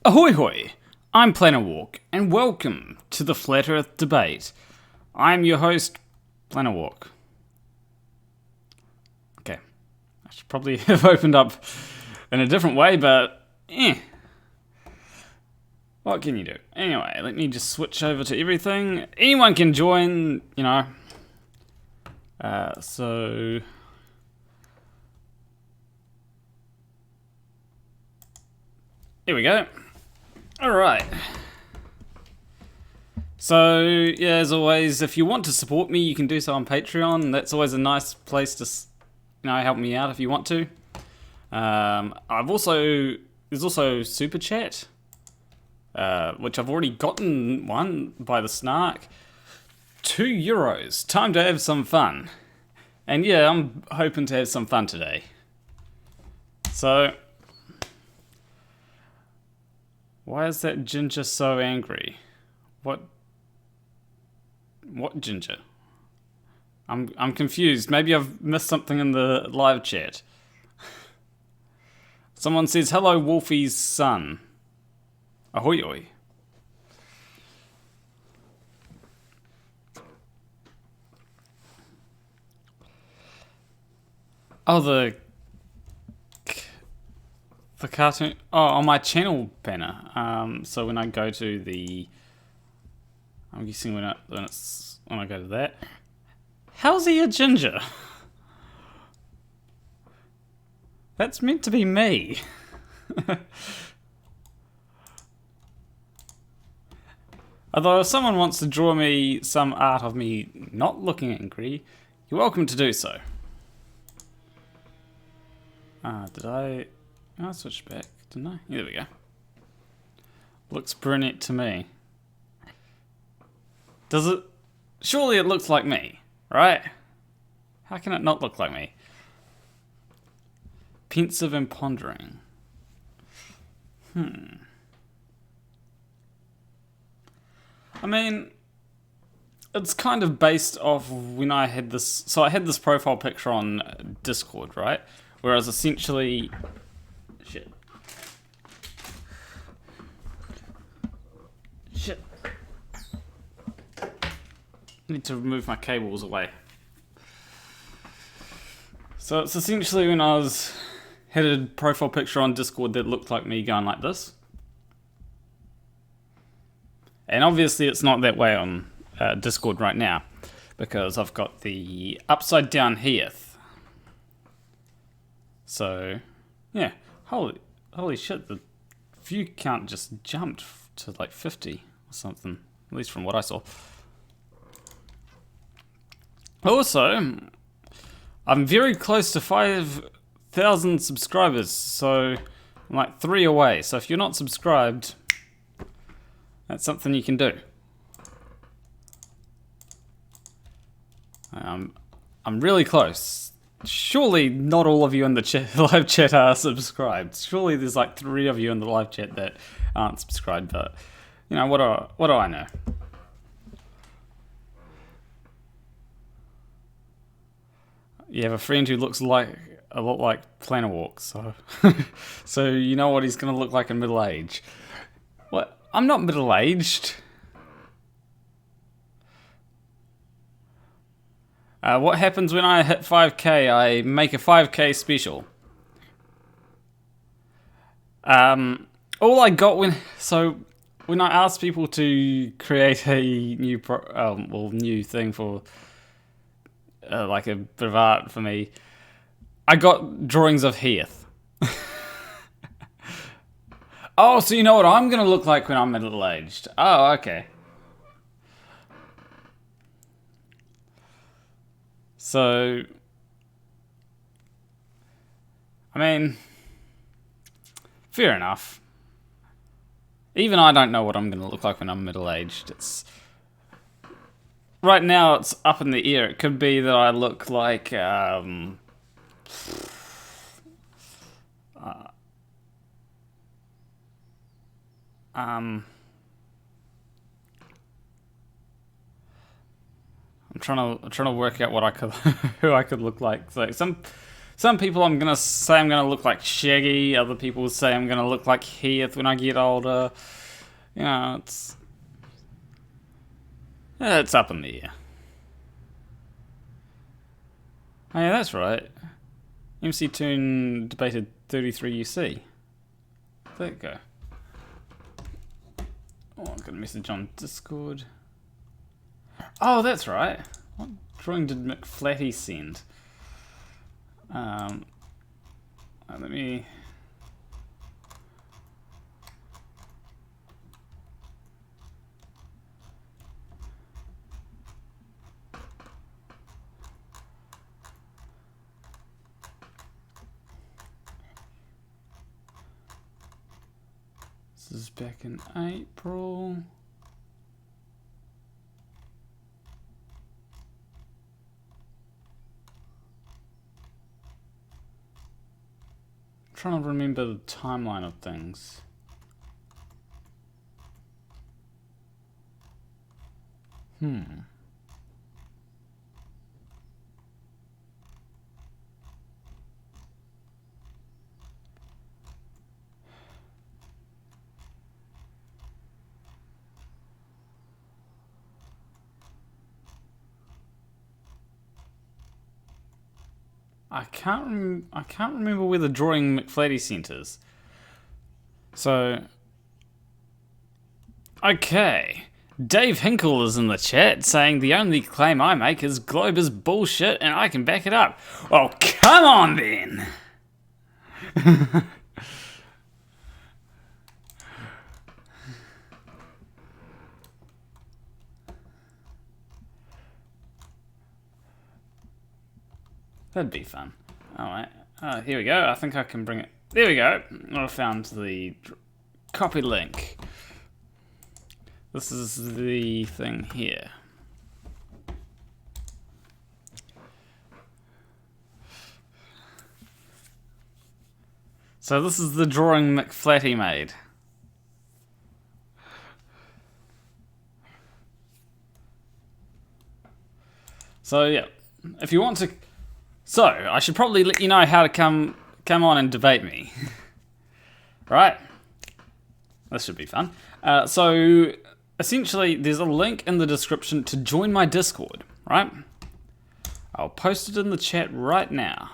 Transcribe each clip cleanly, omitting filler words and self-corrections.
Ahoy hoy! I'm Planarwalk, and welcome to the Flat Earth Debate. I'm your host, Planarwalk. Okay, I should probably have opened up in a different way, but what can you do? Anyway, let me just switch over to everything. Anyone can join, you know. So here we go. Alright. So, yeah, as always, if you want to support me, you can do so on Patreon. That's always a nice place to, help me out if you want to. There's also Super Chat, which I've already gotten one by the Snark. €2. Time to have some fun. And yeah, I'm hoping to have some fun today. So, why is that ginger so angry? What ginger? I'm confused. Maybe I've missed something in the live chat. Someone says, hello, Wolfie's son. Ahoy oi. Oh, the cartoon. Oh, on my channel banner. So when I go to the, I'm guessing when I go to that. How's he a ginger? That's meant to be me. Although if someone wants to draw me some art of me not looking angry, you're welcome to do so. Did I switch back, didn't I? Yeah, there we go. Looks brunette to me. Does it? Surely it looks like me, right? How can it not look like me? Pensive and pondering. I mean, it's kind of based off when I had this. So I had this profile picture on Discord, right? Whereas essentially, shit. Need to remove my cables away. So it's essentially when I had a profile picture on Discord that looked like me going like this. And obviously it's not that way on Discord right now, because I've got the upside down heath. So, yeah, holy shit, the view count just jumped to like 50 or something, at least from what I saw. Also, I'm very close to 5,000 subscribers, so I'm like 3 away. So if you're not subscribed, that's something you can do. I'm really close. Surely not all of you in the live chat are subscribed. Surely there's like 3 of you in the live chat that aren't subscribed, but you know, what do I know? You have a friend who looks like a lot like Planarwalk, so so you know what he's gonna look like in middle age. What? I'm not middle aged. What happens when I hit 5k? I make a 5k special. All I got when I asked people to create a new thing for like a bit of art for me, I got drawings of Heath. Oh, so you know what I'm gonna look like when I'm middle aged? Oh, okay. So, I mean, fair enough. Even I don't know what I'm going to look like when I'm middle-aged. Right now it's up in the air. It could be that I look like, I'm trying to work out what I could who I could look like. So Some people I'm gonna say I'm gonna look like Shaggy. Other people say I'm gonna look like Heath when I get older. You know, it's up in the air. Oh yeah, that's right. MCToon debated 33 UC. There you go. Oh, I got a message on Discord. Oh, that's right. What drawing did McFlatty send? Let me... This is back in April. I'm trying to remember the timeline of things. I can't remember where the drawing McFlatty sent is. So, okay. Dave Hinkle is in the chat saying the only claim I make is Globe is bullshit and I can back it up. Well, come on then! That'd be fun. Alright, here we go. I think I can bring it. There we go. I found the copy link. This is the thing here. So this is the drawing McFlatty made. So yeah, if you want to... So, I should probably let you know how to come on and debate me. Right? This should be fun. So, essentially, there's a link in the description to join my Discord, right? I'll post it in the chat right now.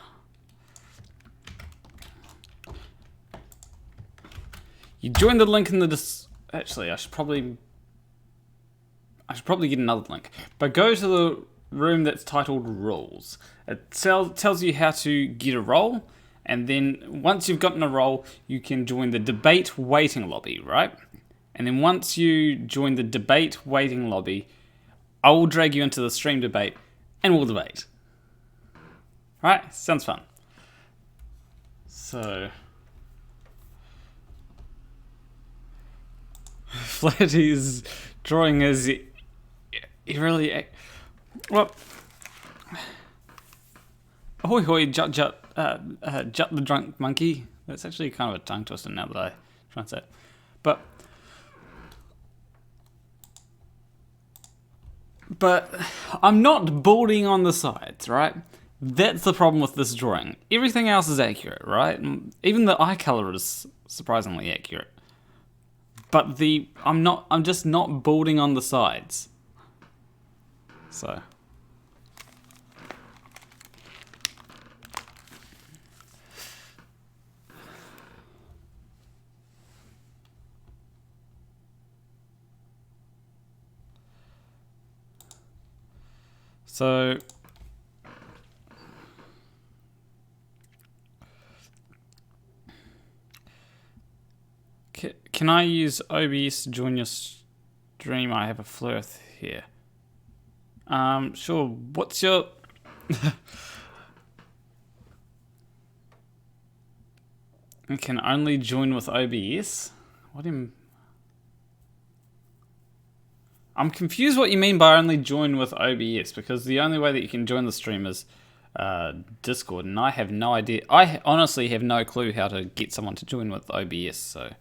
You join the link in the Actually, I should probably get another link. But go to the room that's titled Rules. It tells you how to get a role, and then once you've gotten a role, you can join the debate waiting lobby, right? And then once you join the debate waiting lobby, I will drag you into the stream debate, and we'll debate. Right? Sounds fun. So... Flatty's drawing is... He really... Well... Ahoy hoy jut jut jut the drunk monkey. That's actually kind of a tongue twister now that I try and say it. But I'm not balding on the sides, right? That's the problem with this drawing. Everything else is accurate, right? Even the eye color is surprisingly accurate. But I'm just not balding on the sides. So... So, can I use OBS to join your stream? I have a Flerfers here. Sure. What's your... I can only join with OBS? What do you... I'm confused what you mean by only join with OBS, because the only way that you can join the stream is Discord, and I have no idea. I honestly have no clue how to get someone to join with OBS, so...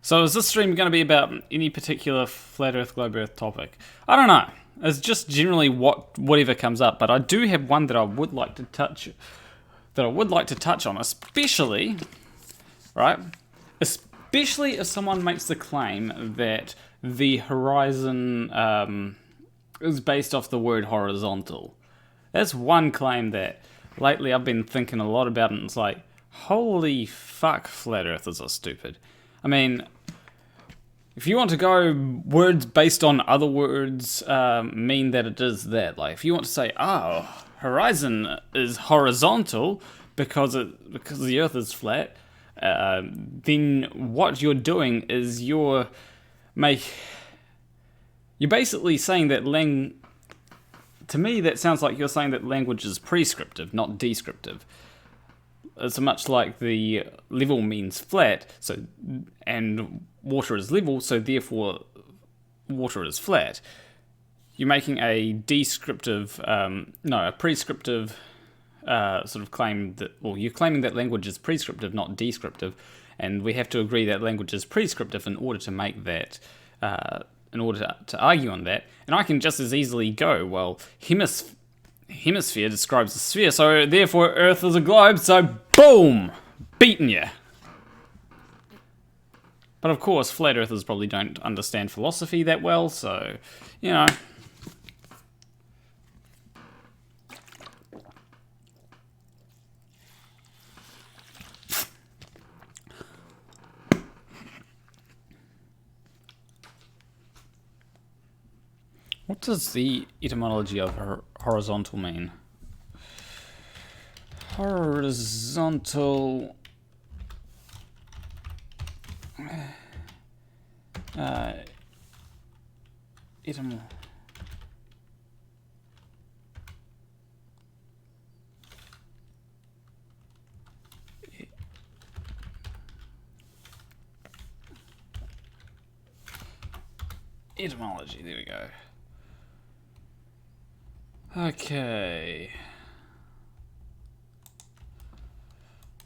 So is this stream going to be about any particular Flat Earth, Globe Earth topic? I don't know. It's just generally whatever comes up. But I do have one that I would like to touch. On, especially, right? Especially if someone makes the claim that the horizon is based off the word horizontal. That's one claim that lately I've been thinking a lot about, and it's like, holy fuck, flat earthers are stupid. I mean, if you want to go words based on other words mean that it is that. Like, if you want to say, horizon is horizontal because the earth is flat, then what you're doing is you're basically saying that to me, that sounds like you're saying that language is prescriptive, not descriptive. It's much like the level means flat, and water is level, so therefore water is flat. You're making a prescriptive sort of claim you're claiming that language is prescriptive, not descriptive, and we have to agree that language is prescriptive in order to make that, in order to argue on that. And I can just as easily go, well, hemisphere describes a sphere, so therefore Earth is a globe, so boom! Beaten ya! But of course, flat earthers probably don't understand philosophy that well, so, you know. What does the etymology of horizontal mean? Horizontal... Etymology, there we go. Okay.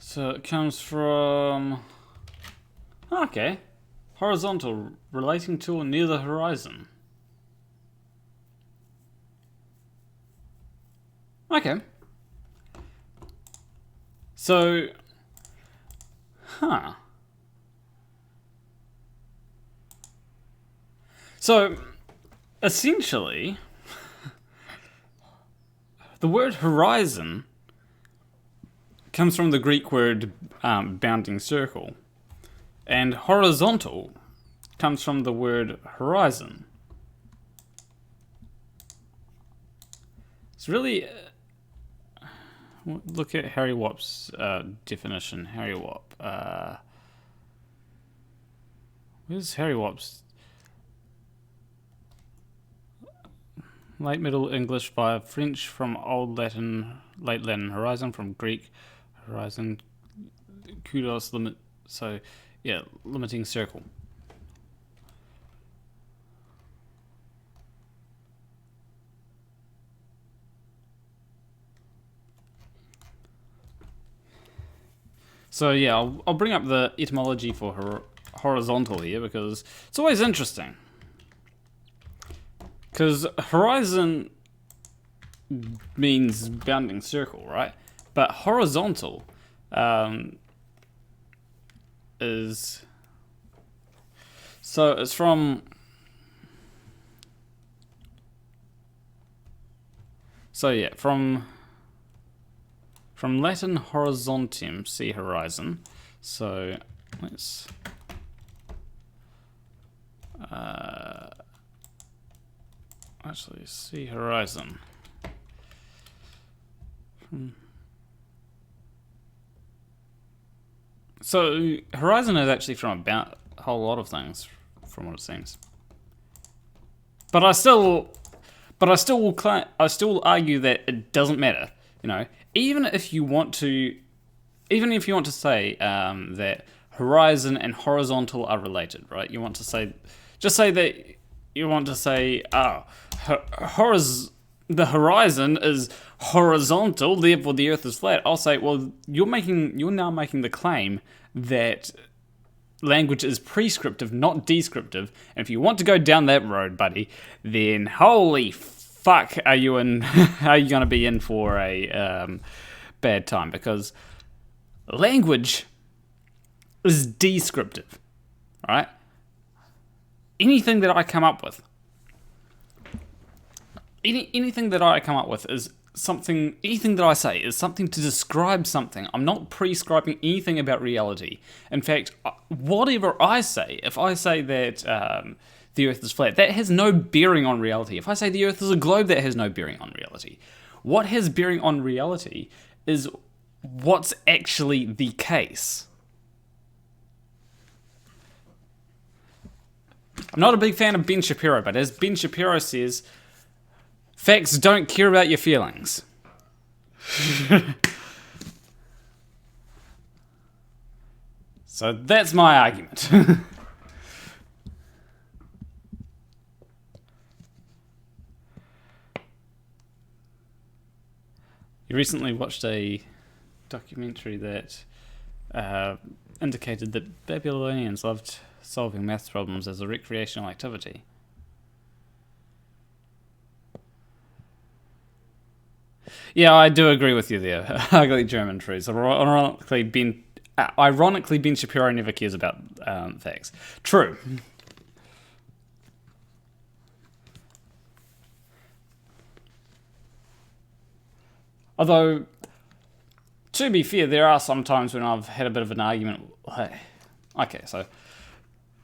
So it comes from... Okay. Horizontal, relating to or near the horizon. Okay. So... So, essentially... The word horizon comes from the Greek word bounding circle, and horizontal comes from the word horizon. It's really... look at Harry Wopp's definition. Harry Wopp. Where's Harry Wopp's... Late Middle English via French from Old Latin, Late Latin horizon, from Greek horizon, kudos, limit, so yeah, limiting circle. So yeah, I'll bring up the etymology for horizontal here because it's always interesting. Because horizon means bounding circle, right? But horizontal is... So it's from... So yeah, from Latin horizontem, see horizon. So let's... actually, see horizon. So horizon is actually from about a whole lot of things, from what it seems. But I still will argue that it doesn't matter. You know, even if you want to say that horizon and horizontal are related, right? You want to say, just say that. You want to say, the horizon is horizontal, therefore the Earth is flat. I'll say, well, you're now making the claim that language is prescriptive, not descriptive. And if you want to go down that road, buddy, then holy fuck, are you in? Are you going to be in for a bad time? Because language is descriptive, right? Anything that I come up with, anything that I come up with is something. Anything that I say is something to describe something. I'm not prescribing anything about reality. In fact, whatever I say, if I say that the Earth is flat, that has no bearing on reality. If I say the Earth is a globe, that has no bearing on reality. What has bearing on reality is what's actually the case. I'm not a big fan of Ben Shapiro, but as Ben Shapiro says, facts don't care about your feelings. So that's my argument. You recently watched a documentary that indicated that Babylonians loved solving maths problems as a recreational activity. Yeah, I do agree with you there. Ugly German truths. Ironically, Ben Shapiro never cares about facts. True. Although, to be fair, there are some times when I've had a bit of an argument. Okay, so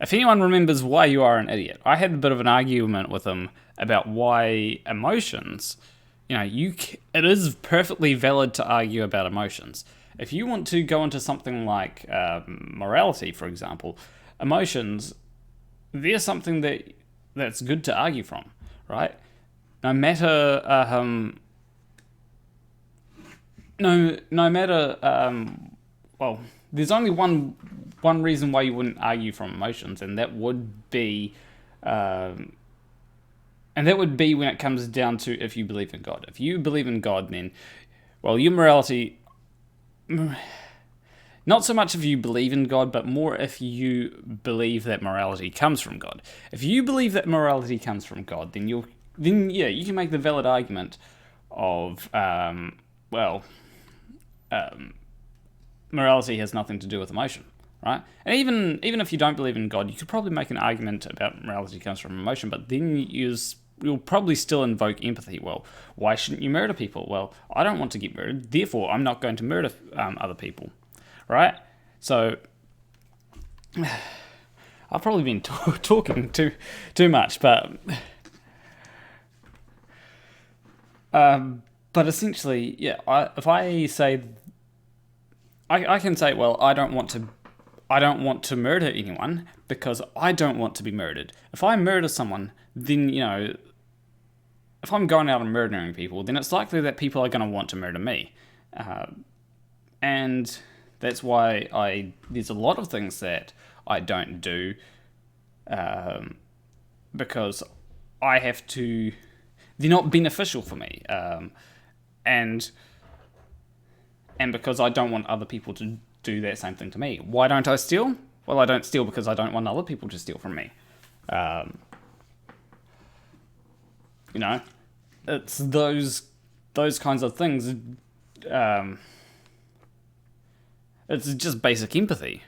if anyone remembers why you are an idiot, I had a bit of an argument with him about why emotions, it is perfectly valid to argue about emotions. If you want to go into something like morality, for example, emotions, they're something that's good to argue from, right? No matter well, there's only one reason why you wouldn't argue from emotions, and that would be when it comes down to if you believe in God. If you believe in God, then, well, your morality, not so much if you believe in God, but more if you believe that morality comes from God. If you believe that morality comes from God, then you can make the valid argument of morality has nothing to do with emotion, right? And even if you don't believe in God, you could probably make an argument about morality comes from emotion, but then you'll probably still invoke empathy. Well, why shouldn't you murder people? Well, I don't want to get murdered, therefore I'm not going to murder other people, right? So I've probably been talking too much, but essentially, yeah. If I say, I can say, well, I don't want to murder anyone because I don't want to be murdered. If I murder someone, then if I'm going out and murdering people, then it's likely that people are going to want to murder me, and that's why there's a lot of things that I don't do, because I have to. They're not beneficial for me, and because I don't want other people to do that same thing to me. Why don't I steal? Well, I don't steal because I don't want other people to steal from me. It's those kinds of things. It's just basic empathy.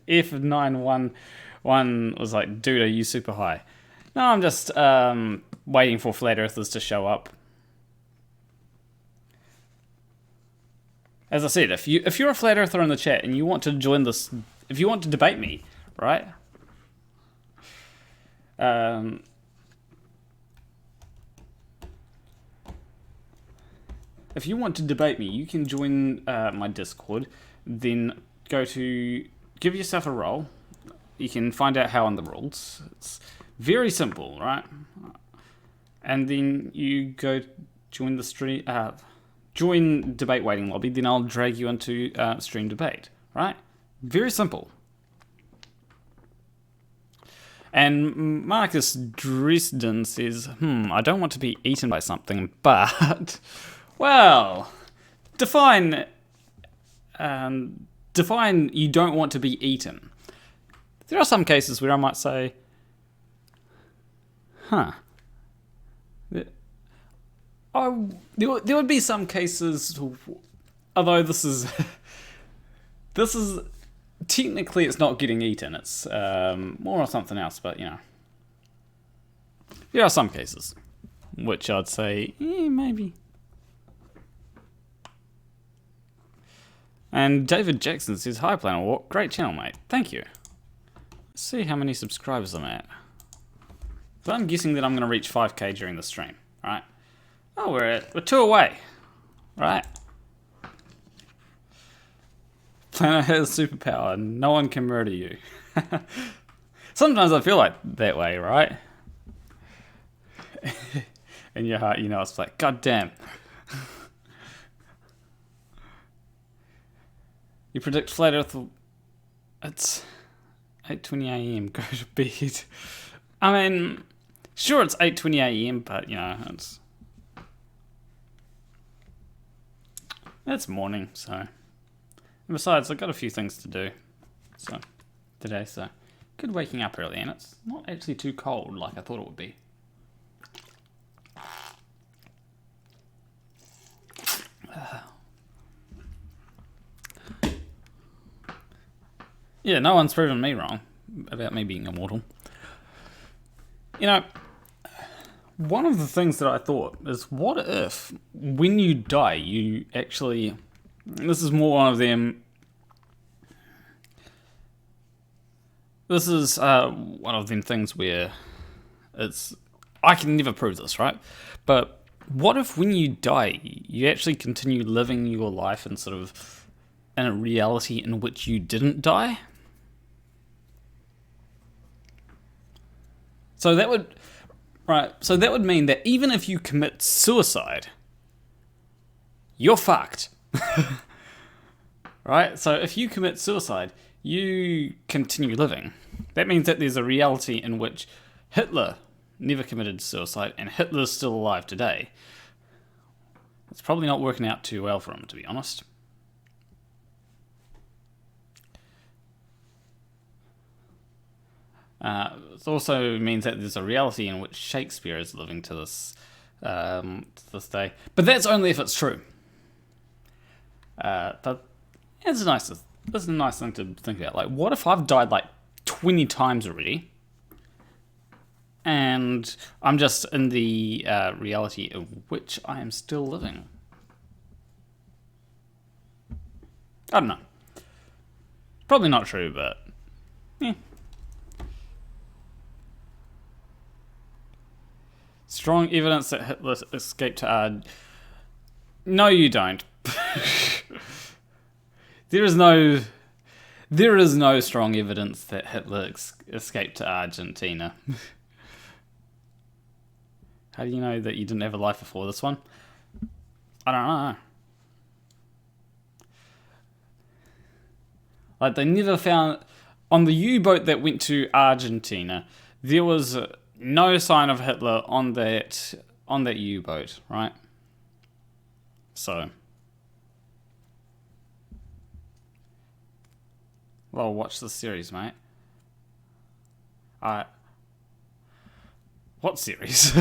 F911 was like, dude, are you super high? No, I'm just waiting for flat earthers to show up. As I said, if you're a flat earther in the chat and you want to join this, if you want to debate me, right? If you want to debate me, you can join my Discord. Then give yourself a role. You can find out how on the rules. It's very simple, right? And then you go join the stream. Join debate waiting lobby, then I'll drag you into stream debate, right? Very simple. And Marcus Dresden says, I don't want to be eaten by something, but, well, define define you don't want to be eaten. There are some cases where I might say, huh. Oh, there would be some cases, although this is technically it's not getting eaten. It's more or something else, but there are some cases which I'd say, maybe. And David Jackson says, hi Planarwalk, great channel mate, thank you. Let's see how many subscribers I'm at. So I'm guessing that I'm going to reach 5k during the stream, right? Oh, we're 2 away, right? Planar has superpower, no one can murder you. Sometimes I feel like that way, right? In your heart, it's like, god damn. You predict flat Earth. It's 8:20 a.m. Go to bed. I mean, sure, it's 8:20 a.m., but it's morning. So, and besides, I've got a few things to do. So today, good waking up early, and it's not actually too cold like I thought it would be. Yeah, no one's proven me wrong about me being immortal. One of the things that I thought is, what if when you die, you actually... This is more one of them... This is one of them things where it's... I can never prove this, right? But what if when you die, you actually continue living your life in sort of... in a reality in which you didn't die? So that would mean that even if you commit suicide, you're fucked. Right? So if you commit suicide, you continue living. That means that there's a reality in which Hitler never committed suicide and Hitler's still alive today. It's probably not working out too well for him, to be honest. It also means that there's a reality in which Shakespeare is living to this day. But that's only if it's true. But it's a nice thing to think about. Like, what if I've died like 20 times already, and I'm just in the reality in which I am still living? I don't know. Probably not true, but yeah. Strong evidence that Hitler escaped to No, you don't. There is no strong evidence that Hitler escaped to Argentina. How do you know that you didn't have a life before this one? I don't know. Like, they never found... On the U-boat that went to Argentina, there was no sign of Hitler on that U-boat, right? So... Well, watch the series, mate. What series?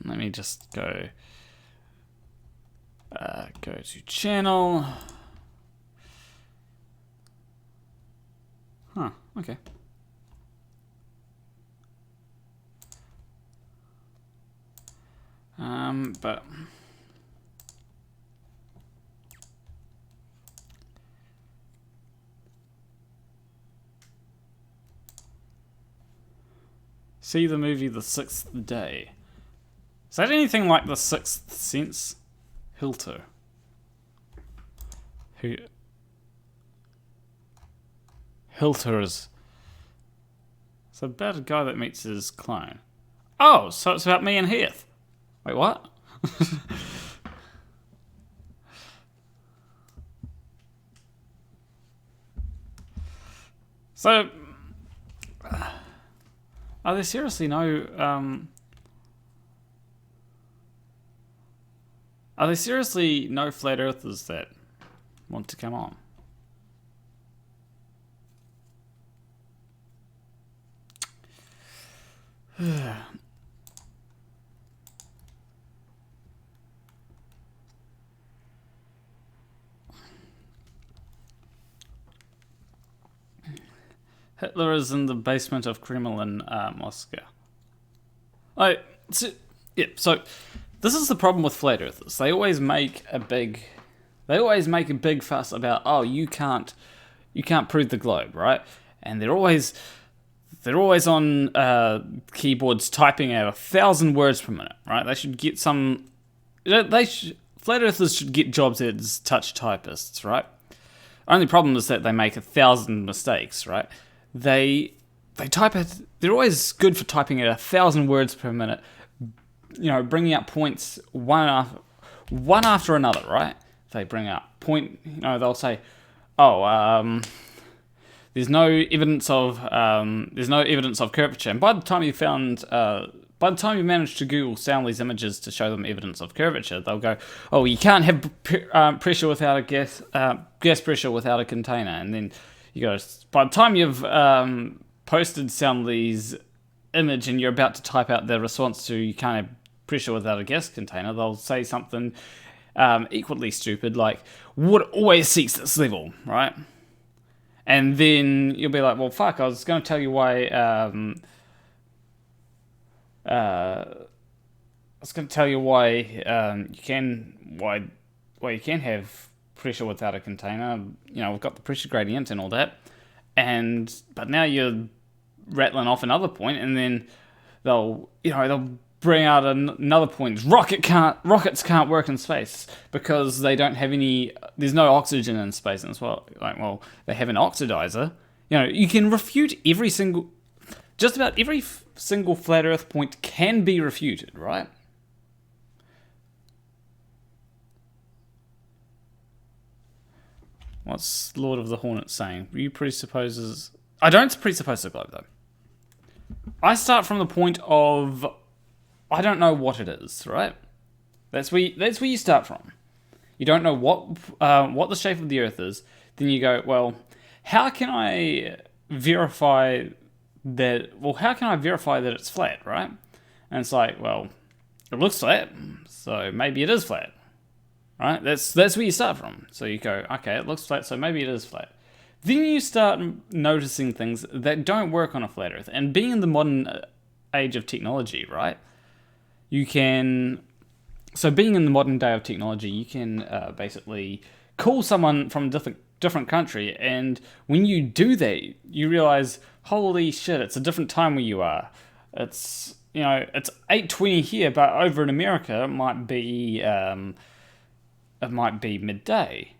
Let me just go to channel. Huh, okay. But see the movie The Sixth Day. Is that anything like The Sixth Sense? Hilter. Hilter is... It's about a guy that meets his clone. Oh, so it's about me and Heath. Wait, what? So... Are there seriously no... Are there seriously no flat earthers that want to come on. Hitler is in the basement of Kremlin, Moscow. So this is the problem with flat earthers. They always make a big fuss about, oh, you can't prove the globe, right? And they're always on keyboards typing out 1,000 words per minute, right? They should get some. Flat earthers should get jobs as touch typists, right? Only problem is that they make 1,000 mistakes, right? They type it. They're always good for typing out 1,000 words per minute. Bringing up points one after another, right? They bring up point. They'll say, "Oh, there's no evidence of curvature." And by the time you manage to Google Soundly's images to show them evidence of curvature, they'll go, "Oh, you can't have pressure without a gas pressure without a container." And then you go, by the time you've posted Soundly's image and you're about to type out their response to "you can't have pressure without a gas container," they'll say something equally stupid like, "wood always seeks this level," right? And then you'll be like, well, fuck, I was going to tell you why you can have pressure without a container. We've got the pressure gradient and all that. But now you're rattling off another point, and then they'll bring out another point. Rockets can't work in space because they don't have there's no oxygen in space. And it's they have an oxidizer. You can refute just about every single flat Earth point can be refuted, right? What's Lord of the Hornets saying? You presupposes... I don't presuppose the globe, though. I start from the point of... I don't know what it is, right? That's where you start from. You don't know what the shape of the Earth is. Then you go, well, how can I verify that... Well, how can I verify that it's flat, right? And it's like, well, it looks flat, so maybe it is flat. Right? That's where you start from. So you go, okay, it looks flat, so maybe it is flat. Then you start noticing things that don't work on a flat Earth. And being in the modern age of technology, right? So being in the modern day of technology, you can basically call someone from a different country, and when you do that, you realize, holy shit, it's a different time where you are. It's 8:20 here, but over in America, it might be midday.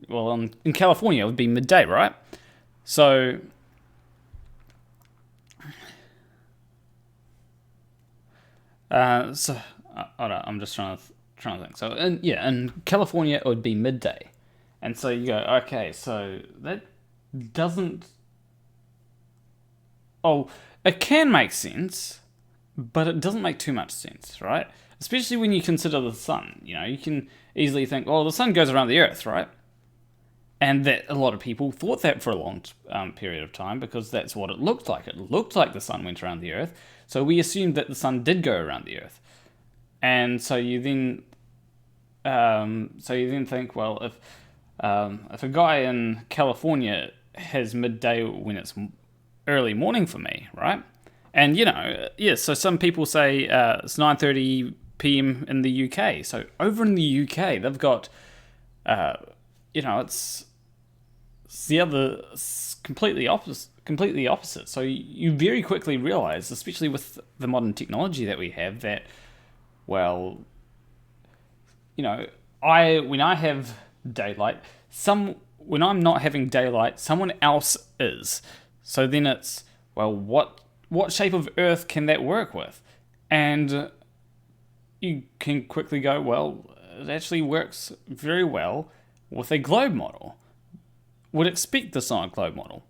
Well, in California, it would be midday, right? So, I'm just trying to think. So, in California, it would be midday, and so you go, okay, so that doesn't. Oh, it can make sense, but it doesn't make too much sense, right? Especially when you consider the sun. You can easily think, oh, the sun goes around the Earth, right? And that a lot of people thought that for a long period of time because that's what it looked like. It looked like the sun went around the Earth, so we assumed that the sun did go around the Earth. And so you then think, well, if a guy in California has midday when it's early morning for me, right? And so some people say it's 9:30 p.m. in the UK. So over in the UK, they've got, it's completely opposite. So you very quickly realize, especially with the modern technology that we have, that, well, when I have daylight, when I'm not having daylight, someone else is. So then it's, well, what shape of Earth can that work with? And you can quickly go, well, it actually works very well with a globe model. Would expect this on a globe model.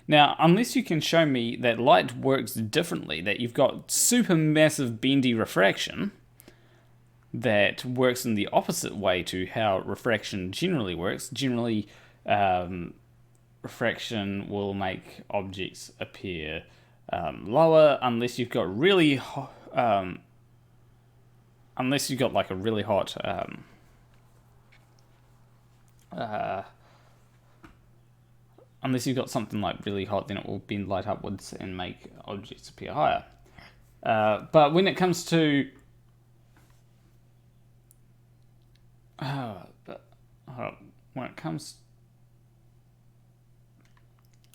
Now, unless you can show me that light works differently, that you've got super massive bendy refraction, that works in the opposite way to how refraction generally works. Generally, refraction will make objects appear lower unless you've got unless you've got like a really hot unless you've got something like really hot, then it will bend light upwards and make objects appear higher. But when it comes to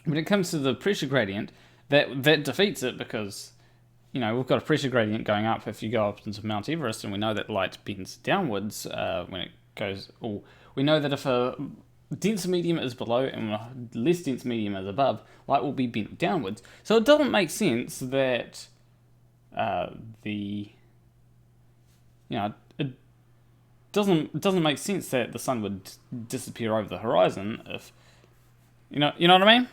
when it comes to the pressure gradient, that defeats it, because we've got a pressure gradient going up if you go up into Mount Everest, and we know that light bends downwards when it goes. Or we know that if a denser medium is below and a less dense medium is above, light will be bent downwards. So it doesn't make sense that it doesn't make sense that the sun would disappear over the horizon if you know what I mean.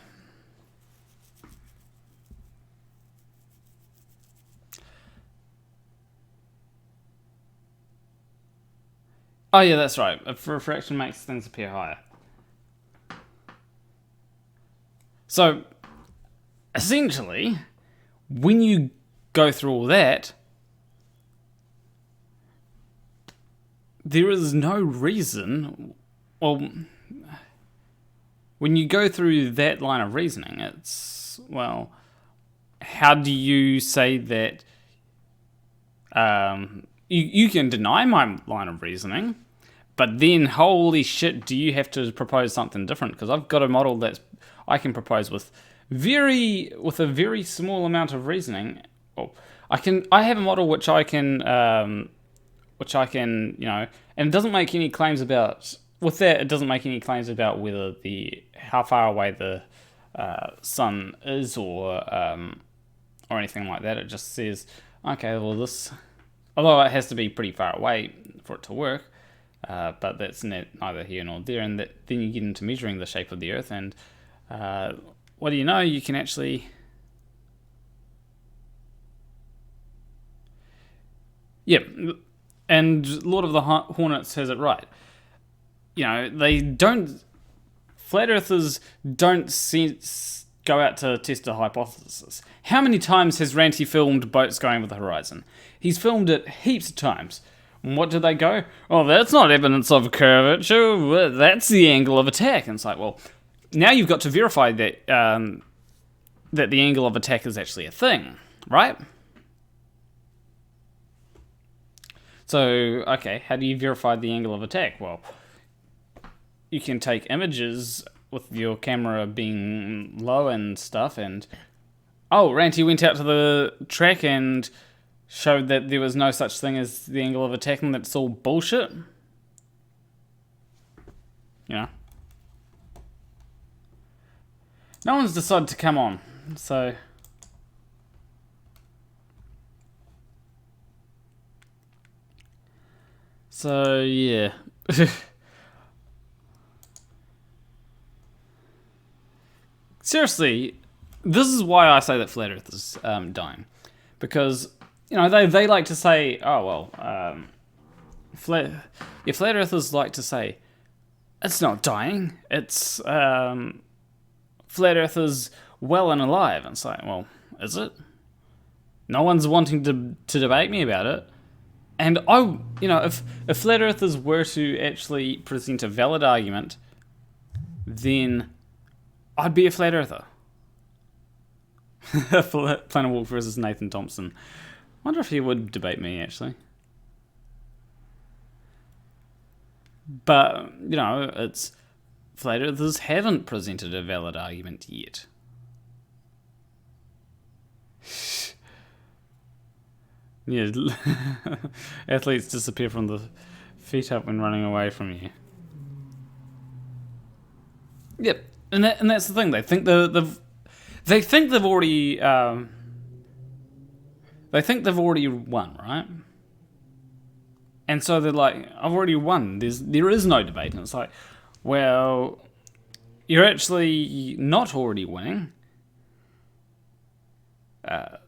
Oh yeah, that's right. If refraction makes things appear higher. So essentially, when you go through all that, there is no reason. Well, when you go through that line of reasoning, it's, well, how do you say that you can deny my line of reasoning, but then, holy shit, do you have to propose something different? Because I've got a model that I can propose with a very small amount of reasoning. I have a model which I can, and it doesn't make any claims about. With that, it doesn't make any claims about whether how far away the sun is, or anything like that. It just says, okay, well, this, although it has to be pretty far away for it to work, but that's neither here nor there. And then you get into measuring the shape of the Earth, and what do you know? You can actually, and Lord of the Hornets has it right. Flat Earthers don't go out to test a hypothesis. How many times has Ranty filmed boats going over the horizon? He's filmed it heaps of times. And what do they go? Oh, that's not evidence of curvature. That's the angle of attack. And it's like, well, now you've got to verify that that the angle of attack is actually a thing, right? So, okay, how do you verify the angle of attack? Well, you can take images with your camera being low and stuff, and Ranty went out to the track and showed that there was no such thing as the angle of attack, and that's all bullshit. No one's decided to come on, so yeah. Seriously, this is why I say that Flat Earth is dying. Because, they like to say, Flat Earthers like to say, it's not dying, it's Flat Earthers well and alive. And it's like, well, is it? No one's wanting to debate me about it. And if Flat Earthers were to actually present a valid argument, then I'd be a Flat Earther. Planarwalk versus Nathan Thompson. I wonder if he would debate me, actually. But, it's Flat Earthers haven't presented a valid argument yet. Yeah, athletes disappear from the feet up when running away from you. Yep, and that's the thing. They think they've already won, right? And so they're like, I've already won. There is no debate. And it's like, well, you're actually not already winning,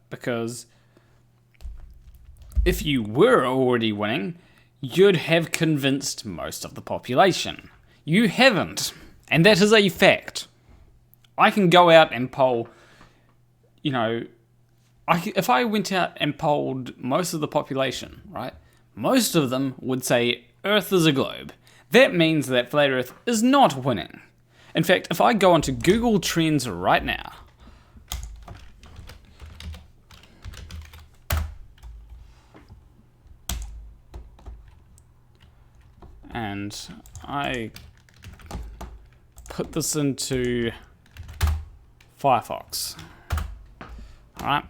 because if you were already winning, you'd have convinced most of the population. You haven't, and that is a fact. I can go out and poll, you know, if I went out and polled most of the population, right, most of them would say Earth is a globe. That means that Flat Earth is not winning. In fact, if I go onto Google Trends right now, and I put this into Firefox, alright,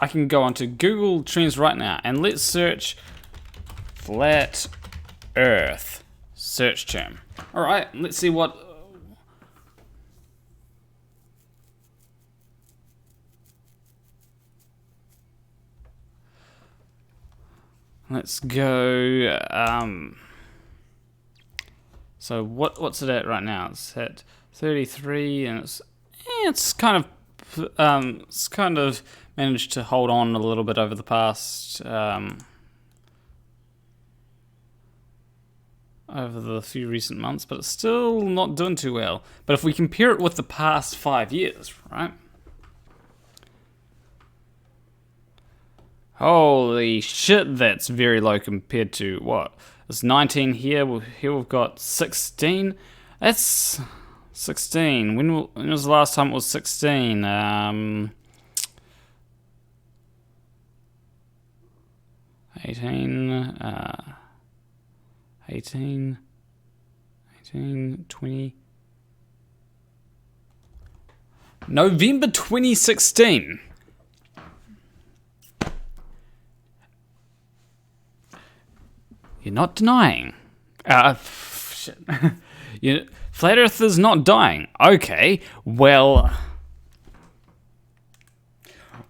I can go onto Google Trends right now and let's search Flat Earth search term. Alright, let's see what. Let's go. So what's it at right now? It's at 33, and it's kind of managed to hold on a little bit over the past over the few recent months, but it's still not doing too well. But if we compare it with the past 5 years, right? Holy shit, that's very low compared to what? It's 19 here. Here we've got 16. That's 16. When was the last time it was 16? 18, 20. November 2016. You're not denying. Shit. Flat Earth is not dying. Okay, well,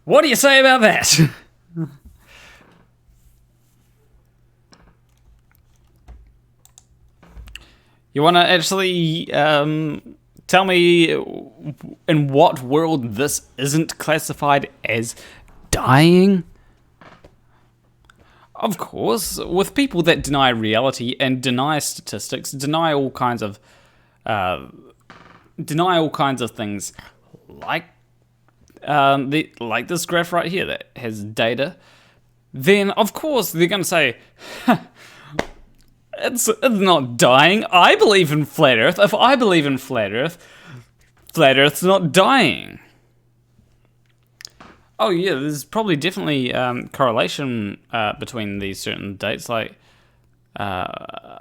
what do you say about that? You want to actually tell me in what world this isn't classified as dying? Of course, with people that deny reality and deny statistics, deny all kinds of things, like this graph right here that has data, then of course they're going to say, it's not dying. I believe in Flat Earth. If I believe in Flat Earth, Flat Earth's not dying. Oh yeah, there's probably definitely correlation between these certain dates. Like, I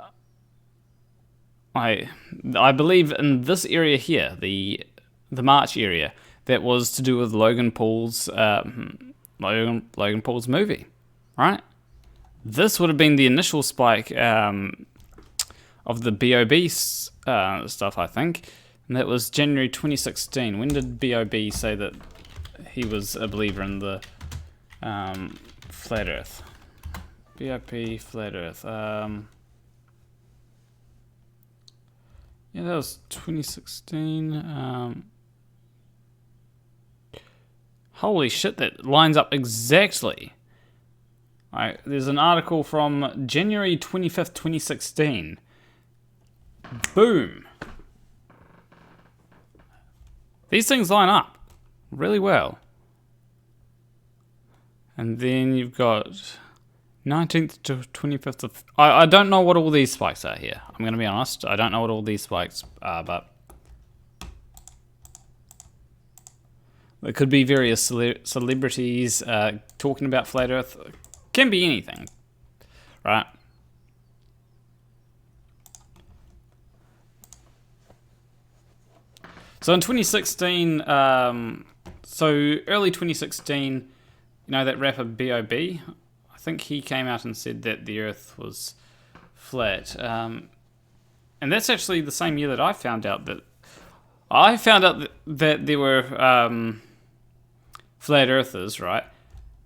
believe in this area here, the March area, that was to do with Logan Paul's movie, right? This would have been the initial spike of the BOB stuff, I think, and that was January 2016. When did BOB say that he was a believer in the Flat Earth? BOB Flat Earth. Yeah, that was 2016. Holy shit, that lines up exactly. Alright, there's an article from January 25th, 2016. Boom. These things line up really well. And then you've got 19th to 25th of... I don't know what all these spikes are here. I'm going to be honest. I don't know what all these spikes are, but... It could be various celebrities talking about Flat Earth. Can be anything, right? So in 2016, so early 2016, you know that rapper B.O.B? I think he came out and said that the Earth was flat. And that's actually the same year that I found out that there were flat earthers, right?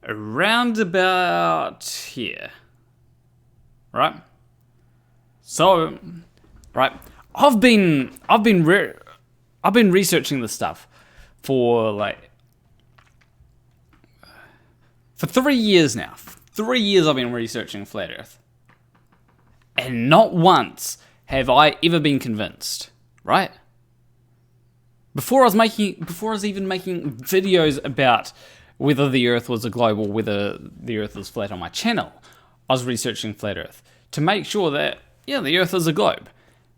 Around about here, right? So, right, I've been researching this stuff for 3 years now. 3 years I've been researching Flat Earth, And not once have I ever been convinced, right? Before I was even making videos about whether the Earth was a globe or whether the Earth is flat on my channel, I was researching flat Earth to make sure that, yeah, the Earth is a globe.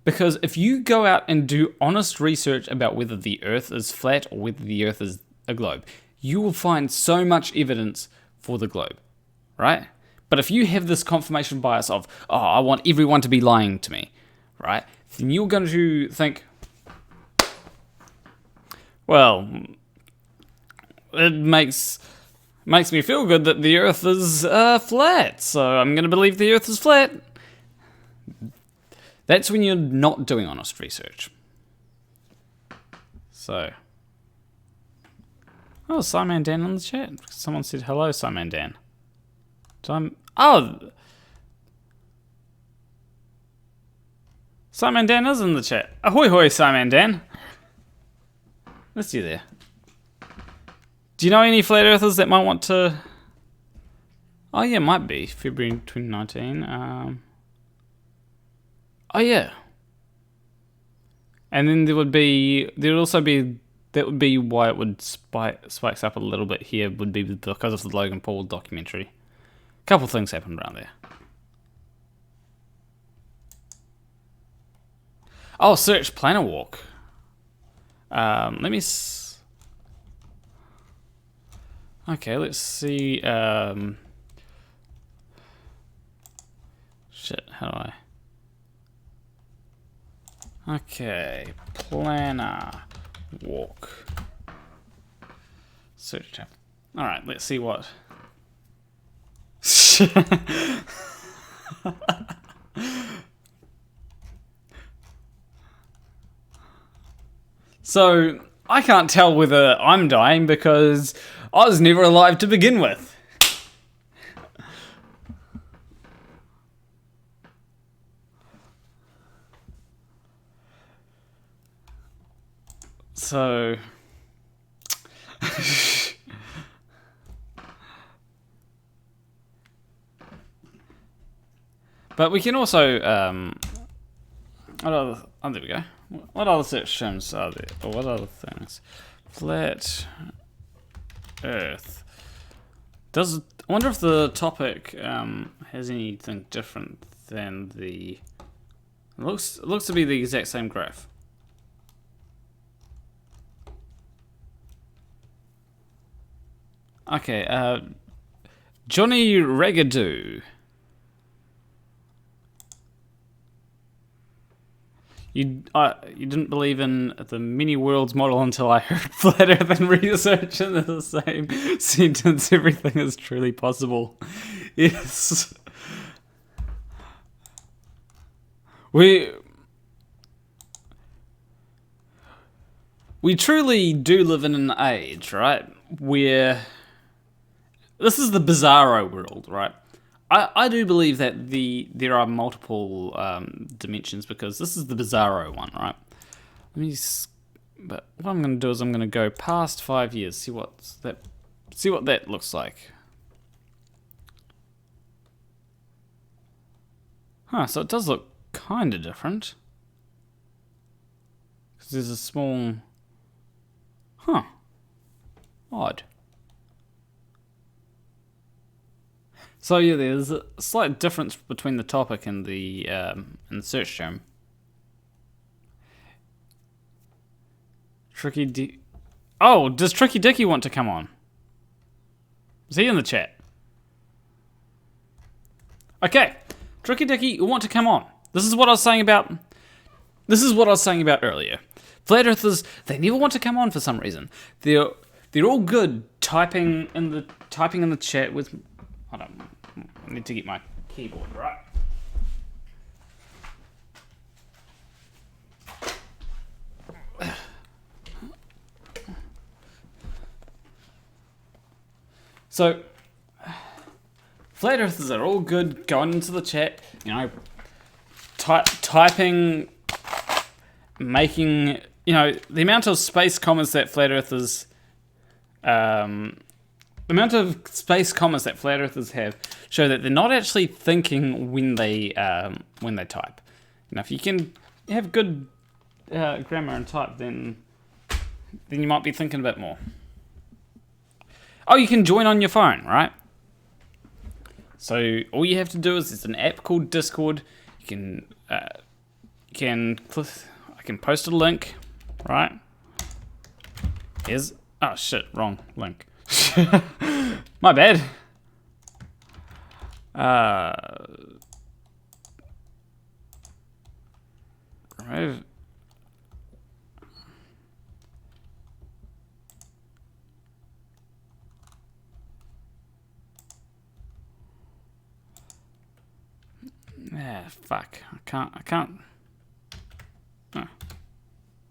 Because if you go out and do honest research about whether the Earth is flat or whether the Earth is a globe, you will find so much evidence for the globe, right? But if you have this confirmation bias of, oh, I want everyone to be lying to me, right? Then you're going to think, well, it makes me feel good that the Earth is flat, so I'm going to believe the Earth is flat. That's when you're not doing honest research. So, oh, Simon Dan in the chat. Someone said hello, Simon Dan. Oh, Simon Dan is in the chat. Ahoy hoy, Simon Dan. Let's you there. Do you know any flat earthers that might want to? Oh yeah, might be February 2019. Oh yeah. And then there would also be that would be why it would spikes up a little bit here would be because of the Logan Paul documentary. A couple things happened around there. Oh, search Planarwalk. Let me. Okay, let's see. Shit, how do I? Okay, Planarwalk. Search tab. All right, let's see what. So, I can't tell whether I'm dying because I was never alive to begin with. So... But we can also, there we go. What other search terms are there? Or what other things? Flat Earth. I wonder if the topic has anything different than the... It looks to be the exact same graph. Okay, Johnny Ragadoo. You didn't believe in the many worlds model until I heard flat Earth and research in the same sentence. Everything is truly possible. Yes. We truly do live in an age, right, where this is the bizarro world, right? I do believe that there are multiple dimensions because this is the bizarro one, right? But what I'm going to do is I'm going to go past 5 years, see what that looks like. Huh? So it does look kind of different because there's a small. Huh? Odd. So yeah, there's a slight difference between the topic and the search term. Oh, does Tricky Dicky want to come on? Is he in the chat? Okay, Tricky Dicky, you want to come on? This is what I was saying about earlier. Flat Earthers, they never want to come on for some reason. They're all good typing in the chat with. Hold on, I need to get my keyboard right. So, flat earthers are all good going into the chat, typing, making, the amount of space comments that flat earthers the amount of space commas that flat earthers have show that they're not actually thinking when they type. Now, if you can have good grammar and type, then you might be thinking a bit more. Oh, you can join on your phone, right? So all you have to do is there's an app called Discord. You can I can post a link, right? Here's oh shit, wrong link. My bad. Remove. Yeah, fuck. I can't. Oh.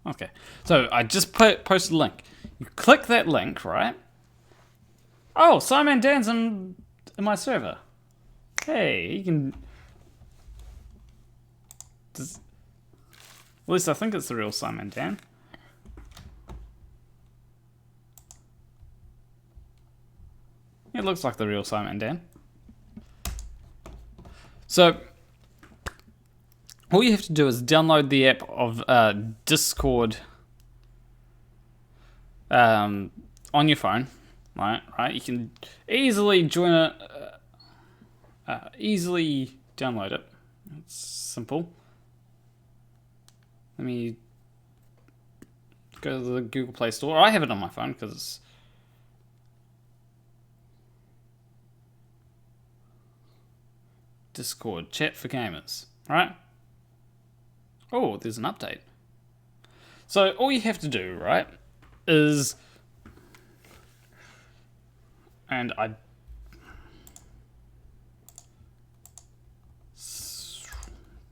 Okay. So I just posted a link. You click that link, right? Oh, Simon Dan's in my server. Hey, you can. At least I think it's the real Simon Dan. It looks like the real Simon Dan. So, all you have to do is download the app of Discord on your phone, right? You can easily join it, easily download it. It's simple. Let me go to the Google Play Store. I have it on my phone because it's Discord, chat for gamers, right? Oh, there's an update. So all you have to do, right, is, and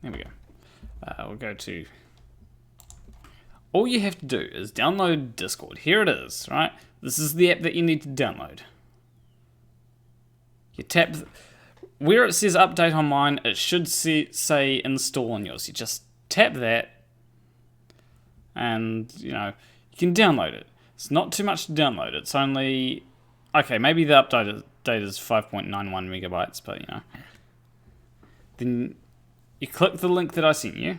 there we go. We'll go to, all you have to do is download Discord. Here it is, right? This is the app that you need to download. You tap, where it says update on mine, it should say install on yours. You just tap that, and you can download it. It's not too much to download. It's only, okay, maybe the update is 5.91 megabytes, but then you click the link that I sent you.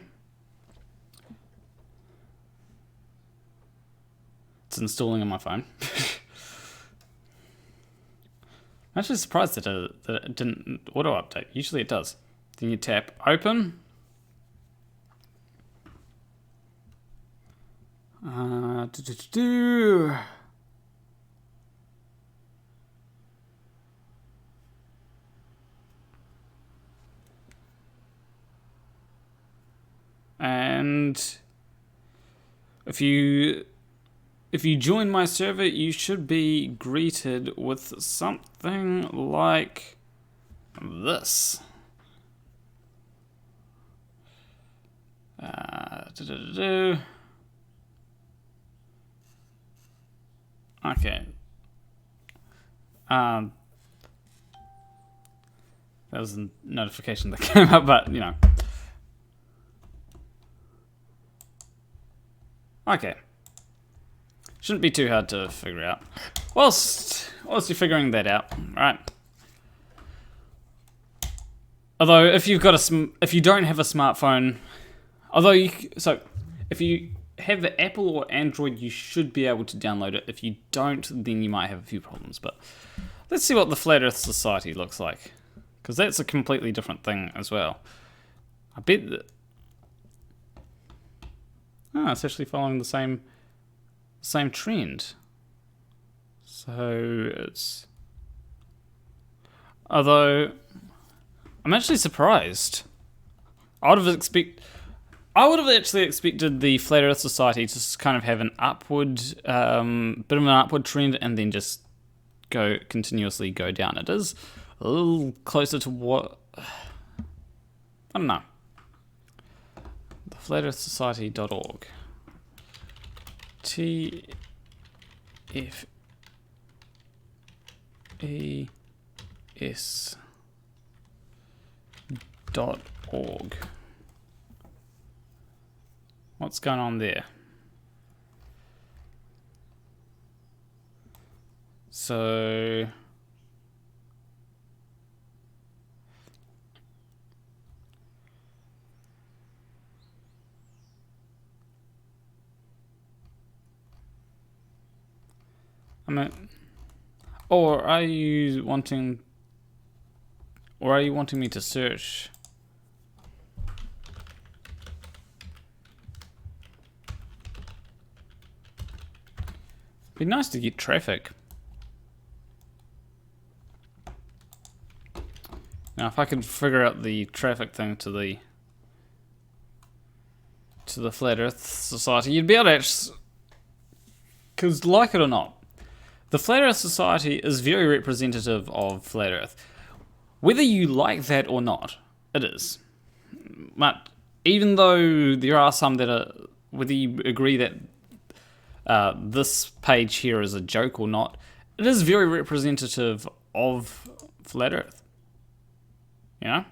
It's installing on my phone. I'm actually surprised that it didn't auto update. Usually it does. Then you tap open. And if you join my server, you should be greeted with something like this. Okay. That was a notification that came up, but Okay. Shouldn't be too hard to figure out. Whilst you're figuring that out, right? Although if you don't have a smartphone, if you have Apple or Android, you should be able to download it. If you don't, then you might have a few problems. But let's see what the Flat Earth Society looks like, because that's a completely different thing as well. I bet that. It's actually following the same trend. So it's, although I'm actually surprised. I would have actually expected the Flat Earth Society to kind of have an upward, bit of an upward trend, and then just continuously go down. It is a little closer to what, I don't know. The FlatEarthSociety.org. TFES.org. What's going on there? So I mean, or are you wanting me to search? Be nice to get traffic. Now, if I could figure out the traffic thing to the Flat Earth Society, you'd be able to. Because, like it or not, the Flat Earth Society is very representative of Flat Earth. Whether you like that or not, it is. But even though there are some that are, whether you agree that this page here is a joke or not, it is very representative of Flat Earth. You know?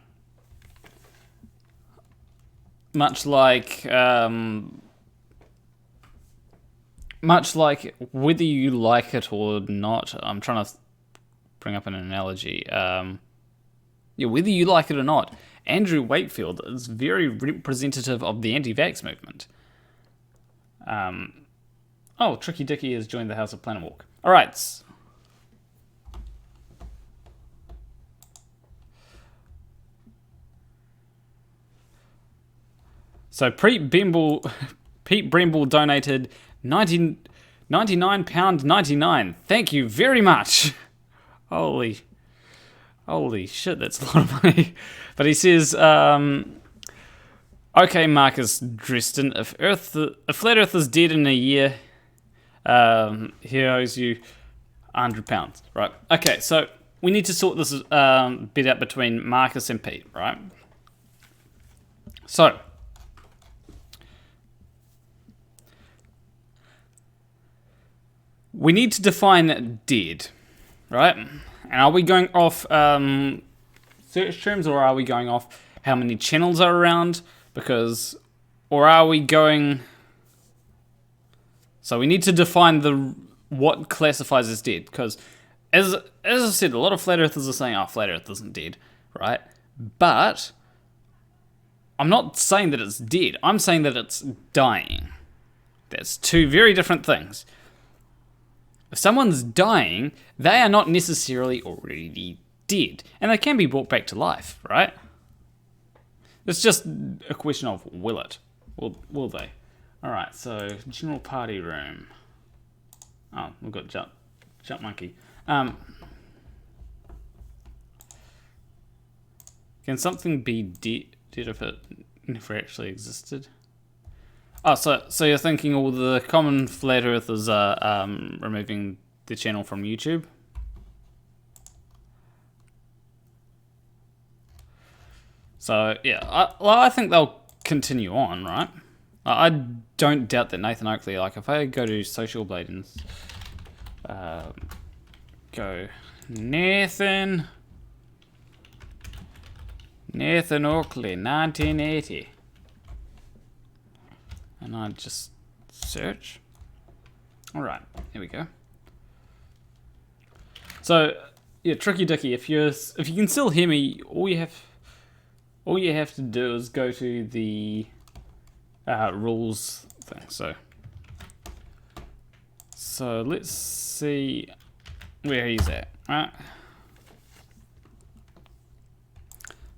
Much like whether you like it or not, I'm trying to bring up an analogy. Whether you like it or not, Andrew Wakefield is very representative of the anti-vax movement. Oh, Tricky Dicky has joined the House of Planarwalk. All right. So Pete Bremble donated £99.99. Thank you very much. Holy shit, that's a lot of money. But he says, okay, Marcus Dresden, if Flat Earth is dead in a year, he owes you £100. Right. Okay, so we need to sort this bit out between Marcus and Pete, right? So we need to define dead, right? And are we going off search terms, or are we going off how many channels are around? Or are we going? So we need to define what classifies as dead, because as I said, a lot of flat earthers are saying, "Oh, flat Earth isn't dead," right? But I'm not saying that it's dead. I'm saying that it's dying. That's two very different things. If someone's dying, they are not necessarily already dead, and they can be brought back to life, right? It's just a question of will it? Will they? All right. So general party room. Oh, we've got jump monkey. Can something be dead if it never actually existed? Oh, so you're thinking all the common flat earthers are removing the channel from YouTube? So yeah, I think they'll continue on, right? I don't doubt that Nathan Oakley, like if I go to Social Blade and go Nathan Oakley 1980. And I just search. All right, here we go. So yeah, Tricky Dicky, if you can still hear me, all you have to do is go to the rules thing. So let's see where he's at. Right.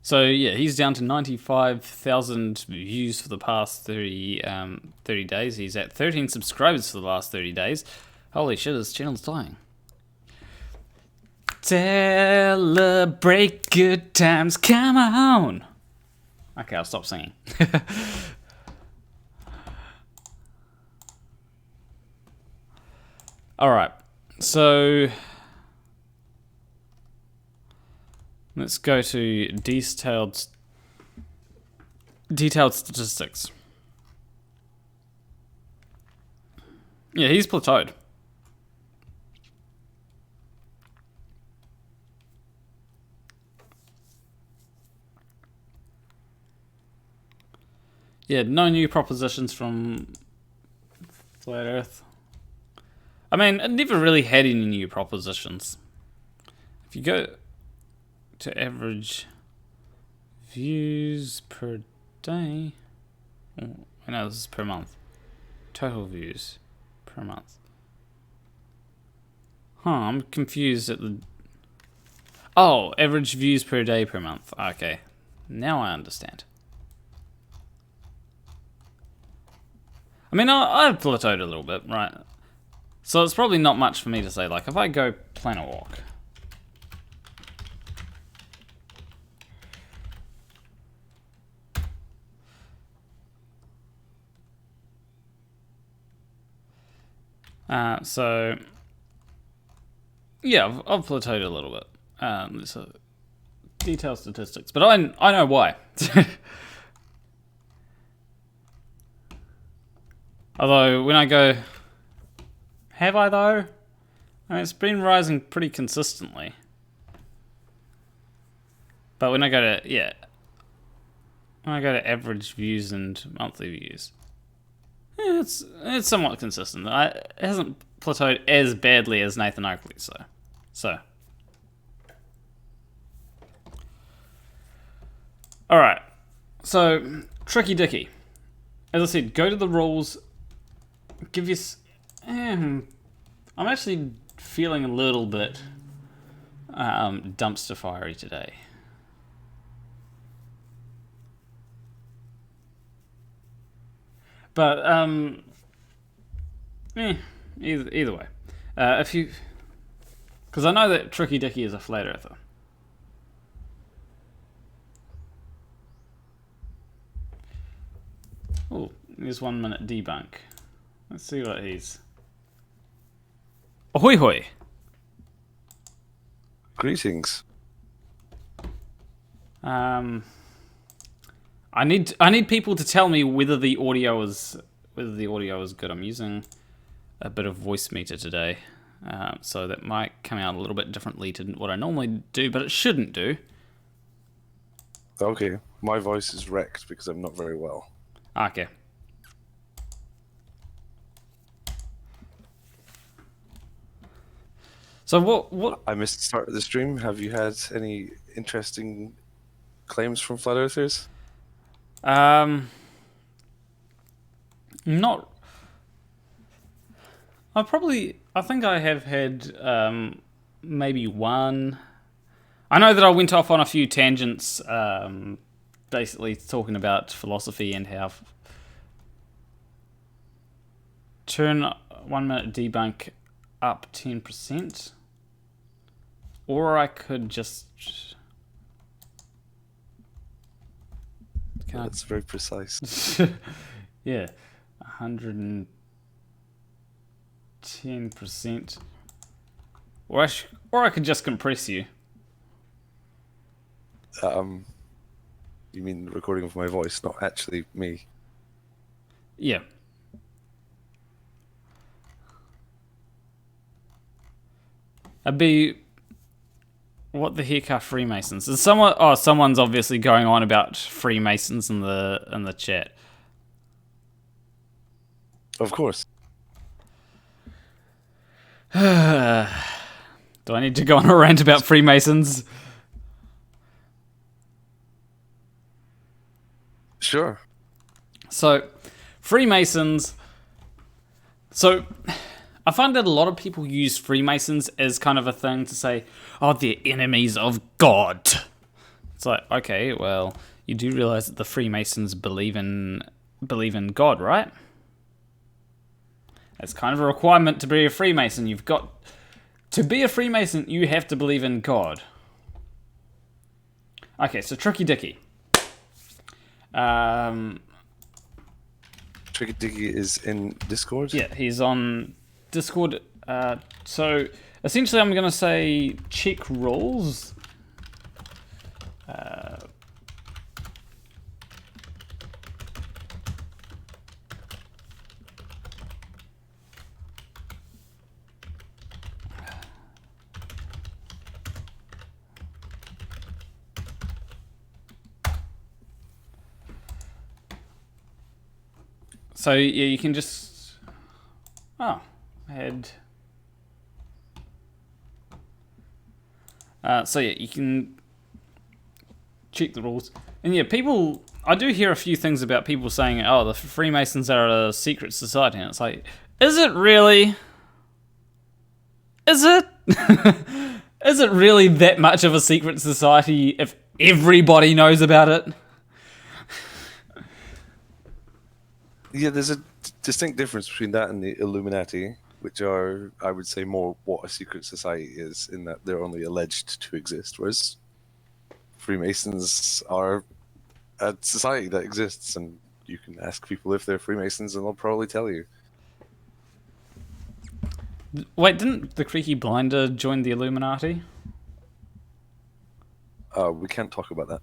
So yeah, he's down to 95,000 views for the past 30 days. He's at 13 subscribers for the last 30 days. Holy shit, his channel's dying. Celebrate good times, come on! Okay, I'll stop singing. Alright, so let's go to detailed statistics. Yeah, he's plateaued. Yeah, no new propositions from Flat Earth. I mean, it never really had any new propositions. If you go to average views per day, oh, I know this is per month. Total views per month. I'm confused at the... Oh, average views per day per month. Okay, now I understand. I mean, I've plateaued a little bit, right? So it's probably not much for me to say. Like, if I go Planarwalk... So... Yeah, I've plateaued a little bit. So detailed statistics, but I know why. Although when I go, have I though? I mean, it's been rising pretty consistently. But when I go to average views and monthly views, it's somewhat consistent. It hasn't plateaued as badly as Nathan Oakley's, so. Alright, so Tricky Dicky. As I said, go to the rules, give you... I'm actually feeling a little bit dumpster fiery today. But, either way. If you... Because I know that Tricky Dicky is a flat earther. Oh, there's 1 minute debunk. Let's see what he's... Ahoy hoy! Greetings. I need people to tell me whether the audio is good. I'm using a bit of voice meter today, so that might come out a little bit differently to what I normally do, but it shouldn't do. Okay, my voice is wrecked because I'm not very well. Okay. So what? I missed the start of the stream. Have you had any interesting claims from flat earthers? Not. I think I have had maybe one. I know that I went off on a few tangents, basically talking about philosophy and how turn 1 minute debunk up 10%, or I could just. That's very precise. Yeah, 110%. Or I could just compress you. You mean the recording of my voice, not actually me? Yeah. I'd be... What the heck are Freemasons? Is someone's obviously going on about Freemasons in the chat. Of course. Do I need to go on a rant about Freemasons? Sure. So, Freemasons... So... I find that a lot of people use Freemasons as kind of a thing to say, oh, they're enemies of God. It's like, okay, well, you do realize that the Freemasons believe in God, right? That's kind of a requirement to be a Freemason. To be a Freemason, you have to believe in God. Okay, so Tricky Dicky. Tricky Dicky is in Discord? Yeah, he's on Discord. So essentially I'm going to say check rules. So yeah, you can just... Oh, I had So yeah, you can check the rules. And yeah, people, I do hear a few things about people saying, oh, the Freemasons are a secret society. And it's like, is it really? Is it? Is it really that much of a secret society if everybody knows about it? Yeah, there's a distinct difference between that and the Illuminati, which are, I would say, more what a secret society is, in that they're only alleged to exist, whereas Freemasons are a society that exists, and you can ask people if they're Freemasons and they'll probably tell you. Wait, didn't the Creaky Blinder join the Illuminati? We can't talk about that.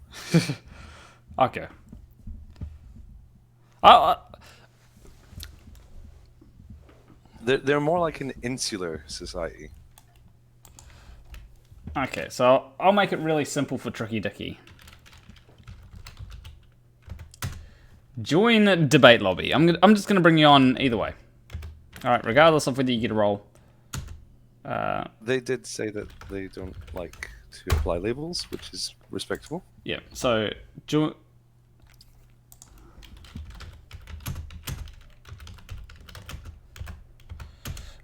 Okay. They're more like an insular society. Okay, so I'll make it really simple for Tricky Dicky. Join debate lobby. I'm just gonna bring you on either way. All right, regardless of whether you get a role. They did say that they don't like to apply labels, which is respectable. Yeah. So join.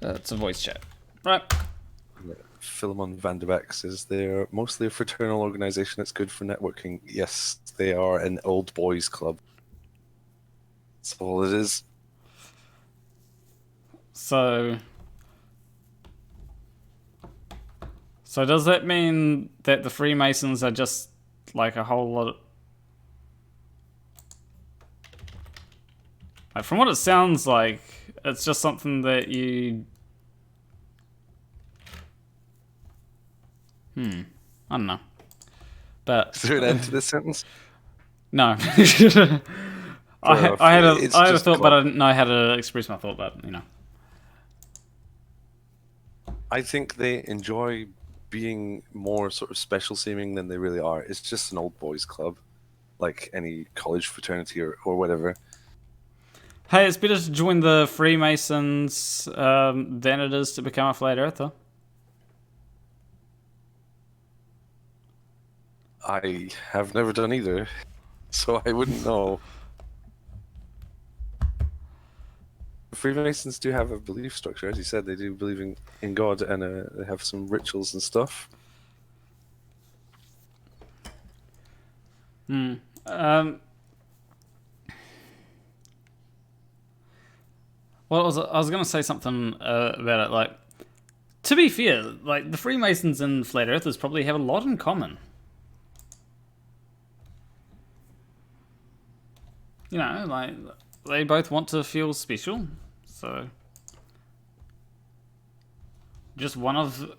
It's a voice chat, right? Philemon van der Beek says they're mostly a fraternal organization that's good for networking. Yes, they are an old boys club. That's all it is. So does that mean that the Freemasons are just like a whole lot of... Like, from what it sounds like, it's just something that you... I don't know. But... Is there an end to this sentence? No. I had a thought, but I didn't know how to express my thought, but, you know. I think they enjoy being more sort of special seeming than they really are. It's just an old boys club, like any college fraternity or whatever. Hey, it's better to join the Freemasons than it is to become a flat earther. I have never done either, so I wouldn't know. Freemasons do have a belief structure, as you said. They do believe in God, and they have some rituals and stuff. I was going to say something about it. Like, to be fair, like the Freemasons and flat earthers probably have a lot in common. You know, like they both want to feel special, so just one of...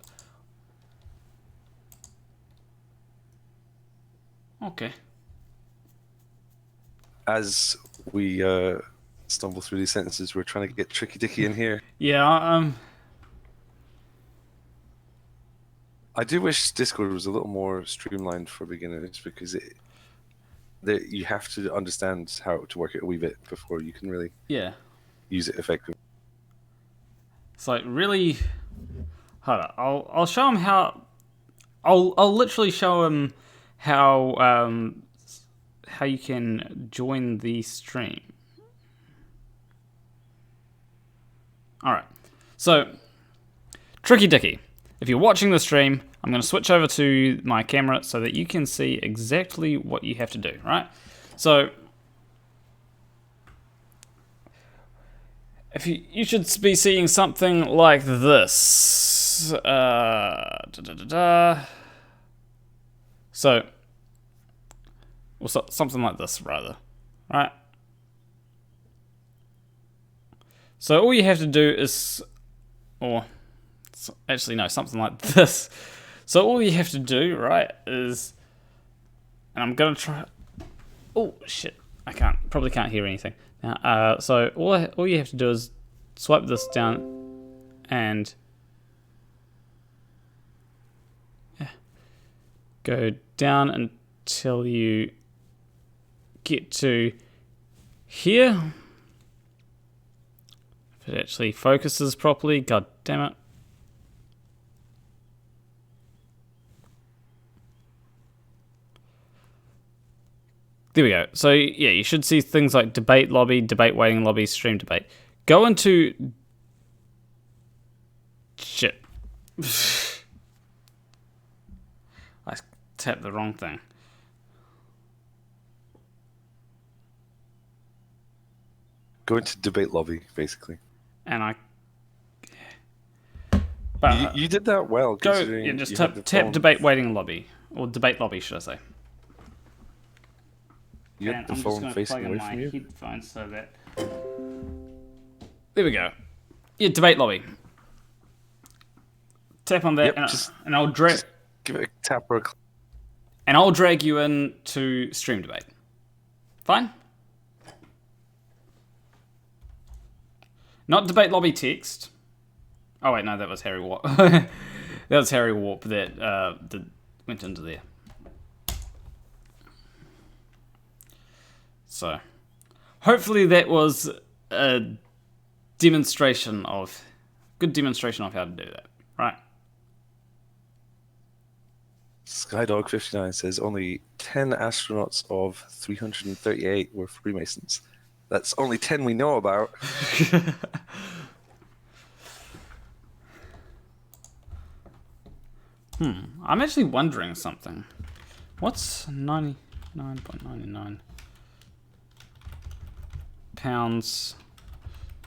Okay. As we stumble through these sentences, we're trying to get Tricky Dicky in here. Yeah, I do wish Discord was a little more streamlined for beginners, because you have to understand how to work it a wee bit before you can really use it effectively. It's like really... Hold on, I'll show him how... I'll literally show him how you can join the stream. Alright, so Tricky Dicky, if you're watching the stream, I'm going to switch over to my camera so that you can see exactly what you have to do, right? So if you should be seeing something like this. So, or something like this, rather, right? So all you have to do is, actually no, something like this. So all you have to do, right, is, and I'm gonna try. Oh shit! Probably can't hear anything. Now, so all you have to do is swipe this down, and go down until you get to here. If it actually focuses properly, god damn it. There we go. So yeah, you should see things like debate lobby, debate waiting lobby, stream debate. Go into shit. I tapped the wrong thing. Go into debate lobby, basically. And I. But you did that well. Go. Yeah, just tap debate waiting lobby, or debate lobby, should I say? You had the phone facing away from you. Headphones so that. There we go. Yeah, debate lobby. Tap on that, Yep, and I'll drag. Give it a tap or a click. And I'll drag you into stream debate. Fine. Not debate lobby text. Oh wait, no, that was Harry Warp. That was Harry Warp that went into there. So, hopefully that was a good demonstration of how to do that, right? Skydog59 says only 10 astronauts of 338 were Freemasons. That's only 10 we know about. I'm actually wondering something. What's 99.99 pounds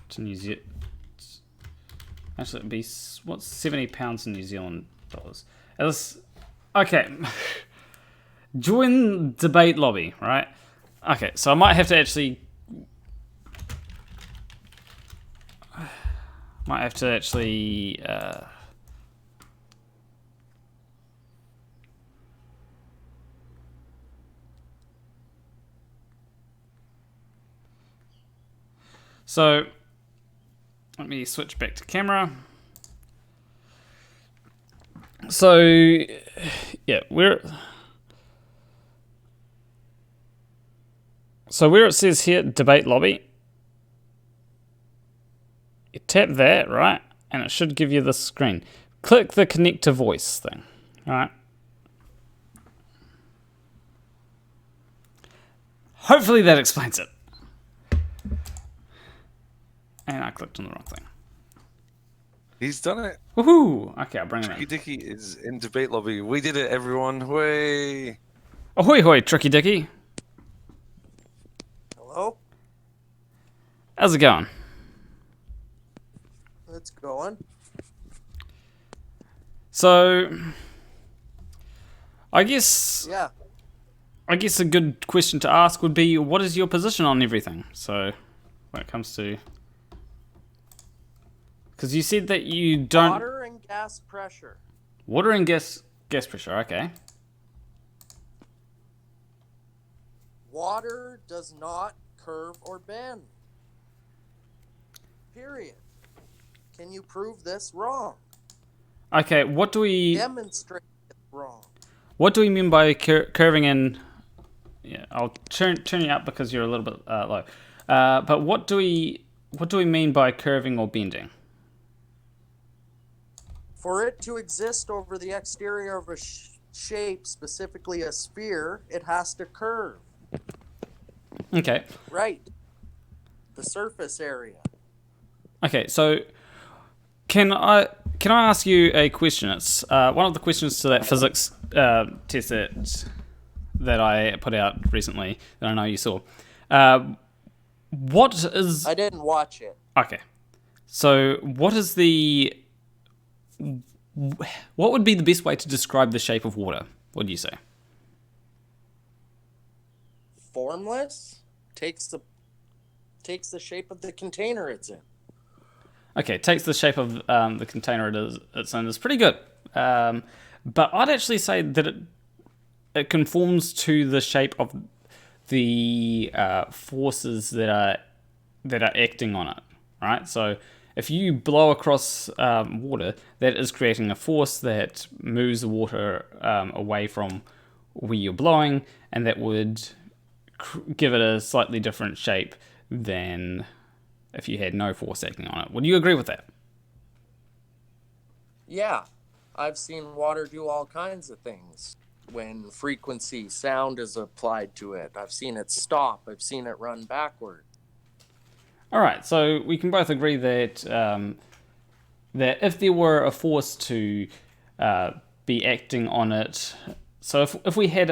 to New Zealand? Actually, it'd be what's 70 pounds in New Zealand dollars? Okay. Join debate lobby, right? Okay, so I might have to actually. So, let me switch back to camera. So, yeah, where it says here, debate lobby, you tap that, right? And it should give you this screen. Click the connect to voice thing, right? Hopefully that explains it. And I clicked on the wrong thing. He's done it. Woohoo! Okay, I'll bring him in. Tricky Dicky is in debate lobby. We did it, everyone. Way. Ahoy, hoy, Tricky Dicky. Hello? How's it going? It's going. So, I guess Yeah. a good question to ask would be, what is your position on everything? So, when it comes to... Because you said that you don't... Water and gas pressure. Water and gas pressure, okay. Water does not curve or bend. Period. Can you prove this wrong? Okay, what do we... Demonstrate it wrong. What do we mean by curving in... Yeah, I'll turn you up because you're a little bit low. But what do we mean by curving or bending? For it to exist over the exterior of a shape, specifically a sphere, it has to curve. Okay. Right. The surface area. Okay, so can I ask you a question? It's one of the questions to that physics test that I put out recently that I know you saw. What is... I didn't watch it. Okay. So what is the... What would be the best way to describe the shape of water? What do you say? Formless. Takes the shape of the container it's in. Okay, takes the shape of the container it's in. It's pretty good. But I'd actually say that it conforms to the shape of the forces that are acting on it, right? So if you blow across water, that is creating a force that moves the water away from where you're blowing, and that would give it a slightly different shape than if you had no force acting on it. Would you agree with that? Yeah. I've seen water do all kinds of things. when frequency sound is applied to it. I've seen it stop. I've seen it run backward. All right, so we can both agree that that if there were a force to be acting on it, so if we had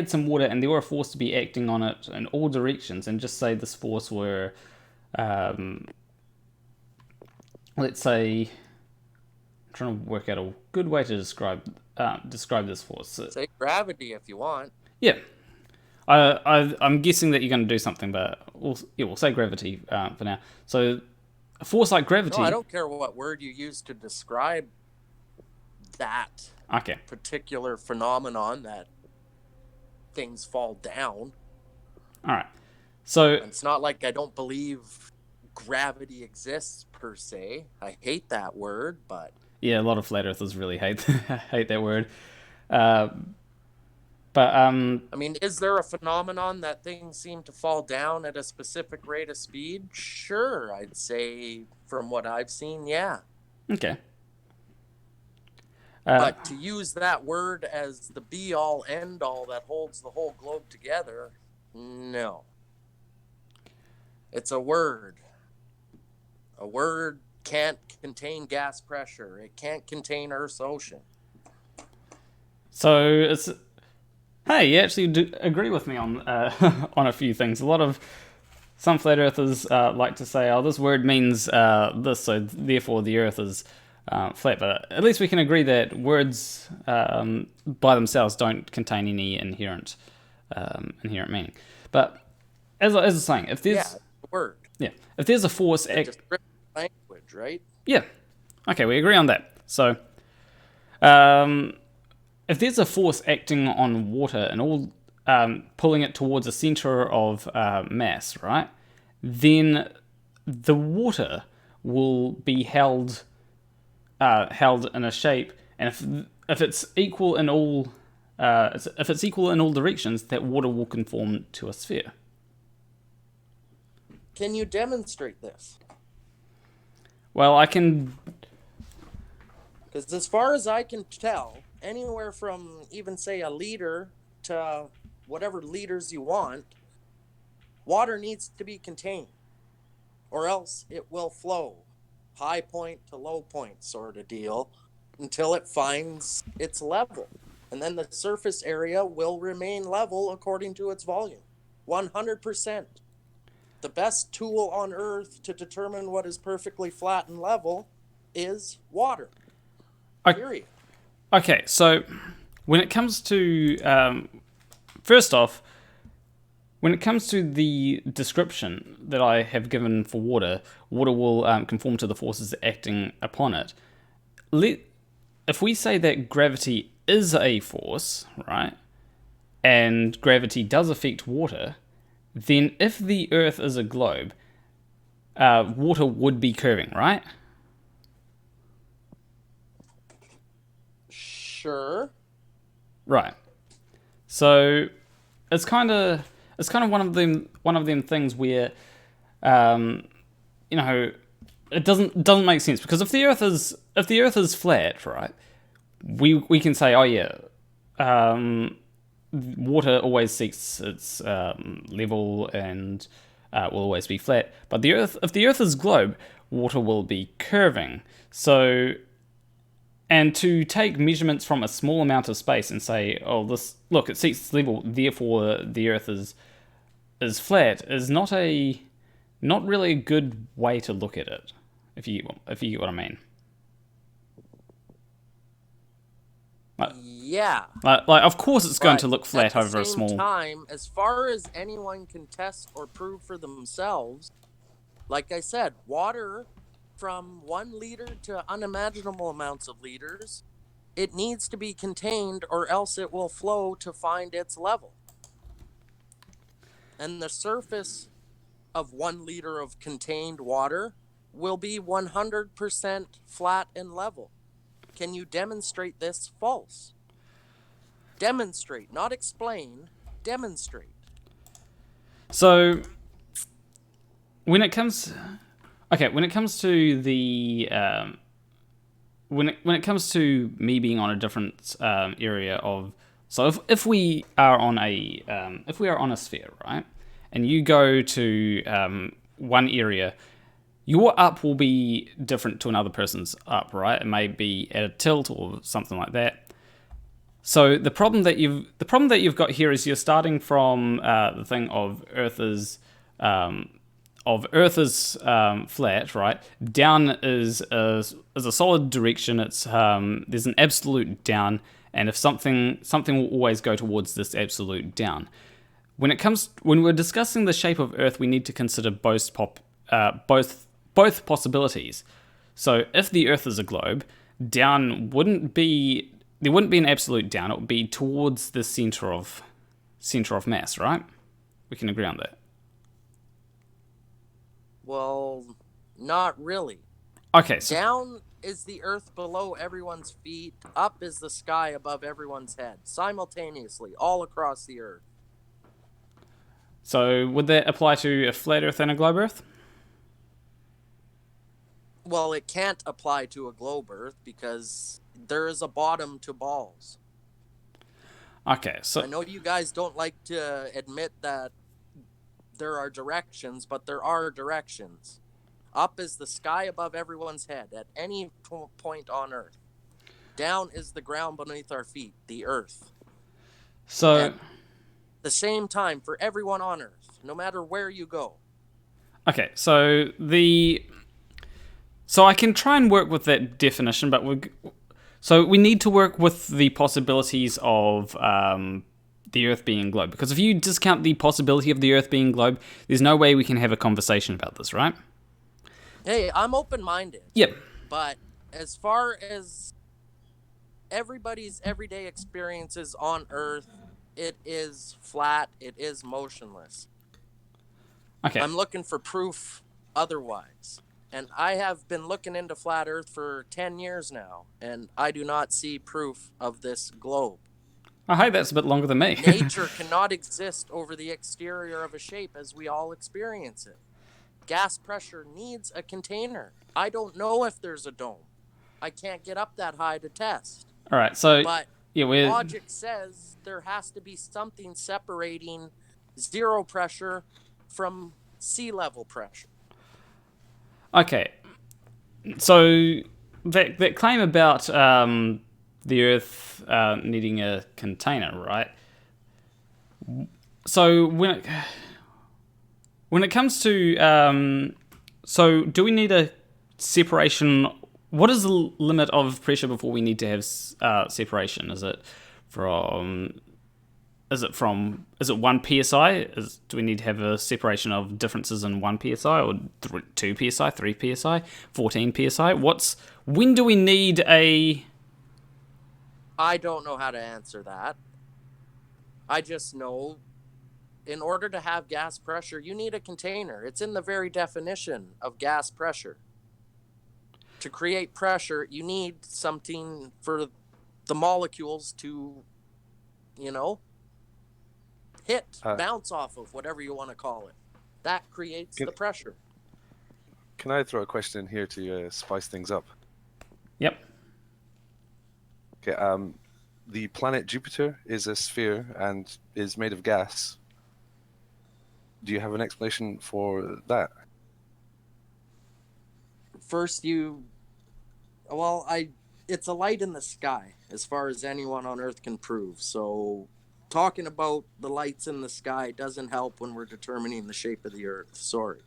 some water and there were a force to be acting on it in all directions, and just say this force were, let's say, I'm trying to work out a good way to describe this force. Say gravity if you want. Yeah. I'm guessing that you're going to do something, but we'll say gravity for now. So a force like gravity... No, I don't care what word you use to describe that particular phenomenon that things fall down. All right. So it's not like I don't believe gravity exists per se. I hate that word, but... Yeah, a lot of flat earthers really hate that word. But I mean, is there a phenomenon that things seem to fall down at a specific rate of speed? Sure, I'd say from what I've seen, yeah. Okay. But to use that word as the be-all, end-all that holds the whole globe together, no. It's a word. A word can't contain gas pressure. It can't contain Earth's ocean. So it's... Hey, you actually do agree with me on on a few things. Some flat earthers like to say, "Oh, this word means this, so therefore the Earth is flat." But at least we can agree that words by themselves don't contain any inherent meaning. But as I was saying, if there's if there's a force, language, right? Yeah. Okay, we agree on that. So, if there's a force acting on water and all pulling it towards a center of mass, right? Then the water will be held in a shape, and if it's equal in all directions, that water will conform to a sphere. Can you demonstrate this? Well, I can. Because as far as I can tell, anywhere from even say a liter to whatever liters you want, water needs to be contained, or else it will flow, high point to low point sort of deal, until it finds its level. And then the surface area will remain level according to its volume. 100%. The best tool on Earth to determine what is perfectly flat and level is water. Period. Okay, so when it comes to... first off, when it comes to the description that I have given for water, water will conform to the forces acting upon it. If we say that gravity is a force, right, and gravity does affect water, then if the Earth is a globe, water would be curving, right? Sure. Right. So it's kind of one of them things where, it doesn't make sense, because if the Earth is flat, right, we can say, oh yeah, water always seeks its level and will always be flat. But if the Earth is globe, water will be curving. So, and to take measurements from a small amount of space and say, oh, it seeks its level, therefore the Earth is flat, is not really a good way to look at it, if you get what I mean. Yeah. Like of course it's going to look flat over a small... At the same time, as far as anyone can test or prove for themselves, like I said, water from 1 liter to unimaginable amounts of liters, it needs to be contained or else it will flow to find its level. And the surface of 1 liter of contained water will be 100% flat and level. Can you demonstrate this false? Demonstrate, not explain. Demonstrate. So, when it comes to the when it comes to me being on a different area of, so if we are on a sphere, right, and you go to one area, your up will be different to another person's up, right? It may be at a tilt or something like that. So the problem that you've got here is you're starting from the thing of Earth is flat, right? Down is a solid direction. It's there's an absolute down, and if something will always go towards this absolute down. When we're discussing the shape of Earth, we need to consider both possibilities. So if the Earth is a globe, down wouldn't be an absolute down. It would be towards the center of mass, right? We can agree on that. Well, not really. Okay, so down is the Earth below everyone's feet. Up is the sky above everyone's head, simultaneously, all across the Earth. So would that apply to a flat Earth and a globe Earth? Well, it can't apply to a globe Earth because there is a bottom to balls. Okay, so I know you guys don't like to admit that there are directions, but there are directions. Up is the sky above everyone's head at any point on Earth. Down is the ground beneath our feet, the Earth. So at the same time for everyone on Earth, no matter where you go. Okay, so I can try and work with that definition, but we need to work with the possibilities of the Earth being globe. Because if you discount the possibility of the Earth being globe, there's no way we can have a conversation about this, right? Hey, I'm open-minded. Yep. But as far as everybody's everyday experiences on Earth, it is flat, it is motionless. Okay. I'm looking for proof otherwise. And I have been looking into flat Earth for 10 years now, and I do not see proof of this globe. Oh, hey, that's a bit longer than me. Nature cannot exist over the exterior of a shape as we all experience it. Gas pressure needs a container. I don't know if there's a dome. I can't get up that high to test. All right, so but yeah, logic says there has to be something separating zero pressure from sea level pressure. Okay, so that claim about the Earth needing a container, right? So when it comes to so do we need a separation? What is the limit of pressure before we need to have separation? Is it 1 psi? Do we need to have a separation of differences in 1 psi or 2 psi, 3 psi, 14 psi? When do we need a? I don't know how to answer that. I just know in order to have gas pressure, you need a container. It's in the very definition of gas pressure. To create pressure, you need something for the molecules to, bounce off of, whatever you want to call it. That creates the pressure. Can I throw a question in here to spice things up? Yep. Okay. The planet Jupiter is a sphere and is made of gas. Do you have an explanation for that? First, it's a light in the sky, as far as anyone on Earth can prove. So talking about the lights in the sky doesn't help when we're determining the shape of the Earth. Sorry.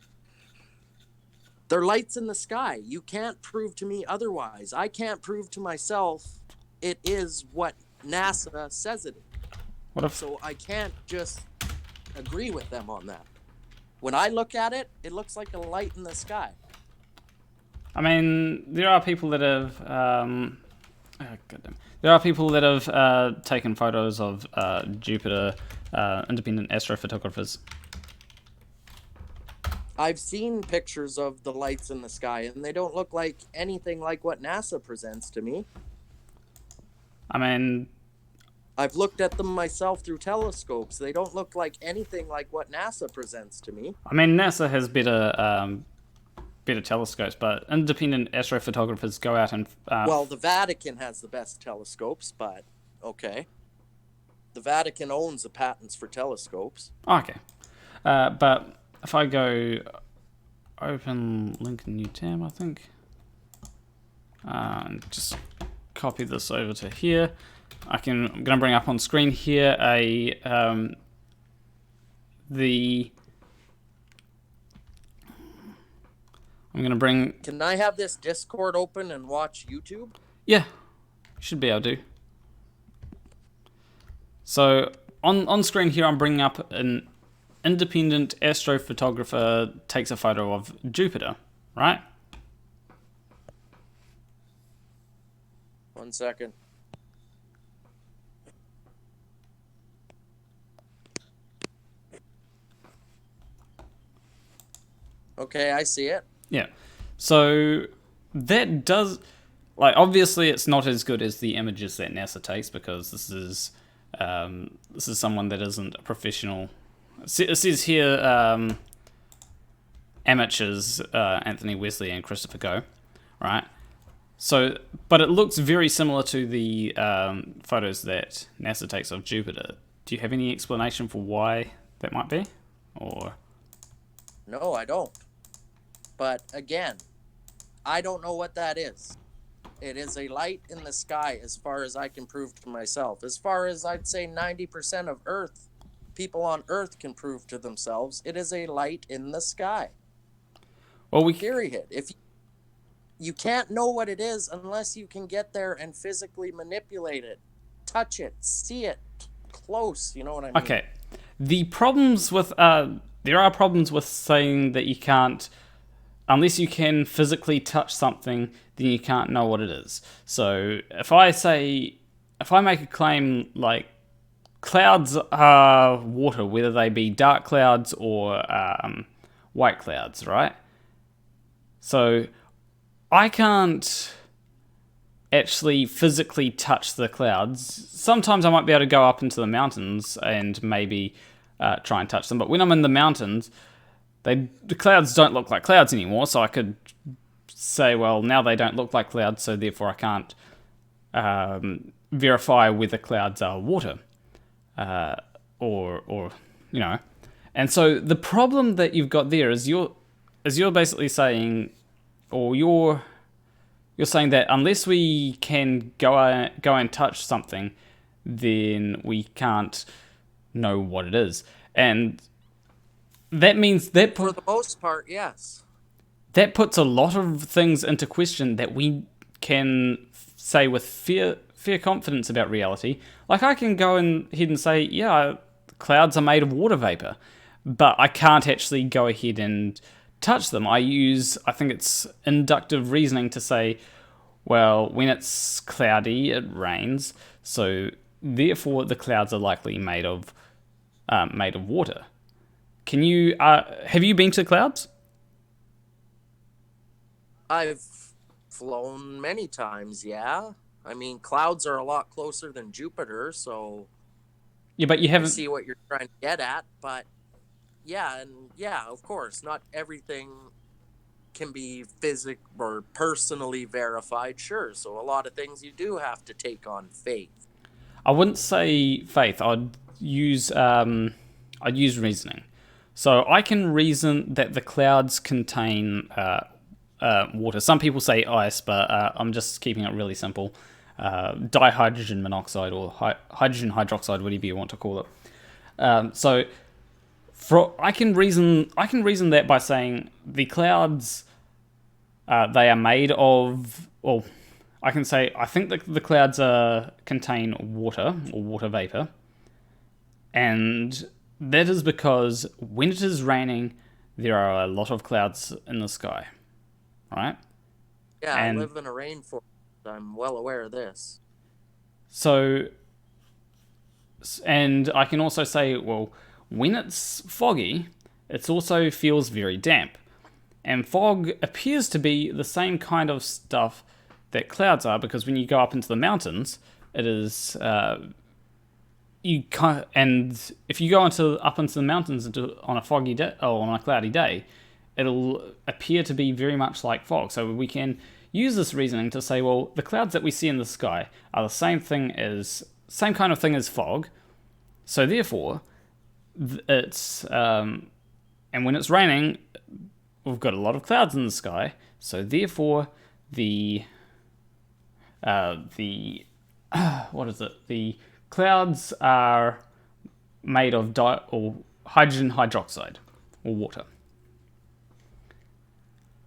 They're lights in the sky. You can't prove to me otherwise. I can't prove to myself it is what NASA says it is. So I can't just agree with them on that. When I look at it, it looks like a light in the sky. I mean, there are people that have there are people that have taken photos of Jupiter, independent astrophotographers. I've seen pictures of the lights in the sky, and they don't look like anything like what NASA presents to me. I mean, I've looked at them myself through telescopes. They don't look like anything like what NASA presents to me. I mean, NASA has better better telescopes, but independent astrophotographers go out and... well, the Vatican has the best telescopes, but okay. The Vatican owns the patents for telescopes. Okay. But if I go open link in new tab, I think, and just copy this over to here, I'm going to bring up on screen here I'm going to bring... Can I have this Discord open and watch YouTube? Yeah, should be able to. So on screen here, I'm bringing up an independent astrophotographer takes a photo of Jupiter, right? 1 second. Okay, I see it. Yeah. So that does, like, obviously it's not as good as the images that NASA takes, because this is someone that isn't a professional. It says here amateurs, Anthony Wesley and Christopher Go, right? So, but it looks very similar to the photos that NASA takes of Jupiter. Do you have any explanation for why that might be? Or... No, I don't. But again, I don't know what that is. It is a light in the sky as far as I can prove to myself. As far as I'd say 90% of Earth, people on Earth can prove to themselves, it is a light in the sky. Well, period. If you can't know what it is unless you can get there and physically manipulate it, touch it, see it close, you know what I mean? Okay. The problems with there are problems with saying that you can't, unless you can physically touch something, then you can't know what it is. So if I make a claim like clouds are water, whether they be dark clouds or white clouds, right? So I can't actually physically touch the clouds. Sometimes I might be able to go up into the mountains and maybe try and touch them, but when I'm in the mountains, the clouds don't look like clouds anymore, so I could say, well, now they don't look like clouds, so therefore I can't verify whether clouds are water, or you know. And so the problem that you've got there is you're basically saying, or you're saying that unless we can go and touch something, then we can't know what it is. And that means that for the most part, yes. That puts a lot of things into question that we can say with fair confidence about reality. Like, I can go ahead and say, yeah, clouds are made of water vapor, but I can't actually go ahead and touch them. I think it's inductive reasoning to say, well, when it's cloudy, it rains, so therefore the clouds are likely made of water. Can you have you been to the clouds? I've flown many times, yeah. I mean, clouds are a lot closer than Jupiter, so yeah, but you haven't... I see what you're trying to get at, but yeah, of course, not everything can be or personally verified, sure. So a lot of things you do have to take on faith. I wouldn't say faith. I'd use reasoning. So I can reason that the clouds contain water. Some people say ice, but I'm just keeping it really simple. Dihydrogen monoxide or hydrogen hydroxide, whatever you want to call it. So I can reason that by saying the clouds, they are made of. Well, I can say I think that the clouds contain water or water vapor, and that is because when it is raining, there are a lot of clouds in the sky, right? Yeah, I live in a rainforest. I'm well aware of this. So, and I can also say, well, when it's foggy, it also feels very damp. And fog appears to be the same kind of stuff that clouds are, because when you go up into the mountains, it is... and if you go up into the mountains on a foggy day or on a cloudy day, it'll appear to be very much like fog. So we can use this reasoning to say, well, the clouds that we see in the sky are the same kind of thing as fog. So therefore, it's and when it's raining, we've got a lot of clouds in the sky. So therefore, the clouds are made of hydrogen hydroxide or water.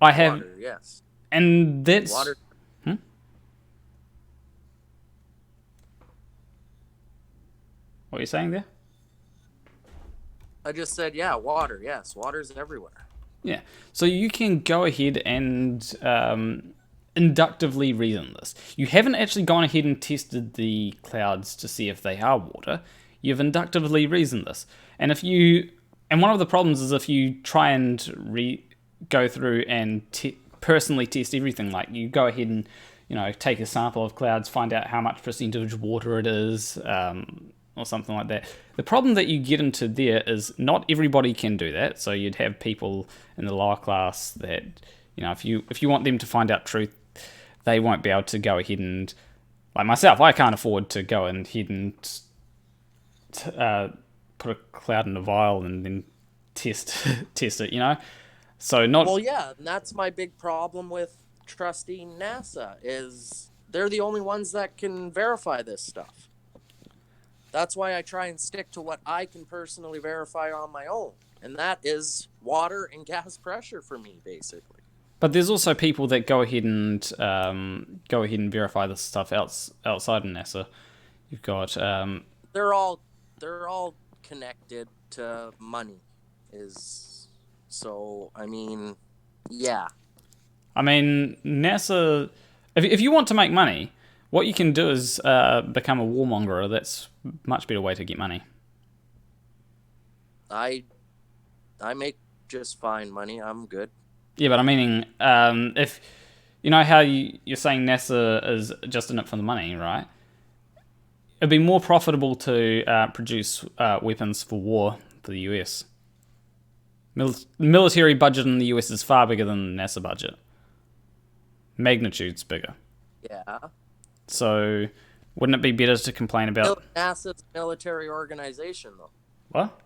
Water, yes. And that's water. What are you saying there? I just said, yeah, water. Yes, water's everywhere. Yeah. So you can go ahead and inductively reason this. You haven't actually gone ahead and tested the clouds to see if they are water. You've inductively reasoned this. And one of the problems is if you try and go through and personally test everything, like you go ahead and take a sample of clouds, find out how much percentage water it is, or something like that. The problem that you get into there is not everybody can do that. So you'd have people in the lower class that, if you want them to find out truth, they won't be able to go ahead and, like myself, I can't afford to go ahead and put a cloud in a vial and then test it, So not. Well, yeah, and that's my big problem with trusting NASA is they're the only ones that can verify this stuff. That's why I try and stick to what I can personally verify on my own, and that is water and gas pressure for me, basically. But there's also people that go ahead and verify this stuff outside of NASA. You've got they're all connected to money, yeah. I mean, NASA. If you want to make money, what you can do is become a warmonger. That's a much better way to get money. I make just fine money. I'm good. Yeah, but I'm meaning, if how you're saying NASA is just in it for the money, right? It'd be more profitable to produce weapons for war for the US. Military budget in the US is far bigger than the NASA budget. Magnitudes bigger. Yeah. So, wouldn't it be better to complain about... NASA's a military organization, though. What?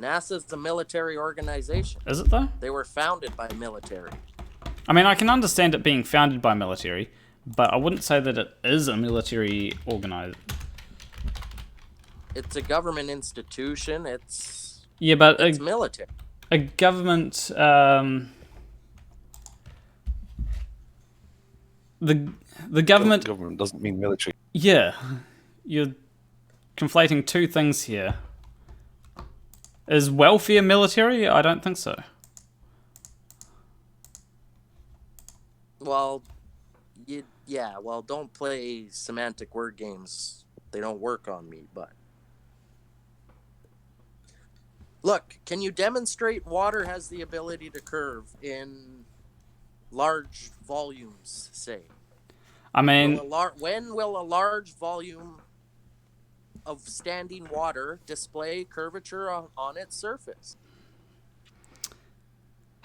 NASA's a military organization. Is it, though? They were founded by military. I mean, I can understand it being founded by military, but I wouldn't say that it is a military organization. It's a government institution. It's military. A government... The government doesn't mean military. Yeah, you're conflating two things here. Is welfare military? I don't think so. Well, don't play semantic word games. They don't work on me, but... Look, can you demonstrate water has the ability to curve in large volumes, say? I mean... when will a large volume of standing water display curvature on its surface?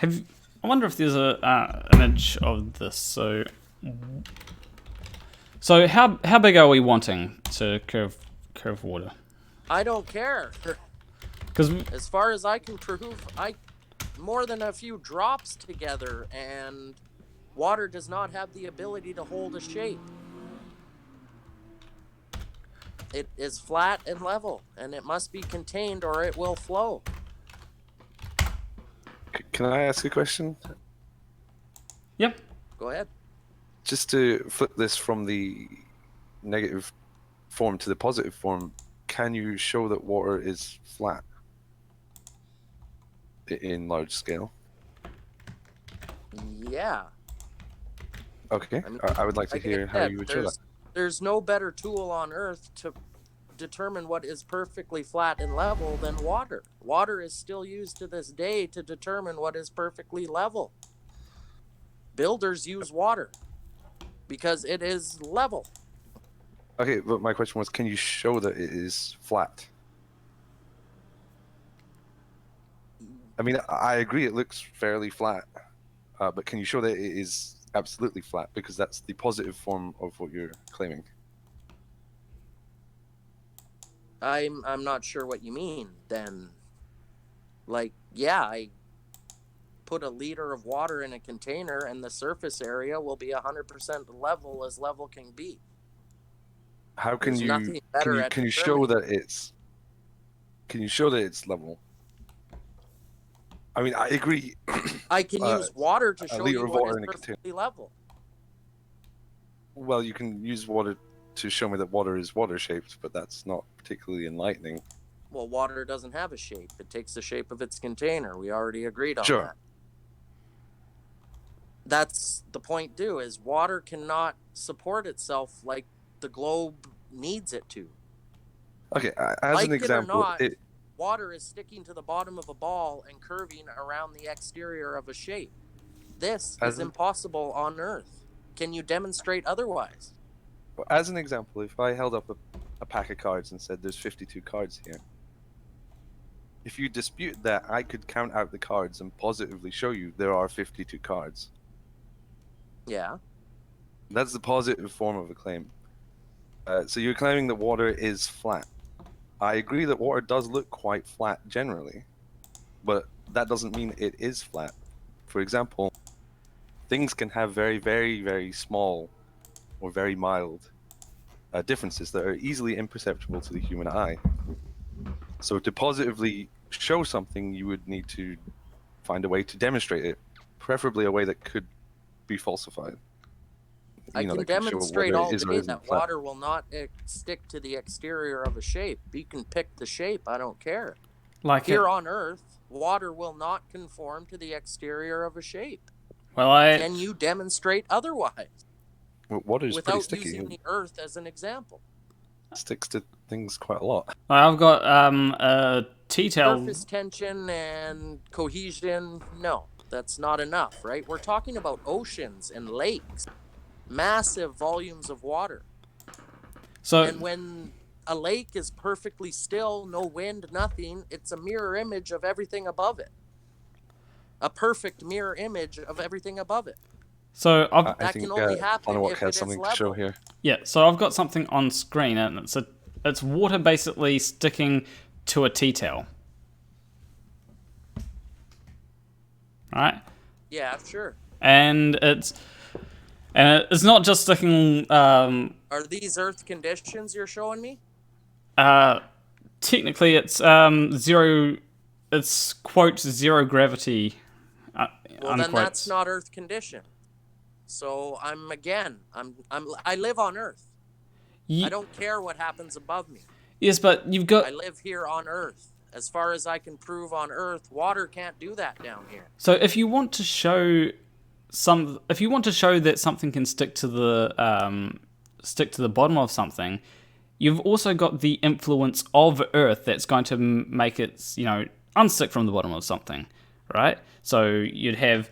I wonder if there's a image of this. So how big are we wanting to curve water? I don't care. Because as far as I can prove, more than a few drops together, and water does not have the ability to hold a shape. It is flat and level, and it must be contained or it will flow. Can I ask a question? Yep. Go ahead. Just to flip this from the negative form to the positive form, can you show that water is flat in large scale? Yeah. Okay. I would like to hear how you would show that. There's no better tool on Earth to determine what is perfectly flat and level than water. Water is still used to this day to determine what is perfectly level. Builders use water because it is level. Okay, but my question was, can you show that it is flat? I mean, I agree it looks fairly flat, but can you show that it is absolutely flat? Because that's the positive form of what you're claiming. I'm not sure what you mean then. Like, yeah, I put a liter of water in a container and the surface area will be 100% level as level can be. How can There's you nothing better at can you show that it's level? I mean, I agree. I can use water to show you what is in a perfectly level. Well, you can use water to show me that water is water-shaped, but that's not particularly enlightening. Well, water doesn't have a shape. It takes the shape of its container. We already agreed on that. That's the point too, is water cannot support itself like the globe needs it to. Okay, as an example, water is sticking to the bottom of a ball and curving around the exterior of a shape. This is impossible on Earth. Can you demonstrate otherwise? As an example, if I held up a pack of cards and said there's 52 cards here, if you dispute that, I could count out the cards and positively show you there are 52 cards. Yeah. That's the positive form of a claim. So you're claiming that water is flat. I agree that water does look quite flat generally, but that doesn't mean it is flat. For example, things can have very, very, very small or very mild differences that are easily imperceptible to the human eye. So to positively show something, you would need to find a way to demonstrate it, preferably a way that could be falsified. I can demonstrate all day that water will not stick to the exterior of a shape. You can pick the shape, I don't care. Like here on Earth, water will not conform to the exterior of a shape. Can you demonstrate otherwise? Water is pretty sticky. Without using the Earth as an example. It sticks to things quite a lot. I've got a T-tail. Surface tension and cohesion, no, that's not enough, right? We're talking about oceans and lakes. Massive volumes of water. And when a lake is perfectly still, no wind, nothing, it's a mirror image of everything above it. A perfect mirror image of everything above it. So that can only happen Planarwalk if has it something is level. to show here. Yeah, so I've got something on screen, and it's water basically sticking to a T-tail. Right? Yeah, sure. And it's not just sticking. Are these Earth conditions you're showing me? Technically, it's zero. It's quote zero gravity. Well, unquote. Then that's not Earth condition. So I live on Earth. I don't care what happens above me. Yes, but you've got. I live here on Earth. As far as I can prove on Earth, water can't do that down here. So if you want to show that something can stick to the bottom of something, you've also got the influence of Earth that's going to make it, unstick from the bottom of something, right? So you'd have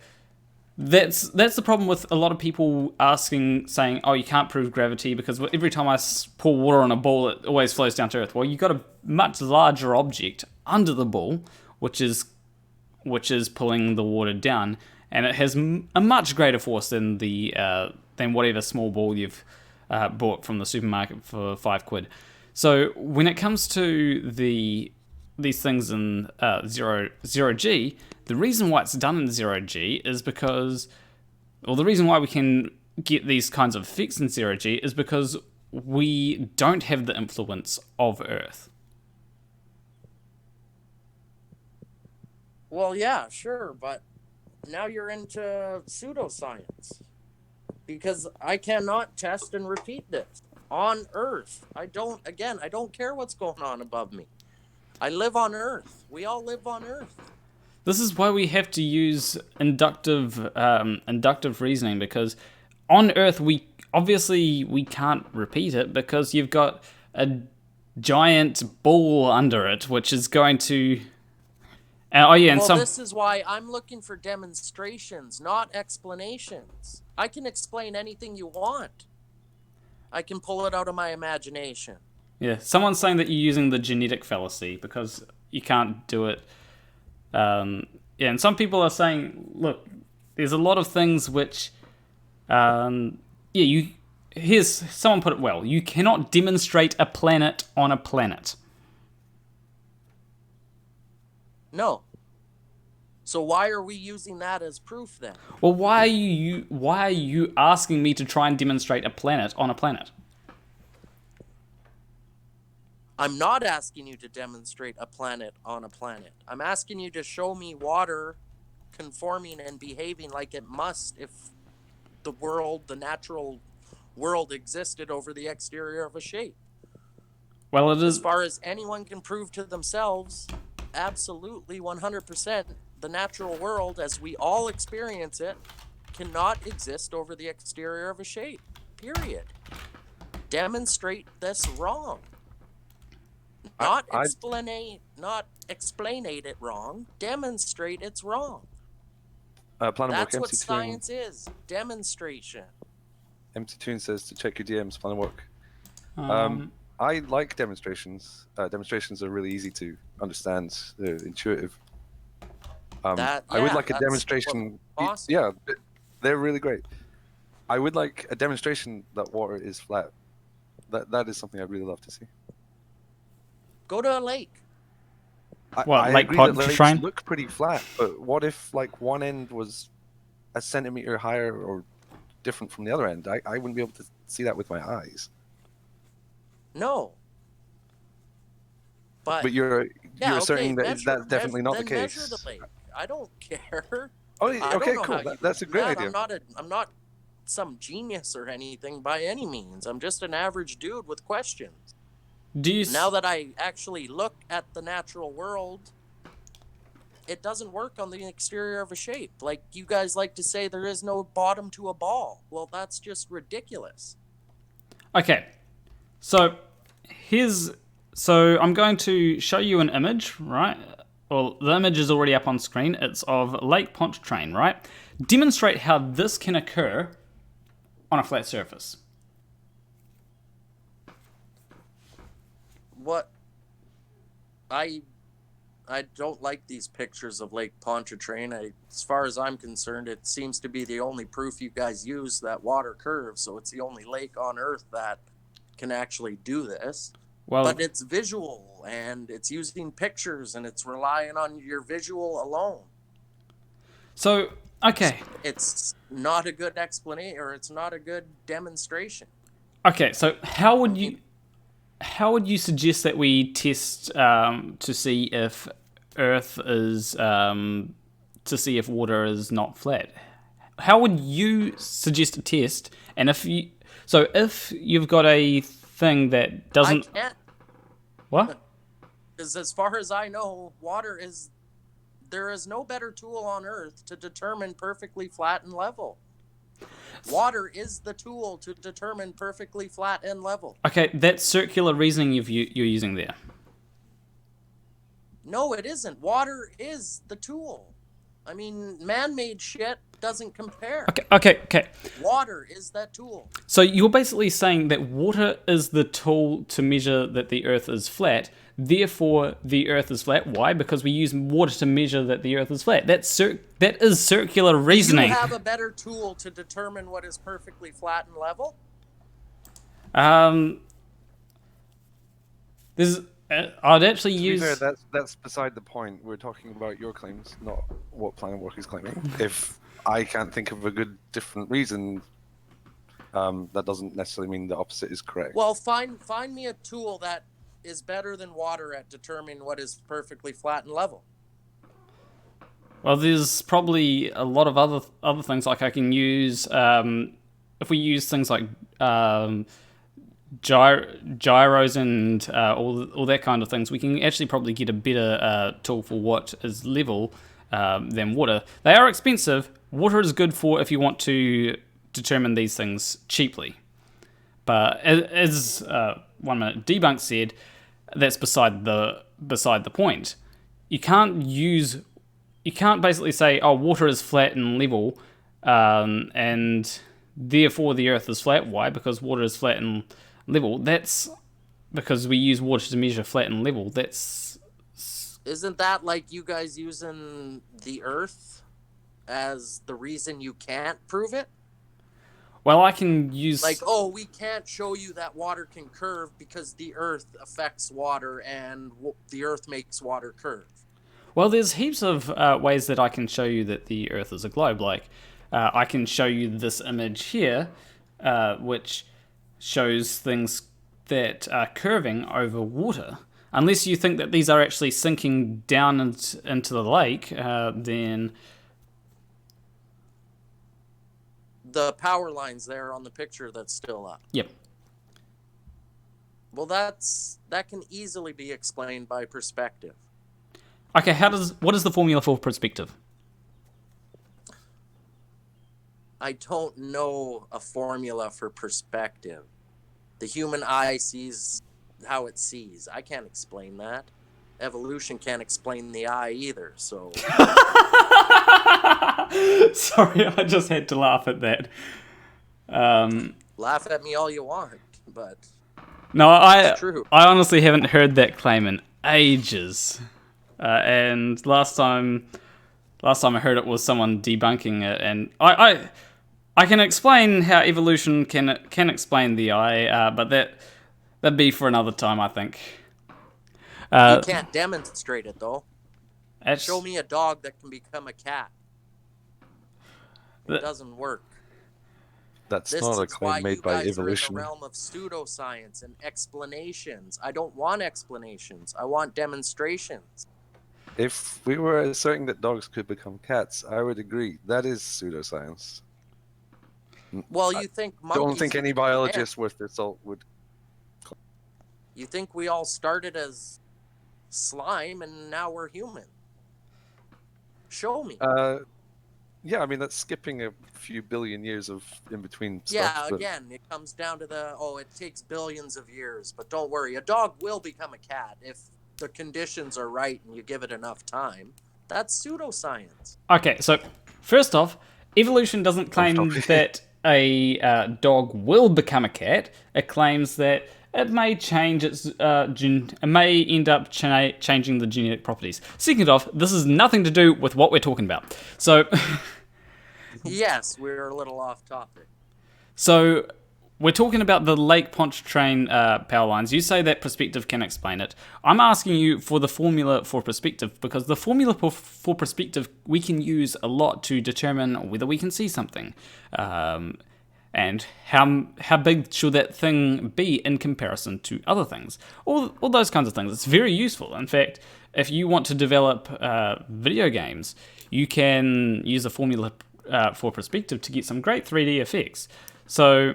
that's the problem with a lot of people saying, oh, you can't prove gravity because every time I pour water on a ball, it always flows down to Earth. Well, you've got a much larger object under the ball, which is pulling the water down, and it has a much greater force than whatever small ball you've bought from the supermarket for £5. So when it comes to these things in zero G, the reason why it's done in zero G is because, the reason why we can get these kinds of effects in zero G is because we don't have the influence of Earth. Well, yeah, sure, but now you're into pseudoscience. Because I cannot test and repeat this on Earth. I don't care what's going on above me. I live on Earth. We all live on Earth. This is why we have to use inductive reasoning, because on Earth we can't repeat it because you've got a giant ball under it, which is going to. This is why I'm looking for demonstrations, not explanations. I can explain anything you want. I can pull it out of my imagination. Yeah, someone's saying that you're using the genetic fallacy because you can't do it And some people are saying, look, there's a lot of things which, here's someone put it well. You cannot demonstrate a planet on a planet. No. So why are we using that as proof then? Well, why are you asking me to try and demonstrate a planet on a planet? I'm not asking you to demonstrate a planet on a planet. I'm asking you to show me water conforming and behaving like it must if the natural world existed over the exterior of a shape. Well, it is... As far as anyone can prove to themselves, absolutely 100%, the natural world, as we all experience it, cannot exist over the exterior of a shape. Period. Demonstrate this wrong. Not explainate it wrong. Demonstrate it's wrong. Planarwalk, That's what MCToon. science is. Demonstration. MCToon says to check your DMs, Planarwalk. I like demonstrations. Demonstrations are really easy to understand. They're intuitive. I would like a demonstration. Awesome. Yeah, they're really great. I would like a demonstration that water is flat. That is something I'd really love to see. Go to a lake. What, I Lake agree that Pontchartrain? lakes look pretty flat, but what if like one end was a centimeter higher or different from the other end? I wouldn't be able to see that with my eyes. No. But you're asserting that that's definitely not the case. Measure the lake. I don't care. Oh, okay, cool. That's a great idea. I'm not some genius or anything by any means. I'm just an average dude with questions. Now that I actually look at the natural world, it doesn't work on the exterior of a shape. Like you guys like to say there is no bottom to a ball. Well, that's just ridiculous. Okay. So I'm going to show you an image, right? Well, the image is already up on screen. It's of Lake Pontchartrain, right? Demonstrate how this can occur on a flat surface. What? I don't like these pictures of Lake Pontchartrain. As far as I'm concerned, it seems to be the only proof you guys use that water curves. So it's the only lake on Earth that can actually do this. Well, but it's visual and it's using pictures and it's relying on your visual alone. So, okay. It's not a good explanation or it's not a good demonstration. Okay, so how would you suggest that we test to see if Earth is to see if water is not flat? How would you suggest a test? And if you've got a thing that doesn't, I can't. What? Because as far as I know, there is no better tool on Earth to determine perfectly flat and level. Water is the tool to determine perfectly flat and level. Okay, that's circular reasoning you're using there. No, it isn't. Water is the tool. I mean, man-made shit doesn't compare. Okay. Water is that tool. So you're basically saying that water is the tool to measure that the Earth is flat. Therefore, the Earth is flat. Why? Because we use water to measure that the Earth is flat. That is circular reasoning. Do you have a better tool to determine what is perfectly flat and level? I'd actually use... To be fair, that's beside the point. We're talking about your claims, not what Planarwalk is claiming. If I can't think of a good different reason, that doesn't necessarily mean the opposite is correct. Well, find me a tool that is better than water at determining what is perfectly flat and level. Well, there's probably a lot of other things. Like I can use, if we use things like gyros and all that kind of things, we can actually probably get a better tool for what is level than water. They are expensive. Water is good for if you want to determine these things cheaply. But as 1 minute debunk said, that's beside the point. You can't basically say, oh, water is flat and level, and therefore the Earth is flat. Why? Because water is flat and level. That's because we use water to measure flat and level. That's Isn't that like you guys using the Earth as the reason you can't prove it? Well, I can use... Like, oh, we can't show you that water can curve because the Earth affects water and the Earth makes water curve. Well, there's heaps of ways that I can show you that the Earth is a globe. Like, I can show you this image here, which shows things that are curving over water. Unless you think that these are actually sinking down into the lake, then... The power lines there on the picture that's still up. Yep. Well, that can easily be explained by perspective. Okay, what is the formula for perspective? I don't know a formula for perspective. The human eye sees how it sees. I can't explain that. Evolution can't explain the eye either, so... Sorry, I just had to laugh at that. Laugh at me all you want, but... No, it's true. I honestly haven't heard that claim in ages. And last time I heard it was someone debunking it, and I can explain how evolution can explain the eye, but that'd be for another time, I think. You can't demonstrate it, though. Show me a dog that can become a cat. It doesn't work. That's not a claim made by evolution. This is why you guys are in the realm of pseudoscience and explanations. I don't want explanations. I want demonstrations. If we were asserting that dogs could become cats, I would agree. That is pseudoscience. Well, you think monkeys... Don't think any biologist worth their salt would... You think we all started as slime and now we're human? Show me. Yeah, I mean, that's skipping a few billion years of in-between stuff. Yeah, again, it comes down to it takes billions of years. But don't worry, a dog will become a cat if the conditions are right and you give it enough time. That's pseudoscience. Okay, so first off, evolution doesn't claim that a dog will become a cat. It claims that it may change its it may end up changing the genetic properties. Second off, this has nothing to do with what we're talking about. So, yes, we're a little off topic. So, we're talking about the Lake Pontchartrain power lines. You say that perspective can explain it. I'm asking you for the formula for perspective, because the formula for perspective we can use a lot to determine whether we can see something. And how big should that thing be in comparison to other things? All those kinds of things. It's very useful. In fact, if you want to develop video games, you can use a formula for perspective to get some great 3D effects. So,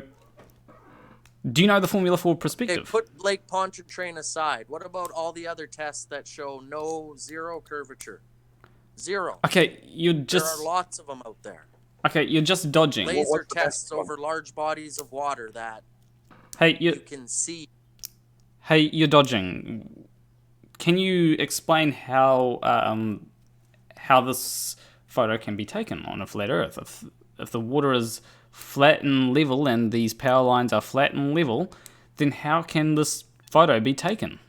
do you know the formula for perspective? Okay, put Lake Pontchartrain aside. What about all the other tests that show zero curvature? Zero. Okay, there are lots of them out there. Okay, you're just dodging. Laser tests over large bodies of water that you can see. Hey, you're dodging. Can you explain how this photo can be taken on a flat Earth? If the water is flat and level and these power lines are flat and level, then how can this photo be taken?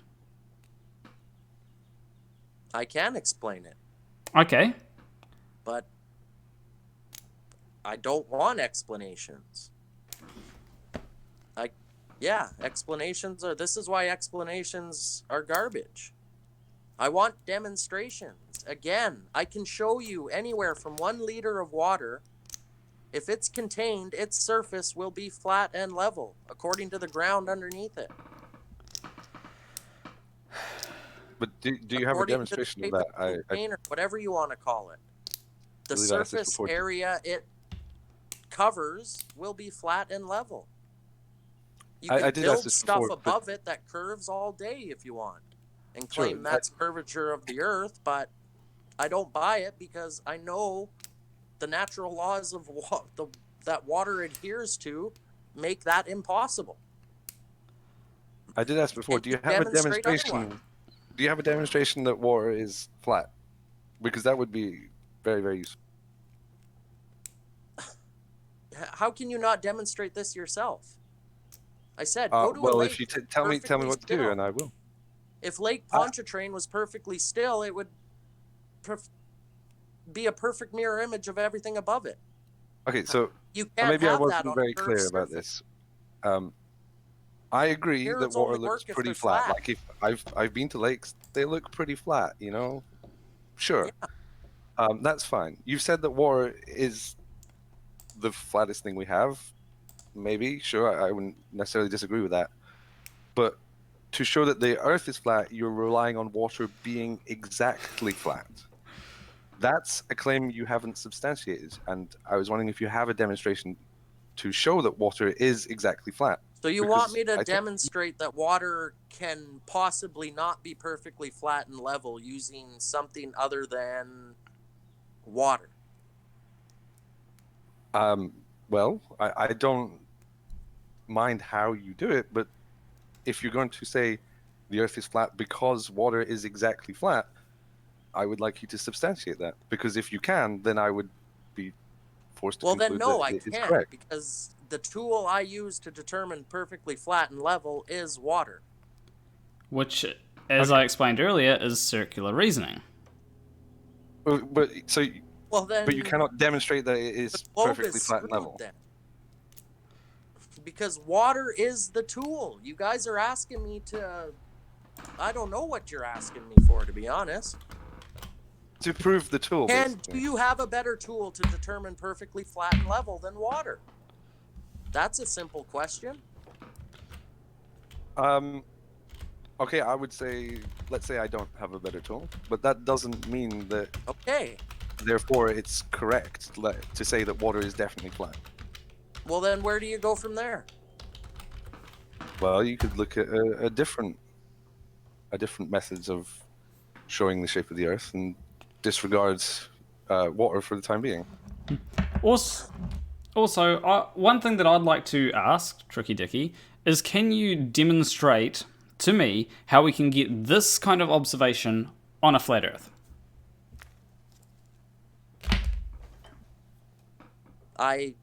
I can explain it. Okay. But I don't want explanations. Explanations this is why explanations are garbage. I want demonstrations. Again, I can show you anywhere from 1 liter of water. If it's contained, its surface will be flat and level, according to the ground underneath it. But do you have a demonstration of that? Container, whatever you want to call it. The surface area it covers will be flat and level. You can build stuff above it that curves all day if you want, and claim that's curvature of the Earth, but I don't buy it because I know the natural laws of that water adheres to make that impossible. I did ask before, do you have a demonstration? Do you have a demonstration that water is flat? Because that would be very, very useful. How can you not demonstrate this yourself? I said, go to a lake. If you tell me what to do, and I will. If Lake Pontchartrain was perfectly still, it would be a perfect mirror image of everything above it. Okay, so you can't maybe I have that wasn't on very a clear curved about surface. this. I agree that Mirrors water only looks work if pretty they're flat. flat. Like if I've been to lakes, they look pretty flat, you know. Sure, Yeah. that's fine. You've said that water is the flattest thing we have. Maybe, sure, I wouldn't necessarily disagree with that. But to show that the Earth is flat, you're relying on water being exactly flat. That's a claim you haven't substantiated, and I was wondering if you have a demonstration to show that water is exactly flat. So you want me to demonstrate that water can possibly not be perfectly flat and level using something other than water? Well, I don't mind how you do it, but if you're going to say the Earth is flat because water is exactly flat, I would like you to substantiate that. Because if you can, then I would be forced to conclude that it is correct. Because the tool I use to determine perfectly flat and level is water. Which, as I explained earlier, is circular reasoning. But you cannot demonstrate that it is perfectly flat and level. Then. Because water is the tool. You guys are asking me to... I don't know what you're asking me for, to be honest. To prove the tool, And do you have a better tool to determine perfectly flat and level than water? That's a simple question. Okay, I would say, let's say I don't have a better tool, but that doesn't mean that... Okay. Therefore, it's correct to say that water is definitely flat. Well, then where do you go from there? Well, you could look at a different methods of showing the shape of the Earth and disregards water for the time being. Also, one thing that I'd like to ask, Tricky Dicky, is can you demonstrate to me how we can get this kind of observation on a flat Earth? I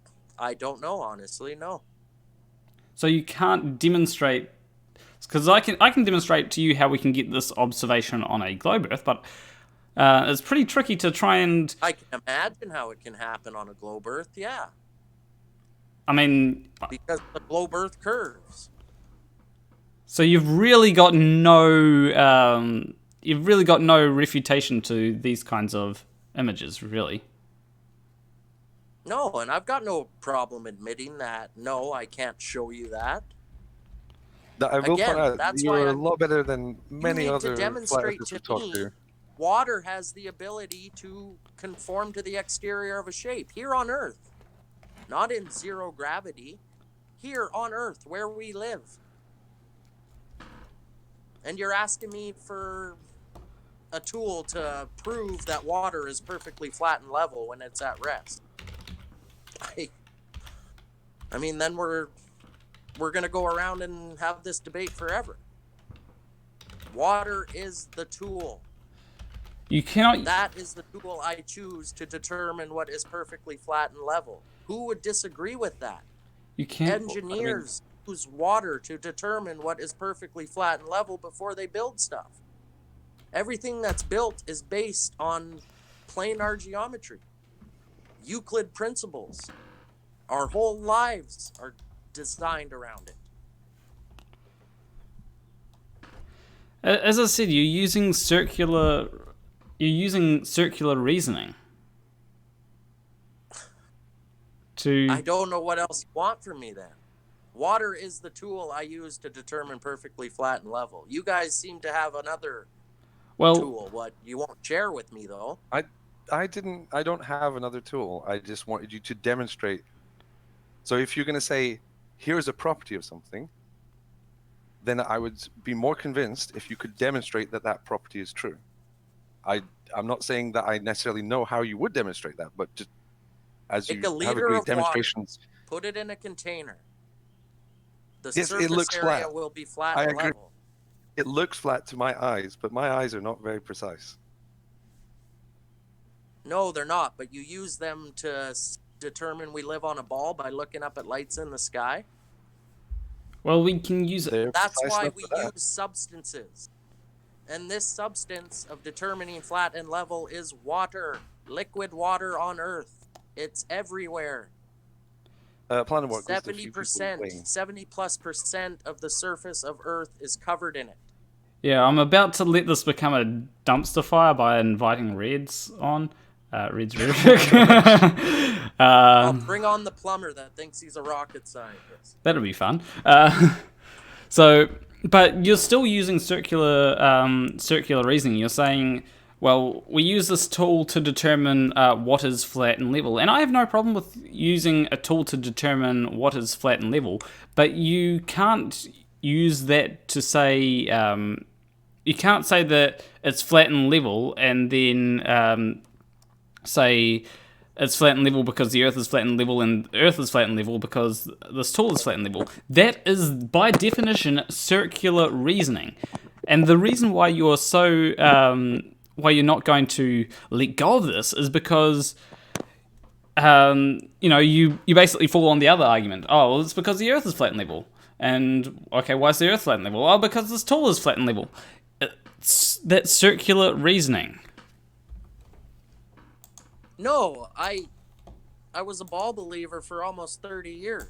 don't know, honestly, no. So you can't demonstrate, because I can demonstrate to you how we can get this observation on a globe Earth, but it's pretty tricky to try and... I can imagine how it can happen on a globe Earth, yeah. I mean... Because the globe Earth curves. So you've really got no refutation to these kinds of images, really. No, and I've got no problem admitting that. No, I can't show you that. I will point out, you're a lot better than many other flat earthers we've talked to. Water has the ability to conform to the exterior of a shape here on Earth. Not in zero gravity. Here on Earth, where we live. And you're asking me for a tool to prove that water is perfectly flat and level when it's at rest. I mean, then we're going to go around and have this debate forever. Water is the tool. You cannot... That is the tool I choose to determine what is perfectly flat and level. Who would disagree with that? You can't... Engineers use water to determine what is perfectly flat and level before they build stuff. Everything that's built is based on planar geometry. Euclid principles. Our whole lives are designed around it. As I said, you're using circular reasoning. I don't know what else you want from me then. Water is the tool I use to determine perfectly flat and level. You guys seem to have another tool. What you won't share with me though. I don't have another tool. I just wanted you to demonstrate. So if you're going to say, here's a property of something, then I would be more convinced if you could demonstrate that that property is true. I'm not saying that I necessarily know how you would demonstrate that, but just as you have agreed, demonstrations. Water, put it in a container. The yes, surface it looks area flat. will be flat and level. It looks flat to my eyes, but my eyes are not very precise. No, they're not, but you use them to determine we live on a ball by looking up at lights in the sky. Well, we can use it. That's why we use substances. And this substance of determining flat and level is water. Liquid water on Earth. It's everywhere. Planarwalk, 70%, 70+% of the surface of Earth is covered in it. Yeah, I'm about to let this become a dumpster fire by inviting Reds on. Reds Refuting. I'll bring on the plumber that thinks he's a rocket scientist. That'll be fun. But you're still using circular reasoning. You're saying, well, we use this tool to determine what is flat and level. And I have no problem with using a tool to determine what is flat and level, but you can't use that to say... you can't say that it's flat and level and then say it's flat and level because the Earth is flat and level and the Earth is flat and level because this tool is flat and level. That is, by definition, circular reasoning. And the reason why you're so... why you're not going to let go of this is because... you basically fall on the other argument. Oh, well, it's because the Earth is flat and level. And, okay, why is the Earth flat and level? Oh, because this tool is flat and level. That's circular reasoning. No, I was a ball believer for almost 30 years.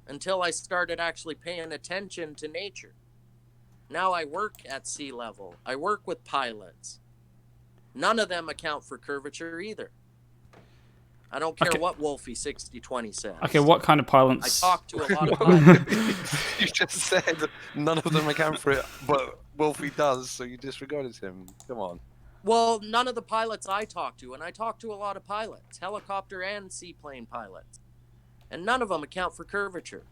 Until I started actually paying attention to nature. Now I work at sea level. I work with pilots. None of them account for curvature either. I don't care what Wolfie 6020 says. Okay, what kind of pilots? I talk to a lot of pilots. You just said none of them account for it, but Wolfie does, so you disregarded him. Come on. Well, none of the pilots I talk to, and I talk to a lot of pilots, helicopter and seaplane pilots, and none of them account for curvature.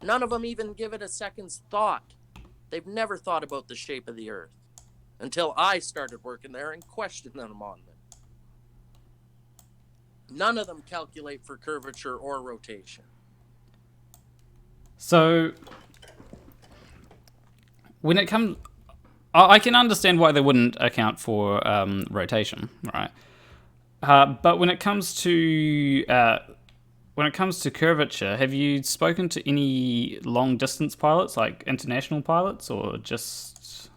None of them even give it a second's thought. They've never thought about the shape of the Earth until I started working there and questioned them on them. None of them calculate for curvature or rotation. So, when it comes... I can understand why they wouldn't account for rotation, right? But when it comes to curvature, have you spoken to any long-distance pilots, like international pilots, or just...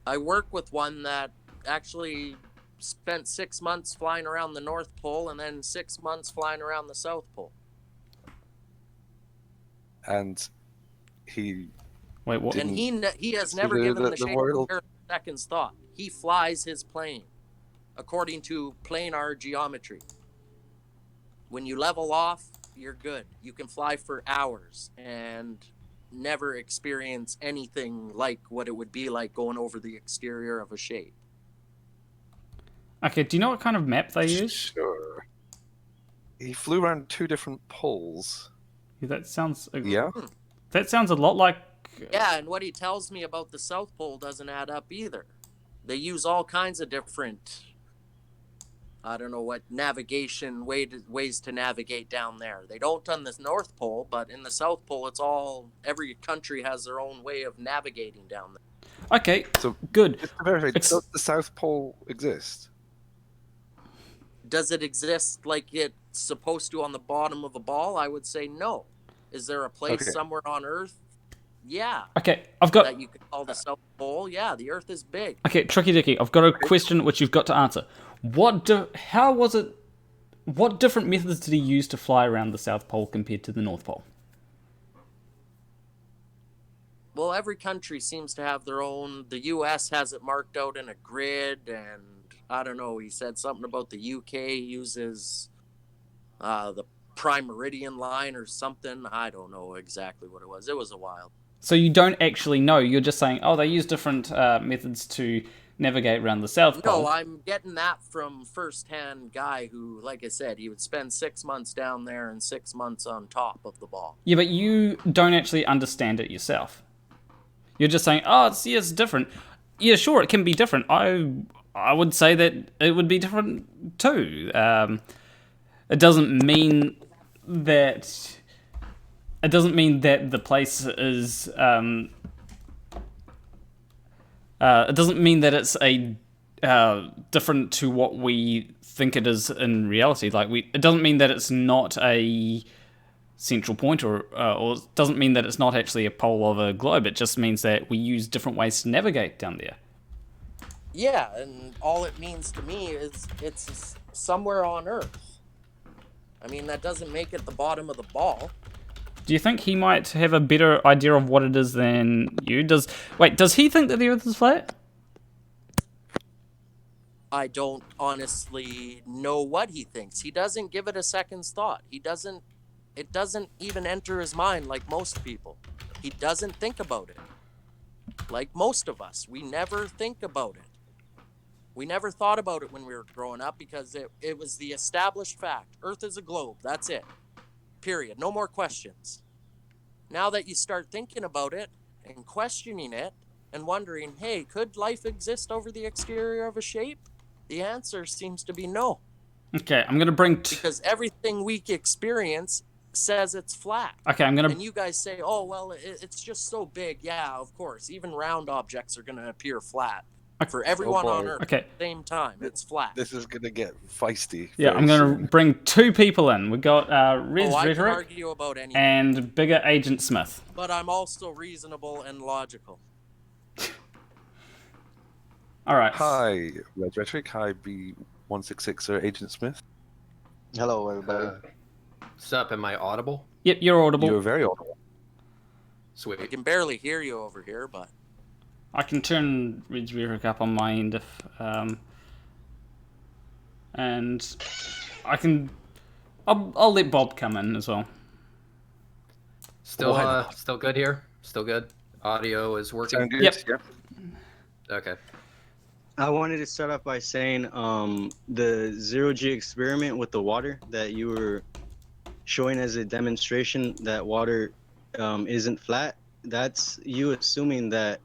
I work with one that actually spent 6 months flying around the North Pole and then 6 months flying around the South Pole. And he... Wait, what? And he has never given the shape of the Earth a second's thought. He flies his plane according to planar geometry. When you level off, you're good. You can fly for hours and never experience anything like what it would be like going over the exterior of a shape. Okay, do you know what kind of map they use? Sure. He flew around 2 different poles. Yeah, that sounds... Yeah? That sounds a lot like... Yeah, and what he tells me about the South Pole doesn't add up either. They use all kinds of different... I don't know what navigation ways to navigate down there. They don't on the North Pole, but in the South Pole, it's all... Every country has their own way of navigating down there. Okay, so good. Just to verify, does the South Pole exist? Does it exist like it's supposed to on the bottom of a ball? I would say no. Is there a place somewhere on Earth? Yeah. Okay, I've got... That you could call the South Pole? Yeah, the Earth is big. Okay, Tricky Dicky, I've got a question which you've got to answer. What different methods did he use to fly around the South Pole compared to the North Pole? Well, every country seems to have their own. The U.S. has it marked out in a grid, and I don't know, he said something about the U.K. uses the prime meridian line or something. I don't know exactly what it was. It was a while. So you don't actually know. You're just saying, oh, they use different methods to navigate around the South Pole. No, I'm getting that from first-hand guy who, like I said, he would spend 6 months down there and 6 months on top of the ball. Yeah, but you don't actually understand it yourself. You're just saying, oh, it's different. Yeah, sure, it can be different. I would say that it would be different too. It doesn't mean that the place is. It doesn't mean that it's a different to what we think it is in reality. Like it doesn't mean that it's not a central point, or it doesn't mean that it's not actually a pole of a globe. It just means that we use different ways to navigate down there. Yeah, and all it means to me is it's somewhere on Earth. I mean, that doesn't make it the bottom of the ball. Do you think he might have a better idea of what it is than you? Does he think that the Earth is flat? I don't honestly know what he thinks. He doesn't give it a second's thought. It doesn't even enter his mind like most people. He doesn't think about it. Like most of us, we never think about it. We never thought about it when we were growing up because it was the established fact. Earth is a globe. That's it. Period. No more questions. Now that you start thinking about it and questioning it and wondering, hey, could life exist over the exterior of a shape? The answer seems to be no. Okay, I'm going to bring... because everything we experience says it's flat. Okay, I'm going to... And you guys say, oh, well, it's just so big. Yeah, of course. Even round objects are going to appear flat. For everyone on Earth at the same time, it's flat. This is going to get feisty. Yeah, I'm going to bring two people in. We've got Rhetoric and Bigger Agent Smith. But I'm also reasonable and logical. All right. Hi, Rhetoric. Hi, B166er Agent Smith. Hello, everybody. What's up? Am I audible? Yep, you're audible. You're very audible. Sweet. I can barely hear you over here, but... I can turn Rhetoric up on my end if... and I can... I'll let Bob come in as well. Still good here? Still good? Audio is working? Sound good? Yep. Okay. I wanted to start off by saying the zero-G experiment with the water that you were showing as a demonstration that water isn't flat. That's you assuming that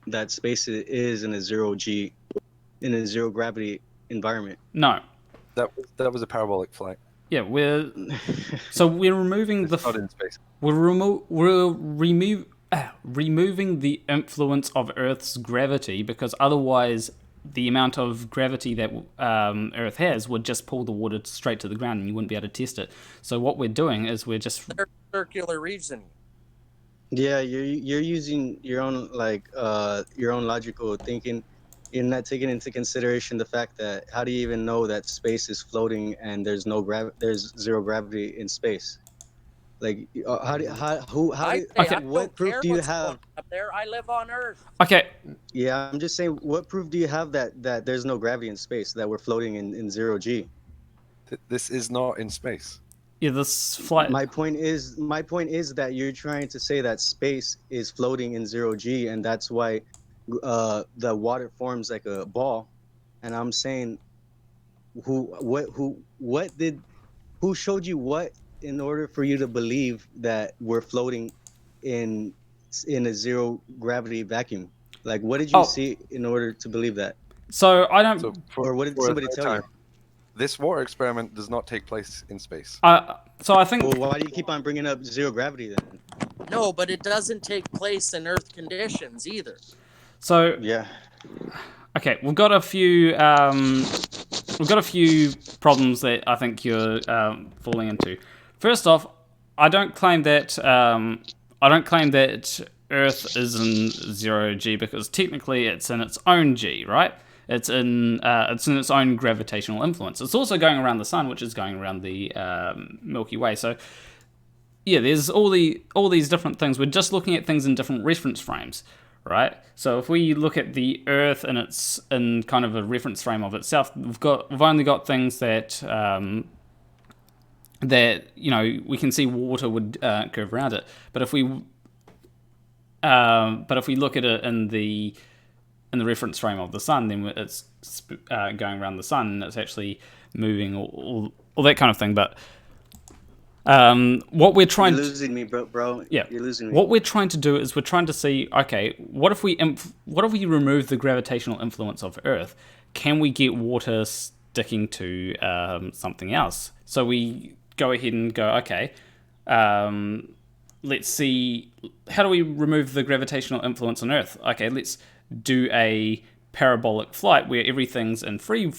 that space is in a zero-G, in a zero-gravity environment. No. That was a parabolic flight. Yeah, we're removing it's not in space. We're removing the influence of Earth's gravity, because otherwise the amount of gravity that Earth has would just pull the water straight to the ground and you wouldn't be able to test it. So what we're doing is we're just... circular reasoning. Yeah, you're using your own your own logical thinking. You're not taking into consideration the fact that how do you even know that space is floating and there's zero gravity in space? Like, what proof do you have up there? I live on Earth. Okay. Yeah, I'm just saying, what proof do you have that there's no gravity in space, that we're floating in zero G? This is not in space. Yeah, this flight. My point is that you're trying to say that space is floating in zero G, and that's why the water forms like a ball. And I'm saying, who showed you what in order for you to believe that we're floating in a zero gravity vacuum? Like, what did you see in order to believe that? So I don't. Or what did somebody tell you? This water experiment does not take place in space. So I think. Well, why do you keep on bringing up zero gravity then? No, but it doesn't take place in Earth conditions either. So yeah. Okay, we've got a few problems that I think you're falling into. First off, I don't claim that Earth is in zero G, because technically it's in its own G, right? It's in its own gravitational influence. It's also going around the sun, which is going around the Milky Way. So yeah, there's all these different things. We're just looking at things in different reference frames, right? So if we look at the Earth and it's in kind of a reference frame of itself, we've only got things that we can see water would curve around it. But if we look at it in the reference frame of the sun, then it's going around the sun and it's actually moving, all that kind of thing. But what we're trying You're losing me, bro. Yeah. You're losing me. What we're trying to do is we're trying to see, okay, what if we remove the gravitational influence of Earth? Can we get water sticking to something else? So we go ahead and go, okay, let's see, how do we remove the gravitational influence on Earth? Okay, let's do a parabolic flight where everything's in free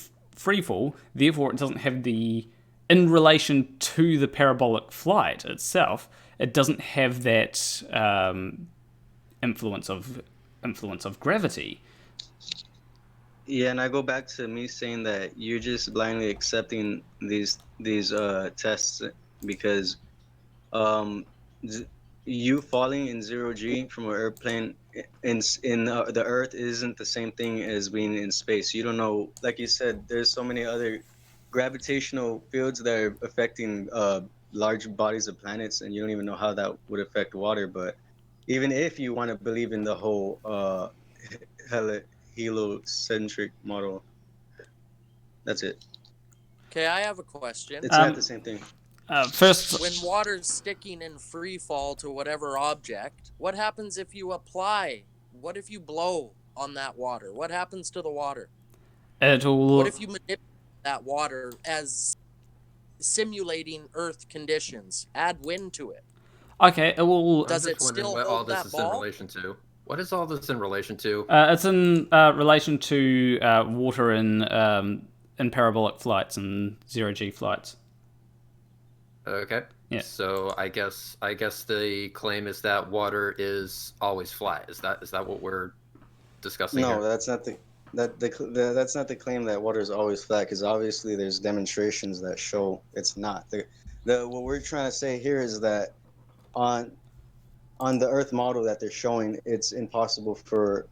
fall, therefore it doesn't have the in relation to the parabolic flight itself, it doesn't have that influence of gravity. Yeah, and I go back to me saying that you're just blindly accepting these tests because you falling in 0 G from an airplane in the Earth isn't the same thing as being in space. You don't know, like you said, there's so many other gravitational fields that are affecting large bodies of planets, and you don't even know how that would affect water. But even if you want to believe in the whole heliocentric model, that's it. Okay, I have a question. It's not the same thing. First, when water's sticking in free fall to whatever object, what happens if you apply? What if you blow on that water? What happens to the water? What if you manipulate that water as simulating Earth conditions? Add wind to it. Okay, well, does it still what hold all this that is ball? in relation to? What is all this in relation to? It's in relation to water in parabolic flights and 0G flights. Okay. Yeah. So I guess the claim is that water is always flat. Is that what we're discussing? No, here? that's not that's not the claim that water is always flat, because obviously there's demonstrations that show it's not. What we're trying to say here is that on the Earth model that they're showing, it's impossible for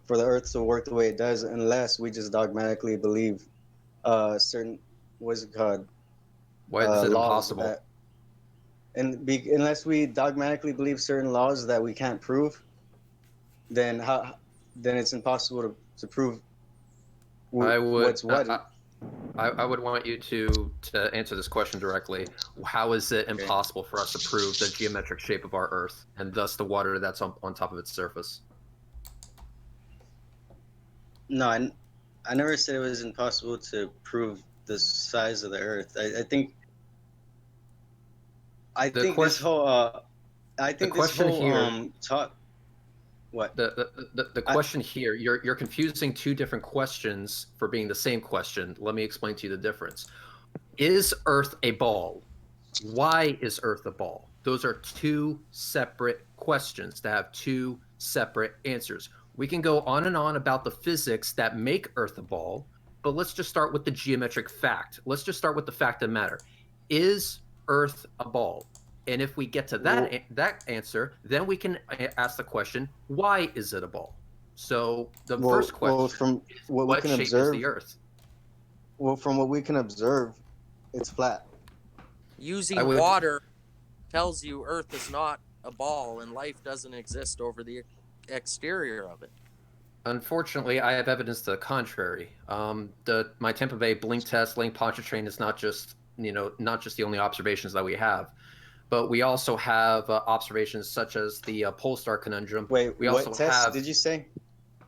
the Earth to work the way it does unless we just dogmatically believe certain, what's it called? Why is it impossible? Unless we dogmatically believe certain laws that we can't prove, then it's impossible to prove what's what. I would want you to answer this question directly. How is it impossible for us to prove the geometric shape of our Earth and thus the water that's on top of its surface? No, I never said it was impossible to prove the size of the Earth. I think this whole talk. What? The question here, you're confusing two different questions for being the same question. Let me explain to you the difference. Is Earth a ball? Why is Earth a ball? Those are two separate questions that have two separate answers. We can go on and on about the physics that make Earth a ball, but let's just start with the geometric fact. Let's just start with the fact of the matter. Is Earth a ball? And if we get to that answer, then we can ask the question, why is it a ball? So the first question from what shape is the Earth? Well, from what we can observe, it's flat. Using water tells you Earth is not a ball and life doesn't exist over the exterior of it. Unfortunately, I have evidence to the contrary. My Tampa Bay blink test, link pontchartrain is not just the only observations that we have. But we also have observations such as the pole star conundrum. Wait, we what test did you say?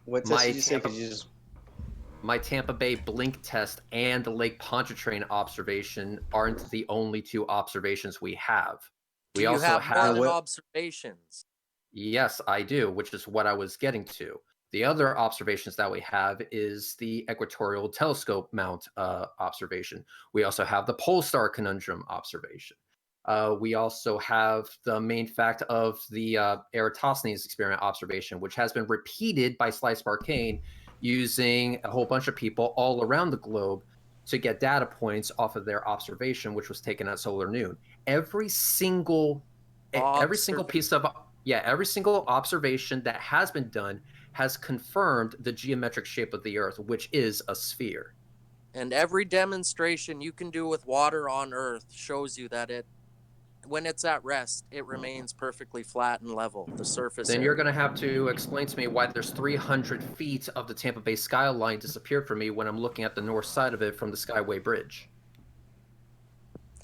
What test did you say? Could you just... My Tampa Bay blink test and the Lake Pontchartrain observation aren't the only two observations we have. We also have more than observations. Yes, I do, which is what I was getting to. The other observations that we have is the equatorial telescope mount observation. We also have the pole star conundrum observation. We also have the main fact of the Eratosthenes experiment observation, which has been repeated by Slice Barkane using a whole bunch of people all around the globe to get data points off of their observation, which was taken at solar noon. Every single observation that has been done has confirmed the geometric shape of the Earth, which is a sphere. And every demonstration you can do with water on Earth shows you that when it's at rest, it remains perfectly flat and level, the surface Then area. you're going to have to explain to me why there's 300 feet of the Tampa Bay skyline disappeared from me when I'm looking at the north side of it from the Skyway Bridge.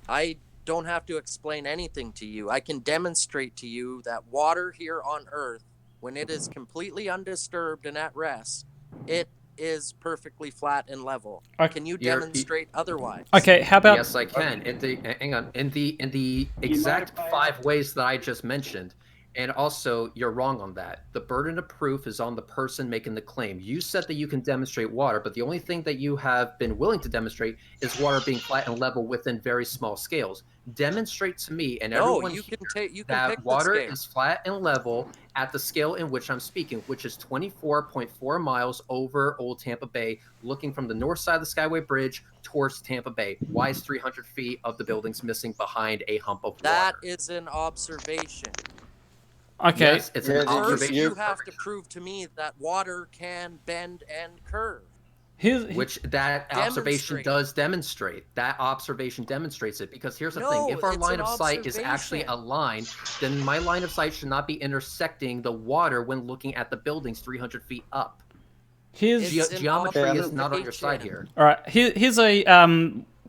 I don't have to explain anything to you. I can demonstrate to you that water here on Earth, when it is completely undisturbed and at rest, it is perfectly flat and level. Can you demonstrate otherwise? Okay, how about... Yes, I can. In the exact 5 ways that I just mentioned, And also, you're wrong on that. The burden of proof is on the person making the claim. You said that you can demonstrate water, but the only thing that you have been willing to demonstrate is water being flat and level within very small scales. Demonstrate to me and everyone you here can that pick water the scale. is flat and level at the scale in which I'm speaking, which is 24.4 miles over Old Tampa Bay, looking from the north side of the Skyway Bridge towards Tampa Bay. Why is 300 feet of the buildings missing behind a hump of water? That is an observation. Okay. Yes, it's an observation. First, you have to prove to me that water can bend and curve. Which that observation does demonstrate. That observation demonstrates it, because here's the thing. If our line of sight is actually a line, then my line of sight should not be intersecting the water when looking at the buildings 300 feet up. Geometry is not on your side here. All right. Here's a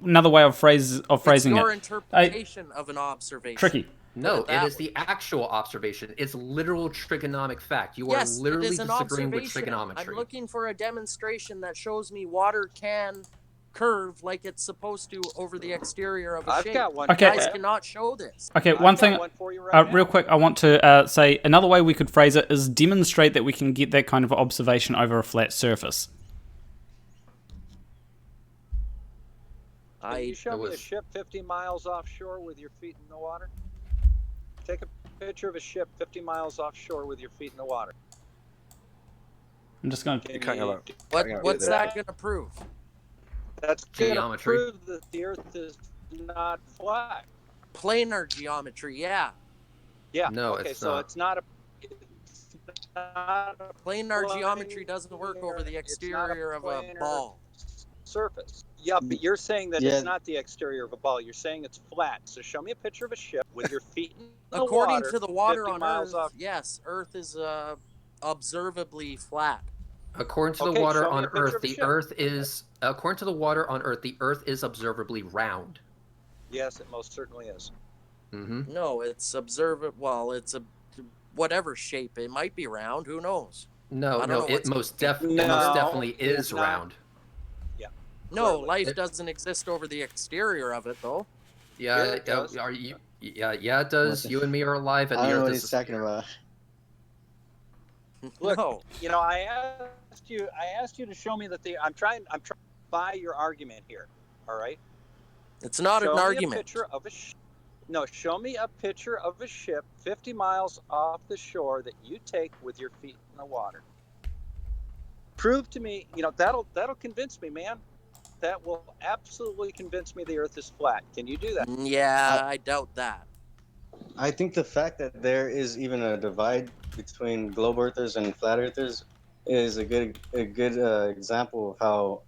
another way of phrasing it's your it. interpretation of an observation. Tricky. No, it is the actual observation. It's literal trigonomic fact. You are literally disagreeing with trigonometry. I'm looking for a demonstration that shows me water can curve like it's supposed to over the exterior of a shape. I've got one. Okay. You guys cannot show this. Okay, one thing, real quick, I want to say another way we could phrase it is demonstrate that we can get that kind of observation over a flat surface. Can you show me a ship 50 miles offshore with your feet in the water? Take a picture of a ship 50 miles offshore with your feet in the water. I'm just going to... What's that going to prove? That's going to prove that the Earth is not flat. Planar geometry, yeah. Yeah. No, okay, it's so not. it's not a planar geometry doesn't work over the exterior of a ball. Surface. Yeah, but you're saying that it's not the exterior of a ball. You're saying it's flat. So show me a picture of a ship with your feet in the water. According to the water 50 on miles Earth, off. yes, Earth is observably flat. According to the water on Earth, the Earth is observably round. Yes, it most certainly is. Mm-hmm. No, it's observable. Well, it's a whatever shape. It might be round. Who knows? No, it most definitely is round. No, life doesn't exist over the exterior of it, though. Yeah, it does. It does. You and me are alive, and I the don't know Earth what is he's talking about. Look, no. I asked you to show me that I'm trying to buy your argument here. All right. It's not an argument. Show me a picture of a ship 50 miles off the shore that you take with your feet in the water. Prove to me, that'll convince me, man. That will absolutely convince me the Earth is flat. Can you do that? Yeah, I doubt that. I think the fact that there is even a divide between globe earthers and flat earthers is a good example of how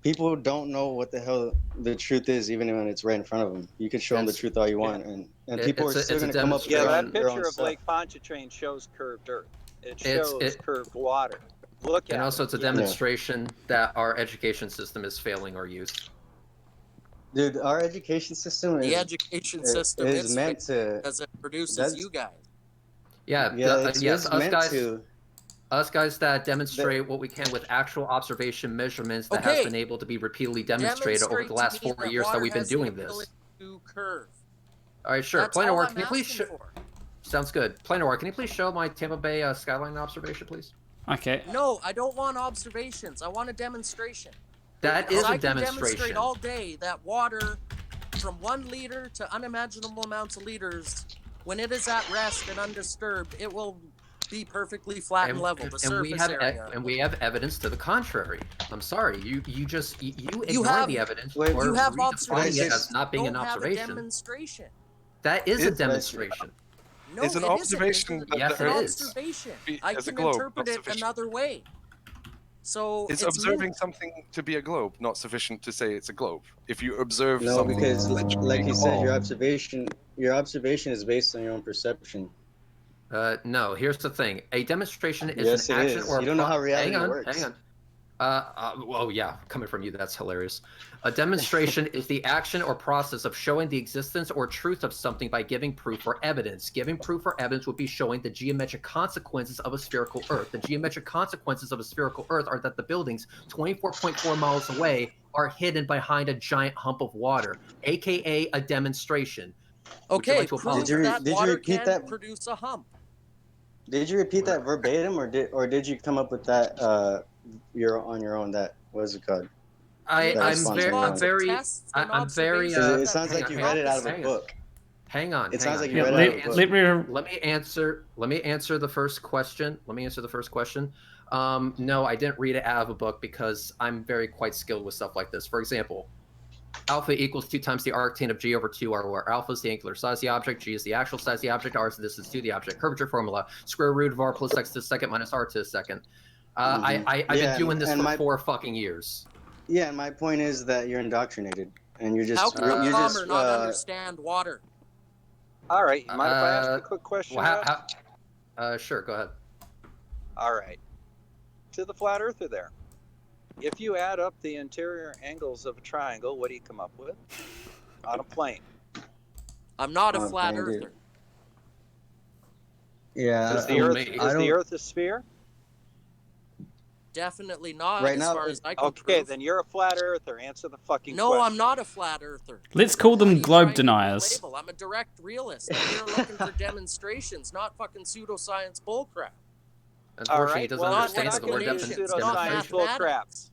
people don't know what the hell the truth is, even when it's right in front of them. You can show them the truth all you want, and people are still going to come up with that picture of Lake Pontchartrain shows curved Earth. It shows curved water. Look at and also it's a demonstration that our education system is failing our youth. Dude, our education system is meant to, because it produces you guys. Us guys that demonstrate what we can with actual observation measurements that has been able to be repeatedly demonstrated over the last 4 years that we've been doing this. Curve. All right, sure. Planarwalk, can you please show? Sounds good. Planarwalk, can you please show my Tampa Bay skyline observation, please? Okay. No, I don't want observations. I want a demonstration. That is a demonstration. I can demonstrate all day that water from 1 liter to unimaginable amounts of liters, when it is at rest and undisturbed, it will be perfectly flat and level. The surface area. And we have evidence to the contrary. I'm sorry, you ignore the evidence or you have redefining it as not being an observation. Have a demonstration. That is a demonstration. No, it's an observation. Yes, it is. I can interpret it another way. So it's observing something to be a globe, not sufficient to say it's a globe. If you observe something, because like you said, your observation is based on your own perception. No, here's the thing. A demonstration is an action or a... You don't know how reality works. Hang on. Well, yeah, coming from you, that's hilarious. A demonstration is the action or process of showing the existence or truth of something by giving proof or evidence. Giving proof or evidence would be showing the geometric consequences of a spherical Earth. The geometric consequences of a spherical Earth are that the buildings 24.4 miles away are hidden behind a giant hump of water, aka a demonstration. Okay, like to prove apologize? that Did you water repeat can that? produce a hump. Did you repeat that verbatim, or did you come up with that? You're on your own. That what is it called? I'm Lots of very, tests and I'm very. observations It sounds like you read it out of a book. Hang on. It sounds like you Yeah, read it out of a book. Let me answer the first question. No, I didn't read it out of a book because I'm very quite skilled with stuff like this. For example, alpha equals 2 times the arctane of G over 2R, where alpha is the angular size of the object, G is the actual size of the object, R is the distance to the object. Curvature formula, square root of R plus X to the second minus R to the second. I've been doing this for 4 fucking years. Yeah, and my point is that you're indoctrinated, and you're just... How can a plumber not understand water? All right, mind if I ask a quick question? Sure, go ahead. All right. To the flat earther there. If you add up the interior angles of a triangle, what do you come up with? On a plane. I'm not a flat earther. Dude. Yeah. Is the Earth a sphere? Definitely not, right as now, far as I can Okay, prove. then you're a flat earther. Answer the fucking No, question. I'm not a flat earther. Let's call them globe deniers. I'm a direct realist. I'm here looking for demonstrations, not fucking pseudoscience bullcrap. Unfortunately, he doesn't understand the word pseudoscience bullcrap.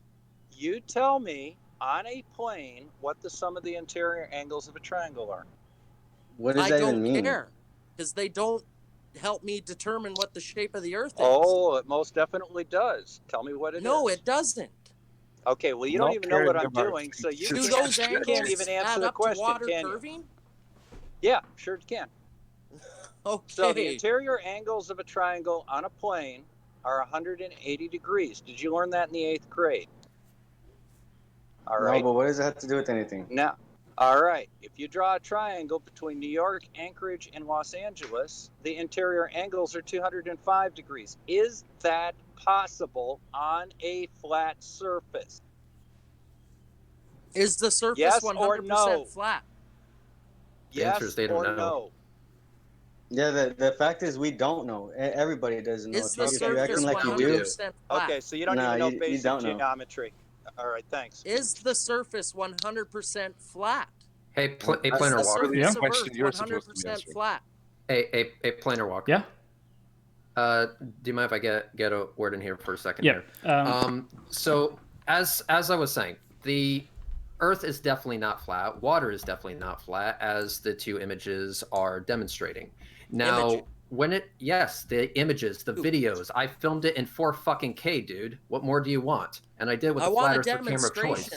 You tell me on a plane what the sum of the interior angles of a triangle are. What does that even mean? I don't care, because they don't help me determine what the shape of the Earth is. Oh, it most definitely does. Tell me what it is. No, it doesn't. Okay, well, you don't even know what I'm doing, so you can't even answer the question, can you? Yeah, sure it can. Okay. So the interior angles of a triangle on a plane are 180 degrees. Did you learn that in the 8th grade? All right. No, but what does it have to do with anything? Now, all right. If you draw a triangle between New York, Anchorage, and Los Angeles, the interior angles are 205 degrees. Is that possible on a flat surface? Is the surface yes 100% or no? flat? Yes or no? Yeah, the fact is we don't know. Everybody doesn't know. Is the surface 100% flat? Okay, so you don't even know basic geometry. All right, thanks. Is the surface 100% flat? Hey, Planarwalk. Yeah. Question you're supposed to be answering. Flat. Hey, Planarwalk. Yeah. Do you mind if I get a word in here for a second? Yeah. So as I was saying, the Earth is definitely not flat. Water is definitely not flat, as the 2 images are demonstrating. Now, the images, the videos, I filmed it in 4 fucking K, dude. What more do you want? And I did with the flat Earth for camera of choice.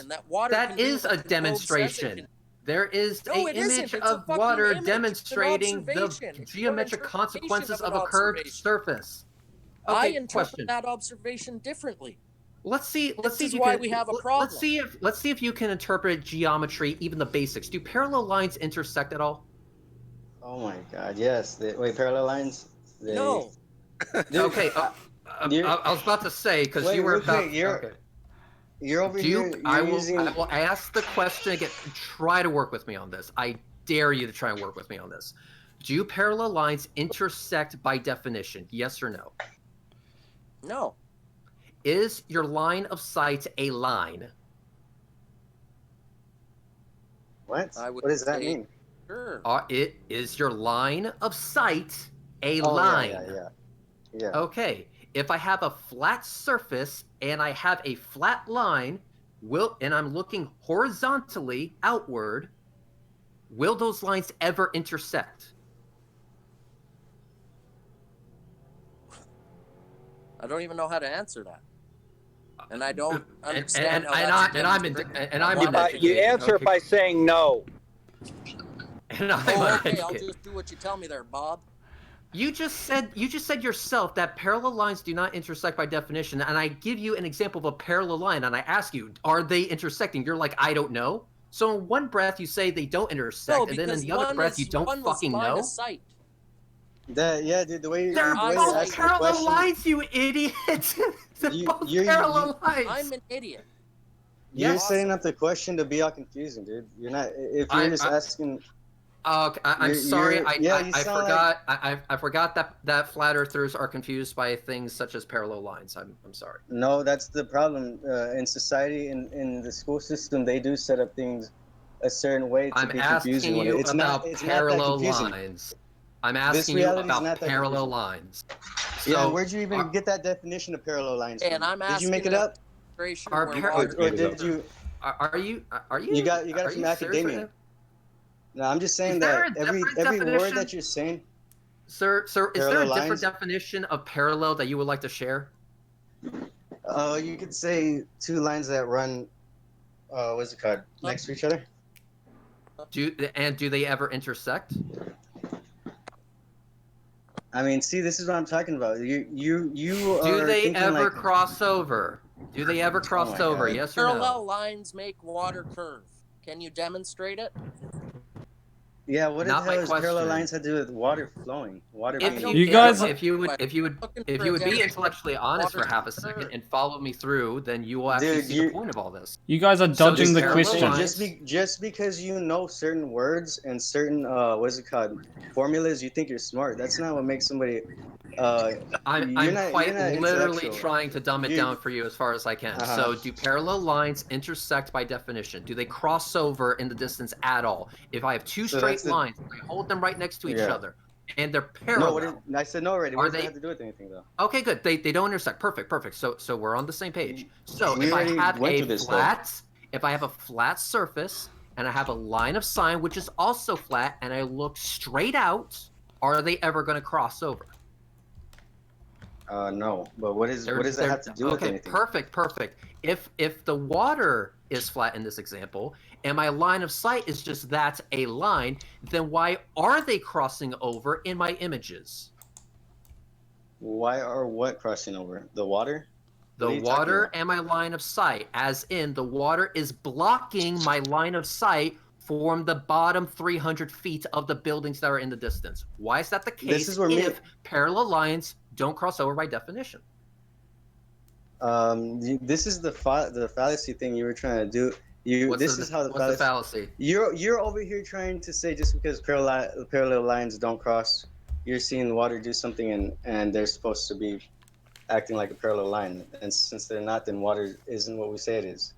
That is a demonstration. There is an image of water demonstrating the geometric consequences of a curved surface. Okay, I interpret that observation differently. Let's see. This is why we have a problem. Let's see if you can interpret geometry, even the basics. Do parallel lines intersect at all? Oh my God! Yes. Wait, parallel lines? No. Okay. I was about to say because you were about. You're over here. I will ask the question again. Try to work with me on this. I dare you to try and work with me on this. Do parallel lines intersect by definition? Yes or no? No. Is your line of sight a line? What? What does that mean? Sure. Is your line of sight a line? Yeah. Okay. If I have a flat surface and I have a flat line, and I'm looking horizontally outward, will those lines ever intersect? I don't even know how to answer that, and I don't understand. You answer by saying no. And okay, I'll just do what you tell me there, Bob. You just said yourself that parallel lines do not intersect by definition, and I give you an example of a parallel line, and I ask you, are they intersecting? You're like, I don't know. So in one breath you say they don't intersect, and then in the other breath you don't fucking know. Dude, the way they're both parallel lines, you idiot. They're both parallel lines. I'm an idiot. You're setting up the question to be all confusing, dude. You're not. If you're just asking. Okay, I'm sorry. I forgot that flat earthers are confused by things such as parallel lines. I'm sorry. No, that's the problem. In society, in the school system, they do set up things a certain way to I'm be asking confusing. you It's about not parallel that confusing. lines. I'm asking you about parallel lines. So, yeah, where'd you even get that definition of parallel lines from? And I'm asking did you make it up? Are Or did you? Are you? You got it from academia. Right? No, I'm just saying that every word that you're saying. Sir, is there a different definition of parallel that you would like to share? You could say two lines that run, what's it called, next to each other. Do they ever intersect? I mean, see, this is what I'm talking about. You do they ever cross over? Do they ever cross over? God. Yes or no? Parallel lines make water curve. Can you demonstrate it? Yeah, what the hell is parallel lines have to do with water flowing? Water being if you would be intellectually honest for half a second and follow me through, then you will actually see the point of all this. You guys are dodging the question. Just because you know certain words and certain what's it called, formulas, you think you're smart. That's not what makes somebody. I'm quite literally trying to dumb it down for you as far as I can. So, do parallel lines intersect by definition? Do they cross over in the distance at all? If I have two straight lines, I hold them right next to each other, and they're parallel. No, I said no already. What does that have to do with anything, though? Okay, good. They don't intersect. Perfect. So we're on the same page. So if I have a flat surface and I have a line of sign which is also flat, and I look straight out, are they ever going to cross over? No, but what does that have to do with anything? Perfect. If the water is flat in this example, and my line of sight is just that, a line, then why are they crossing over in my images? Why are what crossing over? The water? The water and my line of sight, as in the water is blocking my line of sight from the bottom 300 feet of the buildings that are in the distance. Why is that the case? This is where if parallel lines don't cross over by definition. This is the fallacy thing you were trying to do. What's the fallacy? You're over here trying to say just because parallel lines don't cross, you're seeing water do something and they're supposed to be acting like a parallel line. And since they're not, then water isn't what we say it is.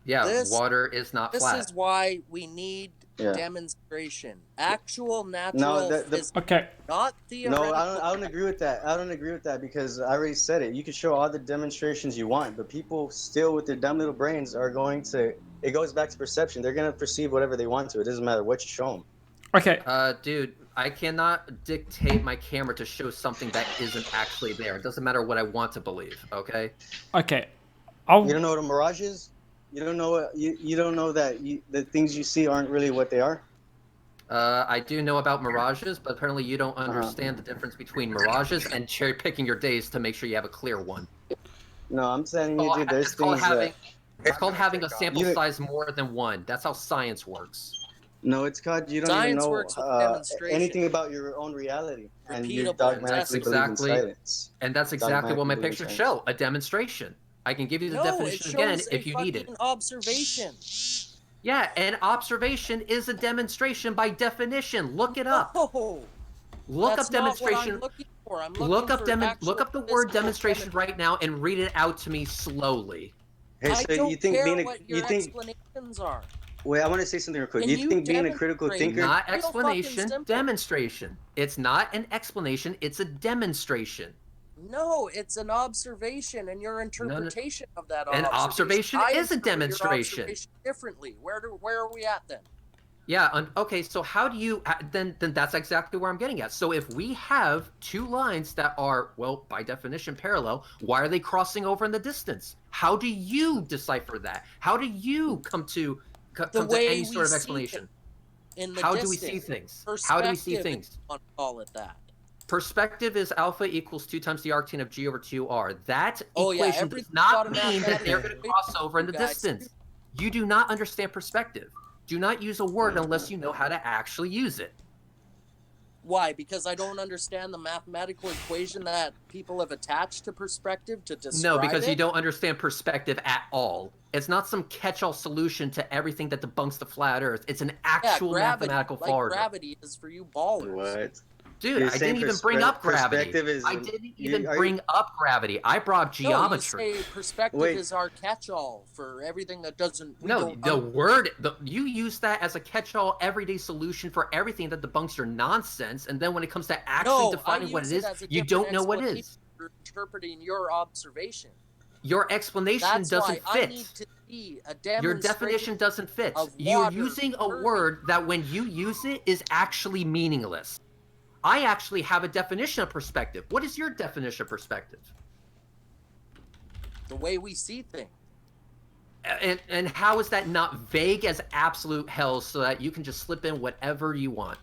Yeah, water is not flat. This is why we need demonstration. Actual natural physics, not theoretical. No, I don't agree with that. I don't agree with that because I already said it. You can show all the demonstrations you want, but people still with their dumb little brains are going to, it goes back to perception. They're going to perceive whatever they want to. It doesn't matter what you show them. Okay. Dude, I cannot dictate my camera to show something that isn't actually there. It doesn't matter what I want to believe, okay? Okay. You don't know what a mirage is? You don't know what you don't know that the things you see aren't really what they are? I do know about mirages, but apparently you don't understand the difference between mirages and cherry picking your days to make sure you have a clear one. No, I'm saying you do. There's things it's called having a sample size more than one. That's how science works. No, it's called you don't even know anything about your own reality. And you dogmatically believe in silence. And that's exactly what my pictures show, a demonstration. I can give you the definition again if you need it. Observation. Yeah, an observation is a demonstration by definition. Look it up. Oh, look up demonstration. Look up the word demonstration right now and read it out to me slowly. Hey, so I don't you think care what your explanations are. Wait, I want to say something real quick. You think being a critical thinker? Not explanation, demonstration. It's not an explanation, it's a demonstration. No, it's an observation and your interpretation of that observation. An observation is a demonstration. Differently. Where are we at then? Yeah, okay, so how do you, then that's exactly where I'm getting at. So if we have two lines that are, well, by definition parallel, why are they crossing over in the distance? How do you decipher that? How do you come to any sort of explanation? How do we see things? How do we see things? I want to call it that. Perspective is alpha equals 2 times the arctan of g over 2r. That equation does not mean that they're going to cross over in the distance. You do not understand perspective. Do not use a word unless you know how to actually use it. Why? Because I don't understand the mathematical equation that people have attached to perspective to describe No, because you don't understand perspective at all. It's not some catch-all solution to everything that debunks the flat Earth. It's an actual mathematical formula. Gravity is for you ballers. What? Dude, I didn't even bring up gravity. I didn't even bring up gravity. I brought geometry. No, you say perspective is our catch-all for everything that doesn't... No, you use that as a catch-all everyday solution for everything that debunks your nonsense, and then when it comes to actually defining what it is, you don't know what it is. You're interpreting your observation. Your explanation doesn't fit. I need to see a demonstration. Your definition doesn't fit. You're using a word that when you use it is actually meaningless. I actually have a definition of perspective. What is your definition of perspective? The way we see things. And how is that not vague as absolute hell so that you can just slip in whatever you want?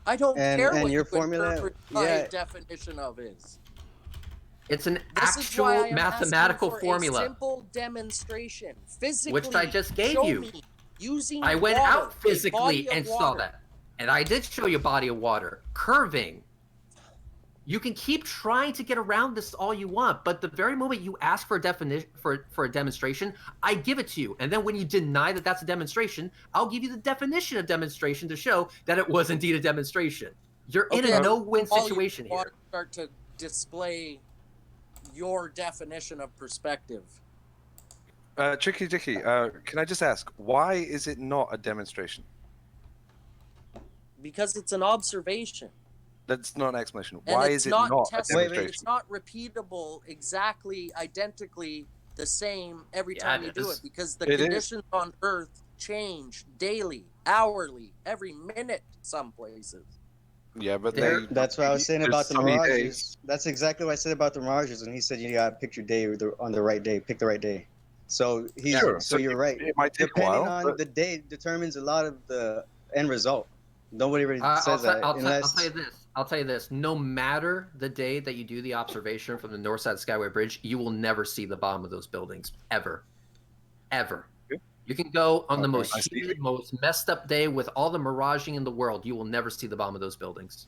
I don't care what your formula, my definition of is. It's an actual mathematical formula. A simple demonstration, physically, which I just gave you. Using I went out physically and saw that. And I did show you a body of water. Curving. You can keep trying to get around this all you want, but the very moment you ask for a definition for a demonstration, I give it to you. And then when you deny that that's a demonstration, I'll give you the definition of demonstration to show that it was indeed a demonstration. You're in a no-win situation here. Start to display your definition of perspective. Tricky Dicky, can I just ask, why is it not a demonstration? Because it's an observation. That's not an explanation. And why is it not a demonstration? It's not repeatable exactly, identically the same every time you do it, because the conditions on Earth change daily, hourly, every minute some places. Yeah, but that's what I was saying about the mirages. That's exactly what I said about the mirages, and he said you gotta pick your day on the right day, pick the right day. So so you're right. It might take Depending a while, on the day determines a lot of the end result. Nobody really says that. I'll tell you this. No matter the day that you do the observation from the north side Skyway Bridge, you will never see the bottom of those buildings. Ever. Ever. You can go on the most heated, most messed up day with all the miraging in the world. You will never see the bottom of those buildings.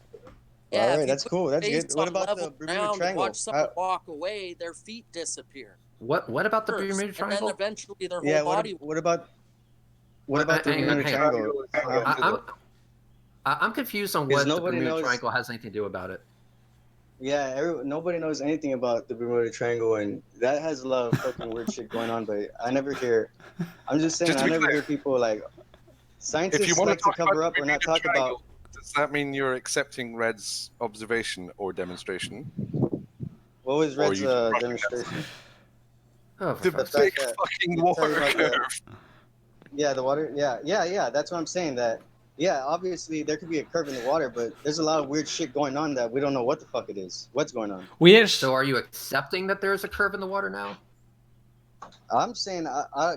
Yeah, all right, that's cool. That's good. What about the Bermuda Triangle? Watch someone walk away, their feet disappear. What about the Bermuda Triangle? And then eventually their whole body... What about the Bermuda Triangle? I'm confused on what the Bermuda Triangle has anything to do about it. Yeah, nobody knows anything about the Bermuda Triangle, and that has a lot of fucking weird shit going on, but I never hear... I'm just saying, I never hear people like... Scientists like to cover up or not talk about... Does that mean you're accepting Red's observation or demonstration? What was Red's demonstration? The big fucking water curve. Yeah, the water... Yeah, that's what I'm saying, that... Yeah, obviously there could be a curve in the water, but there's a lot of weird shit going on that we don't know what the fuck it is. What's going on? So are you accepting that there's a curve in the water now? I'm saying,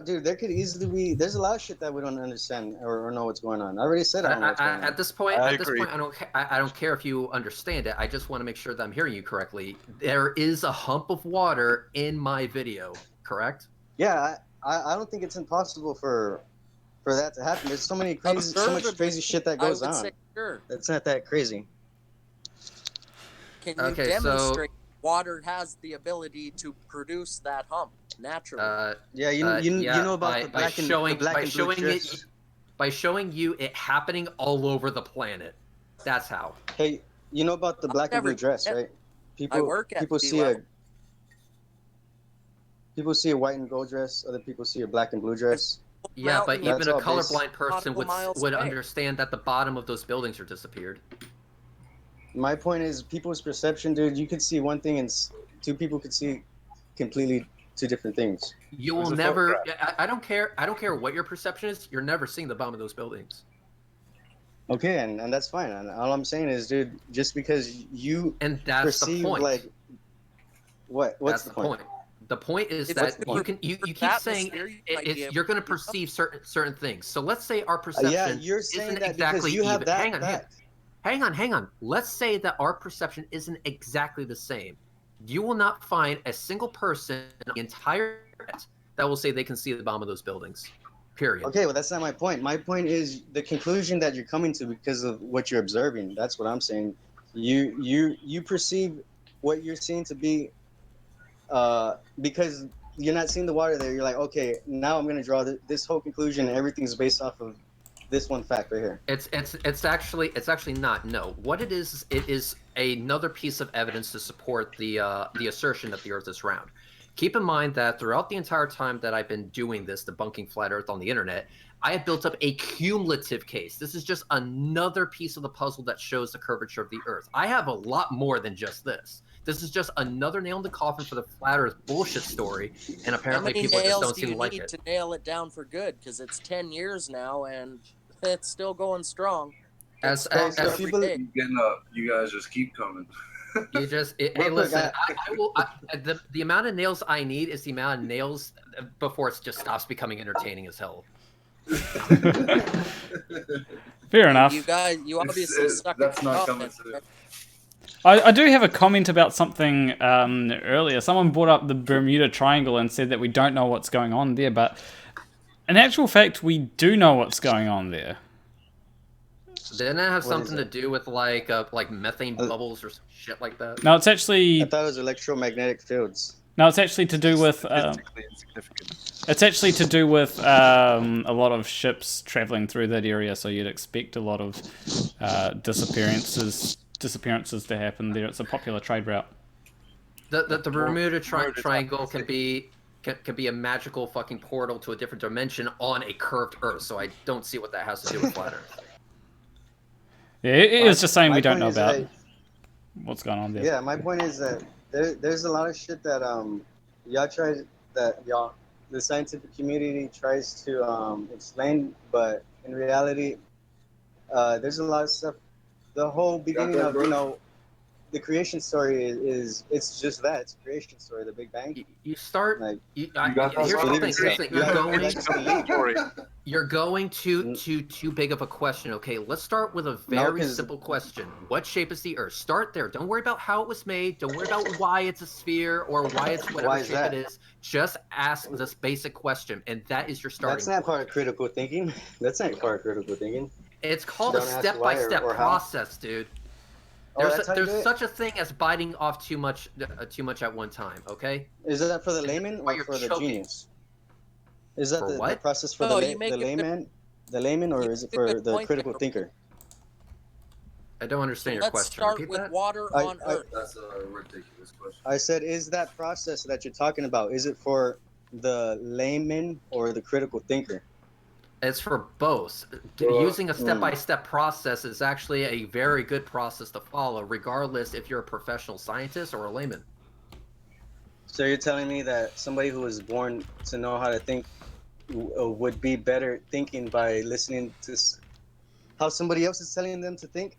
dude, there could easily be. There's a lot of shit that we don't understand or know what's going on. I already said I don't know what's going on. At this point, I don't care if you understand it. I just want to make sure that I'm hearing you correctly. There is a hump of water in my video, correct? Yeah, I don't think it's impossible for that to happen. There's so much crazy shit that goes on. Say, sure. It's not that crazy. Can you demonstrate water has the ability to produce that hump naturally? You know about the black and blue dress? By showing you it happening all over the planet. That's how. Hey, you know about the black and blue dress, right? People see a white and gold dress. Other people see a black and blue dress. Yeah, but even a colorblind person would understand that the bottom of those buildings are disappeared. My point is people's perception, dude. You could see one thing and two people could see completely two different things. You will never... I don't care what your perception is. You're never seeing the bottom of those buildings. Okay, and that's fine. And all I'm saying is, dude, just because you perceive the point. Like... What's the point? The point is that you keep saying you're going to perceive certain things. So let's say our perception you're saying isn't that exactly you have even. that Hang on. Let's say that our perception isn't exactly the same. You will not find a single person on the entire internet that will say they can see the bottom of those buildings. Period. Okay, well that's not my point. My point is the conclusion that you're coming to because of what you're observing. That's what I'm saying. You perceive what you're seeing to be because you're not seeing the water there. You're like, okay, now I'm going to draw this whole conclusion and everything's based off of this one fact right here. It's actually not. No, what it is another piece of evidence to support the assertion that the Earth is round. Keep in mind that throughout the entire time that I've been doing this, debunking flat Earth on the internet, I have built up a cumulative case. This is just another piece of the puzzle that shows the curvature of the Earth. I have a lot more than just this. This is just another nail in the coffin for the flat Earth bullshit story, and apparently people just don't seem to like it. How many nails do you need to nail it down for good? Because it's 10 years now, and it's still going strong. As people getting up, you guys just keep coming. You just hey, listen. I will. The amount of nails I need is the amount of nails before it just stops becoming entertaining as hell. Fair enough. You obviously suck. That's not coming to. I do have a comment about something earlier. Someone brought up the Bermuda Triangle and said that we don't know what's going on there, but in actual fact, we do know what's going on there. Didn't it have something to do with like methane bubbles or some shit like that? No, it's actually. I thought it was electromagnetic fields. No, it's actually to do with. It's actually to do with a lot of ships traveling through that area, so you'd expect a lot of disappearances to happen there. It's a popular trade route. The Bermuda Triangle can be a magical fucking portal to a different dimension on a curved Earth. So I don't see what that has to do with flat Earth. Yeah, it is just saying we don't know about what's going on there. Yeah, my point is that there's a lot of shit that the scientific community tries to explain, but in reality, there's a lot of stuff. The whole beginning of the creation story is it's just that, it's a creation story, the Big Bang. Here's the thing. You're going too big of a question. Okay, let's start with a very simple question. What shape is the Earth? Start there. Don't worry about how it was made. Don't worry about why it's a sphere or why it's whatever shape it is. Just ask this basic question, and that is your starting That's not part of critical thinking. That's not part of critical thinking. It's called a step-by-step process, dude. There's such a thing as biting off too much at one time. Okay. Is that for the layman or for the genius? Is that the process for the layman, or is it for the critical thinker? I don't understand your question. Let's start with water on Earth. That's a ridiculous question. I said, is that process that you're talking about, is it for the layman or the critical thinker? It's for both. Using a step-by-step process is actually a very good process to follow, regardless if you're a professional scientist or a layman. So you're telling me that somebody who was born to know how to think would be better thinking by listening to how somebody else is telling them to think?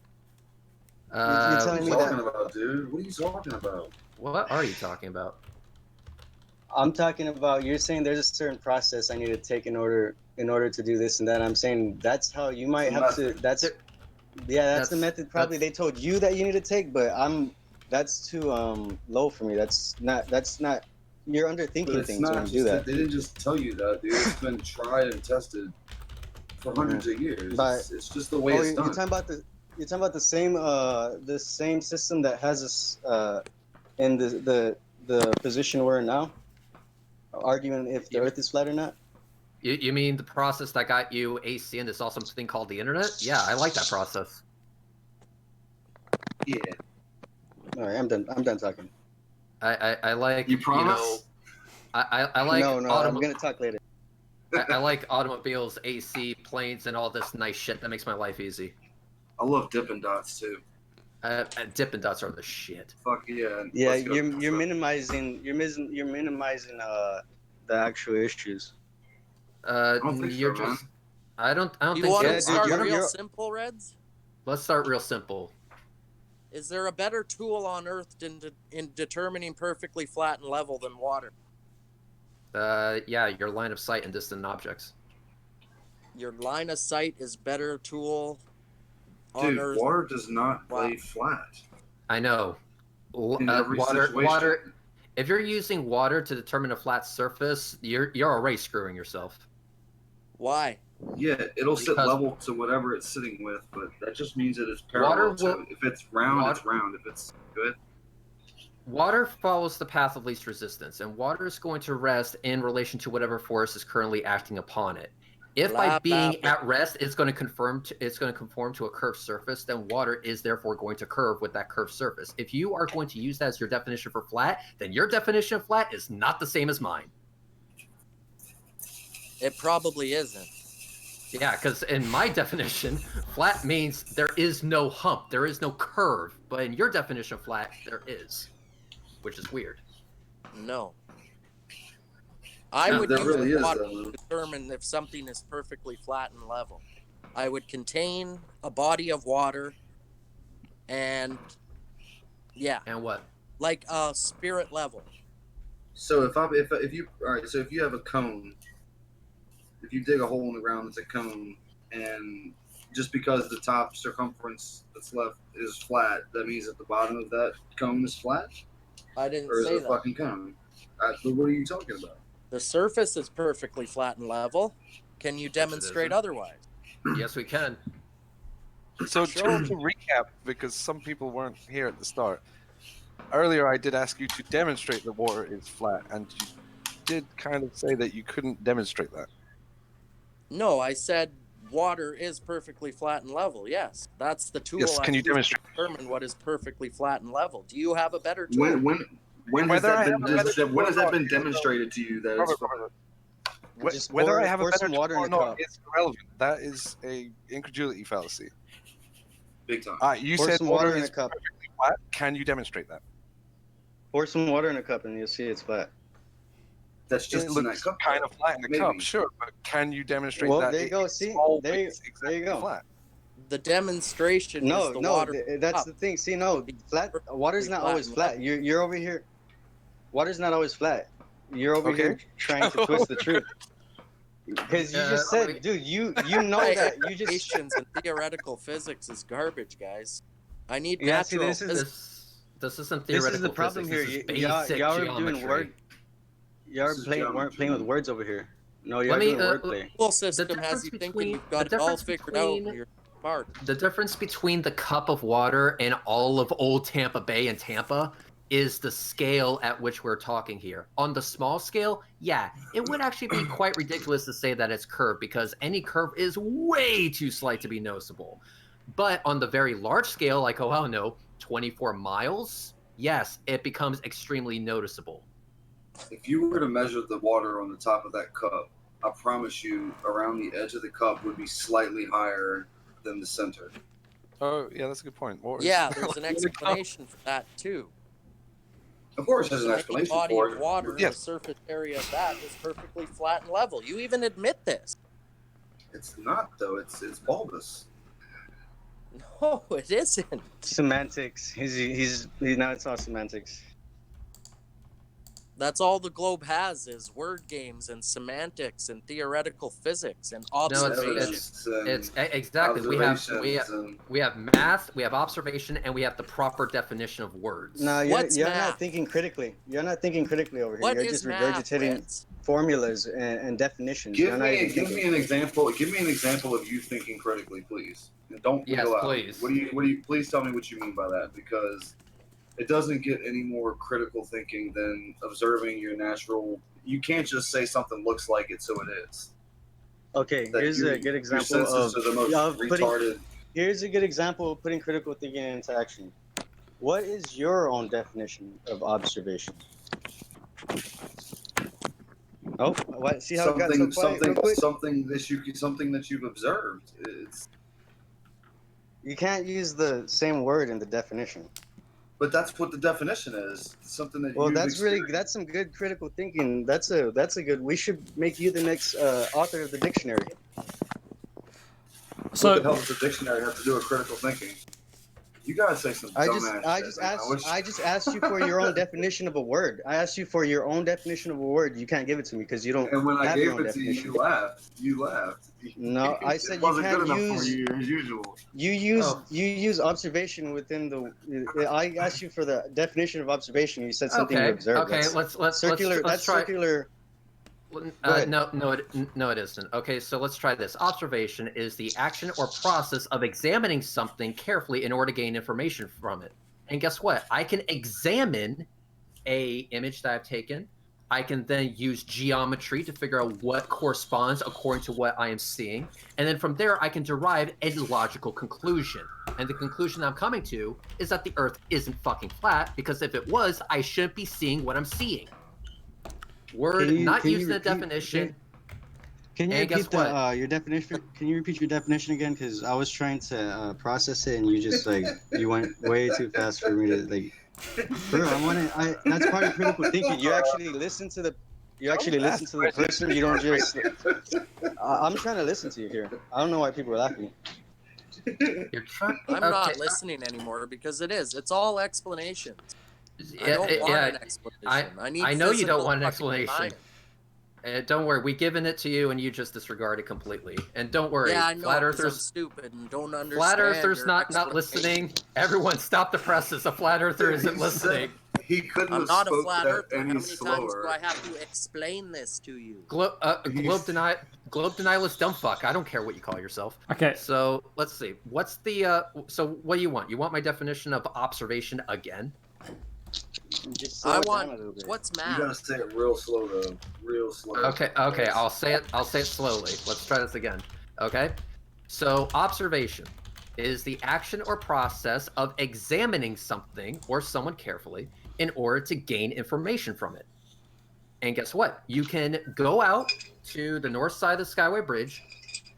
You're telling me that? About, dude? What are you talking about? What are you talking about? I'm talking about, you're saying there's a certain process I need to take in order to do this and that. I'm saying that's how you might have to. That's the method. Probably they told you that you need to take, but that's too low for me. That's not. You're underthinking things when you do that. They didn't just tell you that, dude. It's been tried and tested for hundreds of years. But, it's just the way it's done. You're talking about the same system that has us in the position we're in now, arguing if the Earth is flat or not. You mean the process that got you AC into this awesome thing called the internet? Yeah, I like that process. Yeah. All right, I'm done talking. I like. You promise? I like. No, I'm gonna talk later. I like automobiles, AC, planes, and all this nice shit that makes my life easy. I love Dippin' Dots too. Dippin' Dots are the shit. Fuck yeah. Yeah, you're minimizing the actual issues. I don't think you're so, just. I don't think. You want to start you're real simple, Reds? Let's start real simple. Is there a better tool on Earth in determining perfectly flat and level than water? Yeah, your line of sight and distant objects. Your line of sight is better tool on Dude, Earth. water does not lay flat. I know. Water. If you're using water to determine a flat surface, you're already screwing yourself. Why? Yeah, it'll sit level to whatever it's sitting with, but that just means that it's parallel to. If it's round, it's round. If it's good. Water follows the path of least resistance, and water is going to rest in relation to whatever force is currently acting upon it. If by being at rest, it's going to conform to a curved surface, then water is therefore going to curve with that curved surface. If you are going to use that as your definition for flat, then your definition of flat is not the same as mine. It probably isn't. Yeah, because in my definition, flat means there is no hump, there is no curve. But in your definition of flat, there is, which is weird. No. I would use water to determine if something is perfectly flat and level. I would contain a body of water and, yeah. And what? Like a spirit level. So if you have a cone, if you dig a hole in the ground that's a cone, and just because the top circumference that's left is flat, that means that the bottom of that cone is flat? I didn't or say is it that. Fucking cone? What are you talking about? The surface is perfectly flat and level. Can you demonstrate otherwise? Yes, we can. So to recap, because some people weren't here at the start, earlier I did ask you to demonstrate that water is flat, and you did kind of say that you couldn't demonstrate that. No, I said water is perfectly flat and level. Yes, that's the tool. Yes, can you demonstrate? To determine what is perfectly flat and level? Do you have a better tool? When has that been demonstrated to you? That whether I have a better tool water or in the not cup. is irrelevant. That is a incredulity fallacy. Big time. You Pour said some water water in is a cup. perfectly flat. Can you demonstrate that? Pour some water in a cup and you'll see it's flat. That's just it looks kind of flat in the cup, sure, but can you demonstrate that? There you go. See, there you go. Flat? The demonstration is the water. That's the thing. See, no, flat water's not always flat. You're over here. Water's not always flat. You're over here trying to twist the truth. Because you just said, dude, you know that you just and theoretical physics is garbage, guys. I need natural. natural. This isn't theoretical. This is the problem physics. here. Y'all are doing word. Y'all weren't playing with words over here. No, you're doing wordplay. The whole system has you thinking you've got it all figured out. You're smart. The difference between the cup of water and all of old Tampa Bay and Tampa is the scale at which we're talking here. On the small scale, yeah, it would actually be quite ridiculous to say that it's curved because any curve is way too slight to be noticeable. But on the very large scale, like, 24 miles, yes, it becomes extremely noticeable. If you were to measure the water on the top of that cup, I promise you, around the edge of the cup would be slightly higher than the center. Oh, yeah, that's a good point. There's an explanation for that, too. Of course, there's an explanation body for it. Of water, the surface area of that is perfectly flat and level. You even admit this. It's not, though. It's bulbous. No, it isn't. Semantics. He's now it's all semantics. That's all the globe has is word games and semantics and theoretical physics and observation. It's exactly. We have math, we have observation, and we have the proper definition of words. No, you're not thinking critically. You're not thinking critically over here. What you're is just regurgitating formulas and definitions. Give me an example. Give me an example of you thinking critically, please. And don't wiggle out. Please. What do you? Please tell me what you mean by that, because it doesn't get any more critical thinking than observing your natural. You can't just say something looks like it, so it is. Okay, here's a good example Here's a good example of putting critical thinking into action. What is your own definition of observation? Oh, what? See how it got so quiet real quick? Something that you've observed. You can't use the same word in the definition. But that's what the definition is. Something that. Well, that's some good critical thinking. That's a good. We should make you the next author of the dictionary. So, what the hell does the dictionary have to do with critical thinking? You gotta say some dumbass I just asked you for your own definition of a word. I asked you for your own definition of a word. You can't give it to me because you don't. And when I gave it to you, you laughed. No, I said you can't use. As usual. You use observation within the. I asked you for the definition of observation. You said something you observed. Okay, let's circular. That's circular. No, it isn't. Okay, so let's try this. Observation is the action or process of examining something carefully in order to gain information from it. And guess what? I can examine a image that I've taken, I can then use geometry to figure out what corresponds according to what I am seeing. And then from there, I can derive a logical conclusion. And the conclusion I'm coming to is that the Earth isn't fucking flat, because if it was, I shouldn't be seeing what I'm seeing. Word not used in the definition. Can you repeat your definition? Can you repeat your definition again? Because I was trying to process it, and you just you went way too fast for me to Bro, that's part of critical thinking. You actually listen to the person. You don't just. I'm trying to listen to you here. I don't know why people are laughing. I'm not listening anymore because it's all explanations. I don't want an explanation. I know you don't want an explanation. Don't worry, we've given it to you and you just disregard it completely. And don't worry, I know, Flat Earthers I'm stupid and don't understand. Flat Earthers not listening. Everyone stop the presses. A Flat Earther isn't listening. He couldn't I'm have not a spoke flat that earther. How any many times slower. do I have to explain this to you? Globe denialist dumb fuck. I don't care what you call yourself. Okay. So let's see. What's the so what do you want? You want my definition of observation again? I want what's You math? gotta say it real slow though. Real slow. Okay, I'll say it slowly. Let's try this again. Okay? So observation is the action or process of examining something or someone carefully in order to gain information from it. And guess what? You can go out to the north side of the Skyway Bridge,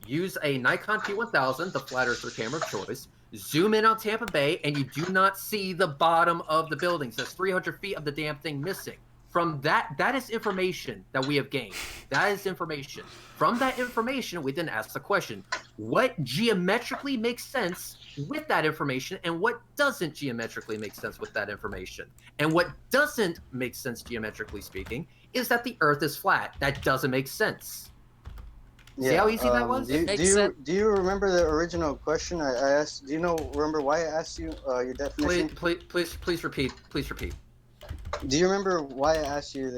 use a Nikon P1000, the flat earther camera of choice, zoom in on Tampa Bay, and you do not see the bottom of the buildings. There's 300 feet of the damn thing missing. From that is information that we have gained. That is information. From that information, we then ask the question, what geometrically makes sense with that information and what doesn't geometrically make sense with that information? And what doesn't make sense geometrically speaking is that the Earth is flat. That doesn't make sense. See how easy that was? Do you remember the original question I asked? Do you remember why I asked you your definition? Please repeat. Please repeat. Do you remember why I asked you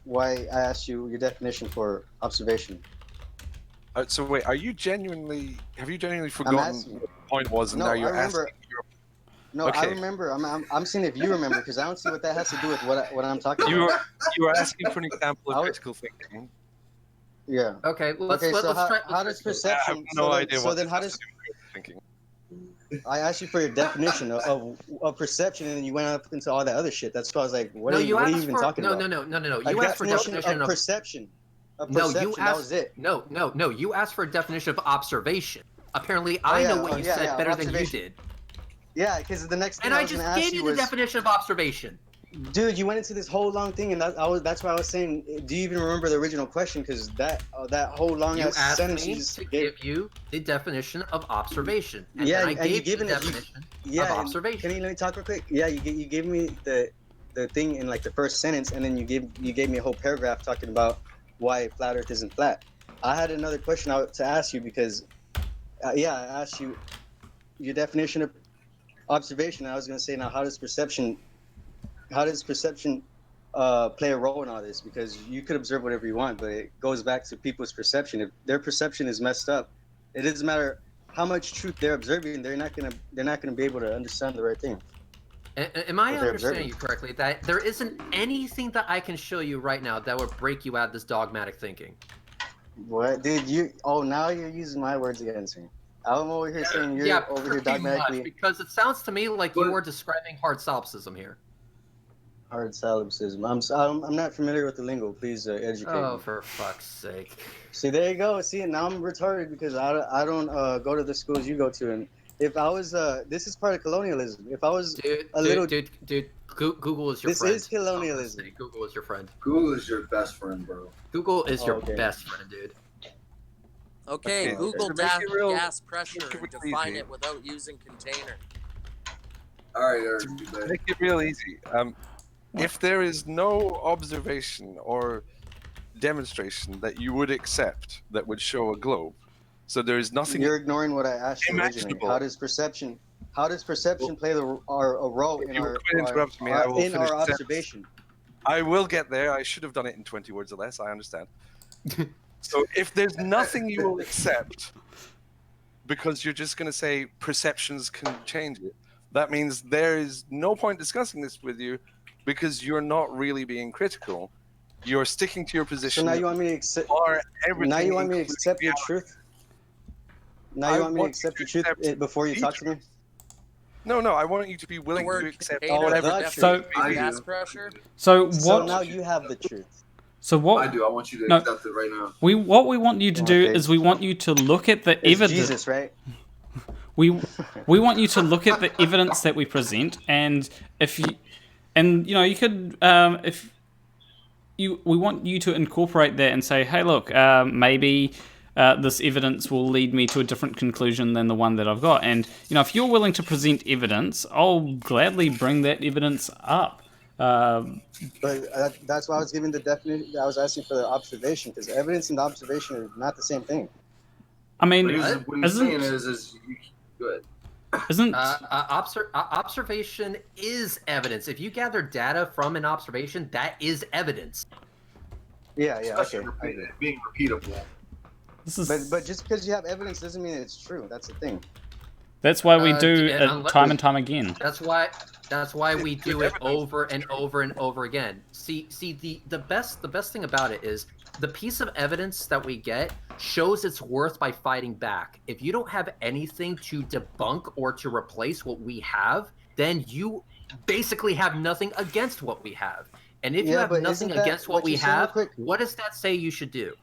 why I asked you your definition for observation? So wait, have you genuinely forgotten what the point was, and now you're asking? No, okay. I remember. I'm seeing if you remember, because I don't see what that has to do with what I'm talking about. You were asking for an example of critical thinking. Yeah. Okay. Let's try. How does perception? I have no idea what how does thinking? I asked you for your definition of perception, and then you went up into all that other shit. That's why I was like, what are you even talking about? No. You asked for a definition of perception. You asked. That was it. No. You asked for a definition of observation. Apparently, I know what you said better than you did. Yeah, because the next thing I just gave you the definition of observation. Dude, you went into this whole long thing, and that's why I was saying, do you even remember the original question? Because that whole long ass sentence. You asked me to give you the definition of observation. And yeah, I gave you the definition of observation. Can you let me talk real quick? Yeah, you gave me the thing in like the first sentence, and then you gave me a whole paragraph talking about why flat Earth isn't flat. I had another question to ask you because, I asked you your definition of observation. I was going to say, now how does perception play a role in all this? Because you could observe whatever you want, but it goes back to people's perception. If their perception is messed up, it doesn't matter how much truth they're observing, they're not gonna be able to understand the right thing. Am I understanding you correctly that there isn't anything that I can show you right now that would break you out of this dogmatic thinking? What, dude? Now you're using my words against me. I'm over here saying you're over here dogmatically. Much, because it sounds to me like you are describing hard solipsism here. Hard solipsism. I'm not familiar with the lingo. Please educate me. Oh, for fuck's sake! See, there you go. See, now I'm retarded because I don't go to the schools you go to, and if I was this is part of colonialism. If I was dude, Google is your friend. This is colonialism. Google is your friend. Google is your best friend, bro. Google is your best friend, dude. Okay, Google gas pressure and define it without using container. All right, Eric. Make it real easy. If there is no observation or demonstration that you would accept that would show a globe, so there is nothing. You're ignoring what I asked you originally. How does perception play a role in our observation? I will get there. I should have done it in 20 words or less. I understand. So if there's nothing you will accept, because you're just going to say perceptions can change it, that means there is no point discussing this with you, because you're not really being critical. You're sticking to your position. So now you want me to accept? Everything, Now you want me to accept your truth? Now you want me to accept your truth before you talk to me? No, I want you to be willing to accept whatever. So gas pressure. So So now you have the truth. So what? I do. I want you to accept it right now. What we want you to do is we want you to look at the evidence. Jesus, right? We want you to look at the evidence that we present, and you could we want you to incorporate that and say, hey, look, maybe this evidence will lead me to a different conclusion than the one that I've got. And if you're willing to present evidence, I'll gladly bring that evidence up. But that's why I was giving the definition. I was asking for the observation, because evidence and observation are not the same thing. I mean, what he's saying is good. Isn't observation is evidence. If you gather data from an observation, that is evidence. Yeah, okay. Being repeatable. But just because you have evidence doesn't mean it's true. That's the thing. That's why we do it time and time again. That's why we do it over and over and over again. See, the best thing about it is the piece of evidence that we get shows its worth by fighting back. If you don't have anything to debunk or to replace what we have, then you basically have nothing against what we have. And if you have nothing against what we have, what does that say you should do?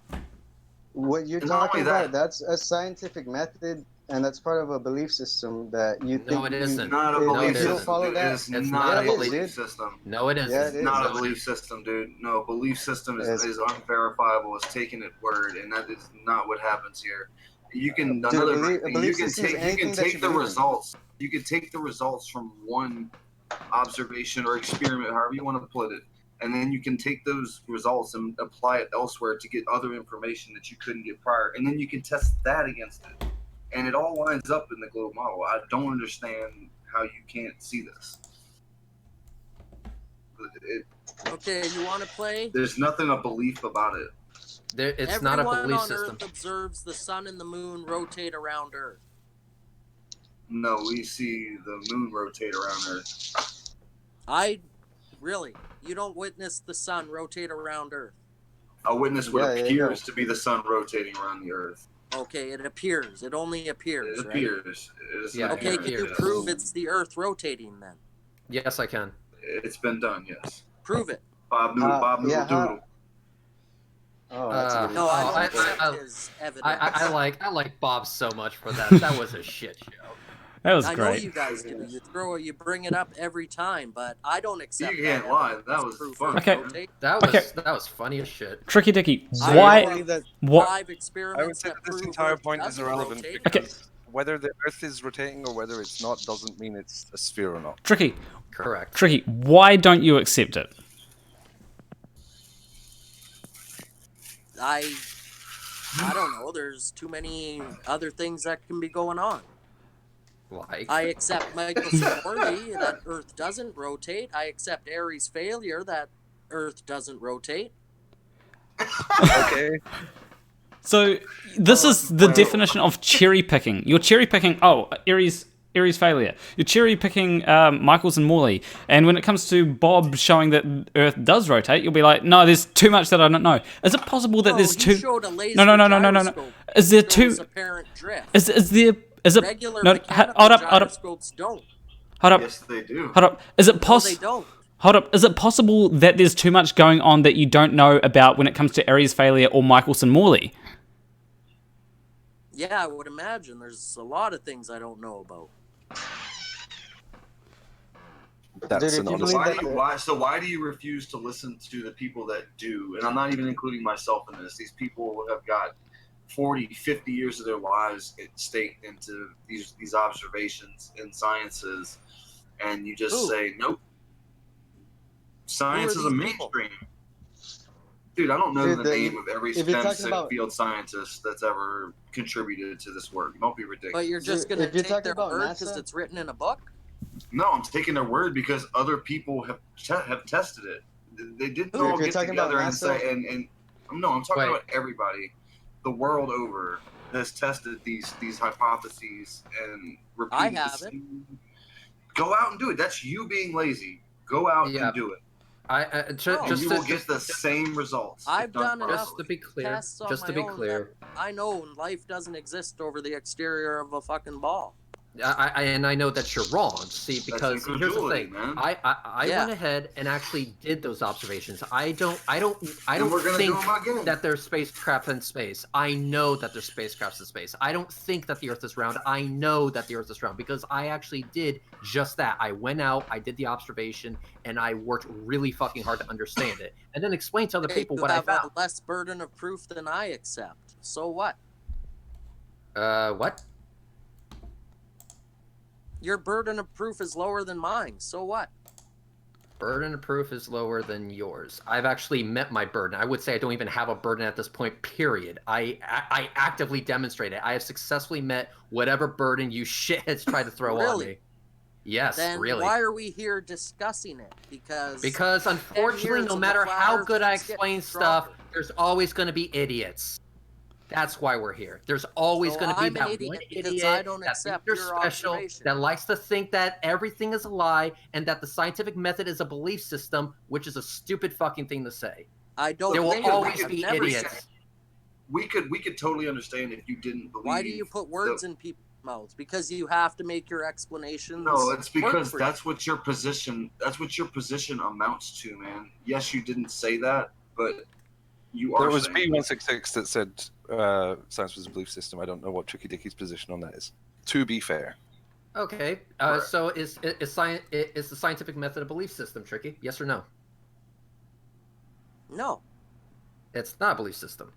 What you're talking about, that's a scientific method, and that's part of a belief system that you think. No, it isn't. It's not a belief system. Don't follow that. It's not a belief system. No, it isn't. Yeah, it is. It's not a belief system, dude. No, belief system is unverifiable. It's taking it word, and that is not what happens here. You can take the results. You can take the results from one observation or experiment, however you want to put it, and then you can take those results and apply it elsewhere to get other information that you couldn't get prior, and then you can test that against it. And it all lines up in the globe model. I don't understand how you can't see this. Okay, you want to play? There's nothing a belief about it. It's not a belief system. Everyone on Earth observes the sun and the moon rotate around Earth. No, we see the moon rotate around Earth. You don't witness the sun rotate around Earth. I witness what appears to be the sun rotating around the Earth. Okay, it appears. It only appears. It appears. Yeah. Okay, can you prove it's the Earth rotating then? Yes, I can. It's been done. Yes. Prove it. Bob Noodle Doodle. No, I like Bob so much for that. That was a shit show. That was great. great. I know you guys do. You bring it up every time, but I don't accept. You can't lie. That was fun. Okay. That was funny as shit. Tricky Dicky, why? What? I would say that this entire point is irrelevant because whether the Earth is rotating or whether it's not doesn't mean it's a sphere or not. Tricky. Correct. Tricky, why don't you accept it? I don't know. There's too many other things that can be going on. Like? I accept Michael's theory that Earth doesn't rotate. I accept Aries' failure that Earth doesn't rotate. Okay. So this is the definition of cherry picking. You're cherry picking. Oh, Aries failure. You're cherry picking Michaels and Morley, and when it comes to Bob showing that Earth does rotate, you'll be like, no, there's too much that I don't know. Is it possible that there's two? No. Is there two? Apparent drift. Is there? Is it regular hold up. Gyroscopes don't. Hold up. Yes, they do. Hold up. Is it No, they don't. Hold up. Is it possible that there's too much going on that you don't know about when it comes to Aries failure or Michelson Morley? Yeah, I would imagine there's a lot of things I don't know about. Why do you refuse to listen to the people that do? And I'm not even including myself in this. These people have got 40, 50 years of their lives staked into these observations in sciences, and you just say, nope. Science is a mainstream. Dude, I don't know the name of every STEM field scientist that's ever contributed to this work. Don't be ridiculous. But you're just going to take their word because it's written in a book? No, I'm taking their word because other people have tested it. They didn't all get together and say, and no, I'm talking about everybody. The world over has tested these hypotheses and repeated. I haven't. Go out and do it. That's you being lazy. Go out and do it. you will get the same results. I've done enough just to be clear. tests on Just to my be own clear. that I know life doesn't exist over the exterior of a fucking ball. And I know that you're wrong. See, because here's the thing. Man. I went ahead and actually did those observations. I don't think that there's spacecraft in space. I know that there's spacecrafts in space. I don't think that the Earth is round. I know that the Earth is round because I actually did just that. I went out, I did the observation, and I worked really fucking hard to understand it, and then explain to other people what I found. You have a less burden of proof than I accept. So what? What? Your burden of proof is lower than mine. So what? Burden of proof is lower than yours. I've actually met my burden. I would say I don't even have a burden at this point, period. I actively demonstrate it. I have successfully met whatever burden you shitheads try to throw on me. Yes, then really. Why are we here discussing it? Because unfortunately, no matter how good I explain stuff, there's always going to be idiots. That's why we're here. There's always going to be that one idiot that thinks they're special, that likes to think that everything is a lie, and that the scientific method is a belief system, which is a stupid fucking thing to say. There will always be idiots. We could totally understand if you didn't believe. Why do you put words in people's mouths? Because you have to make your explanations. No, it's because that's what your position. That's what your position amounts to, man. Yes, you didn't say that, but you are. There was B166 that said science was a belief system. I don't know what Tricky Dickie's position on that is. To be fair. Okay, so is the scientific method a belief system, Tricky? Yes or no? No. It's not a belief system.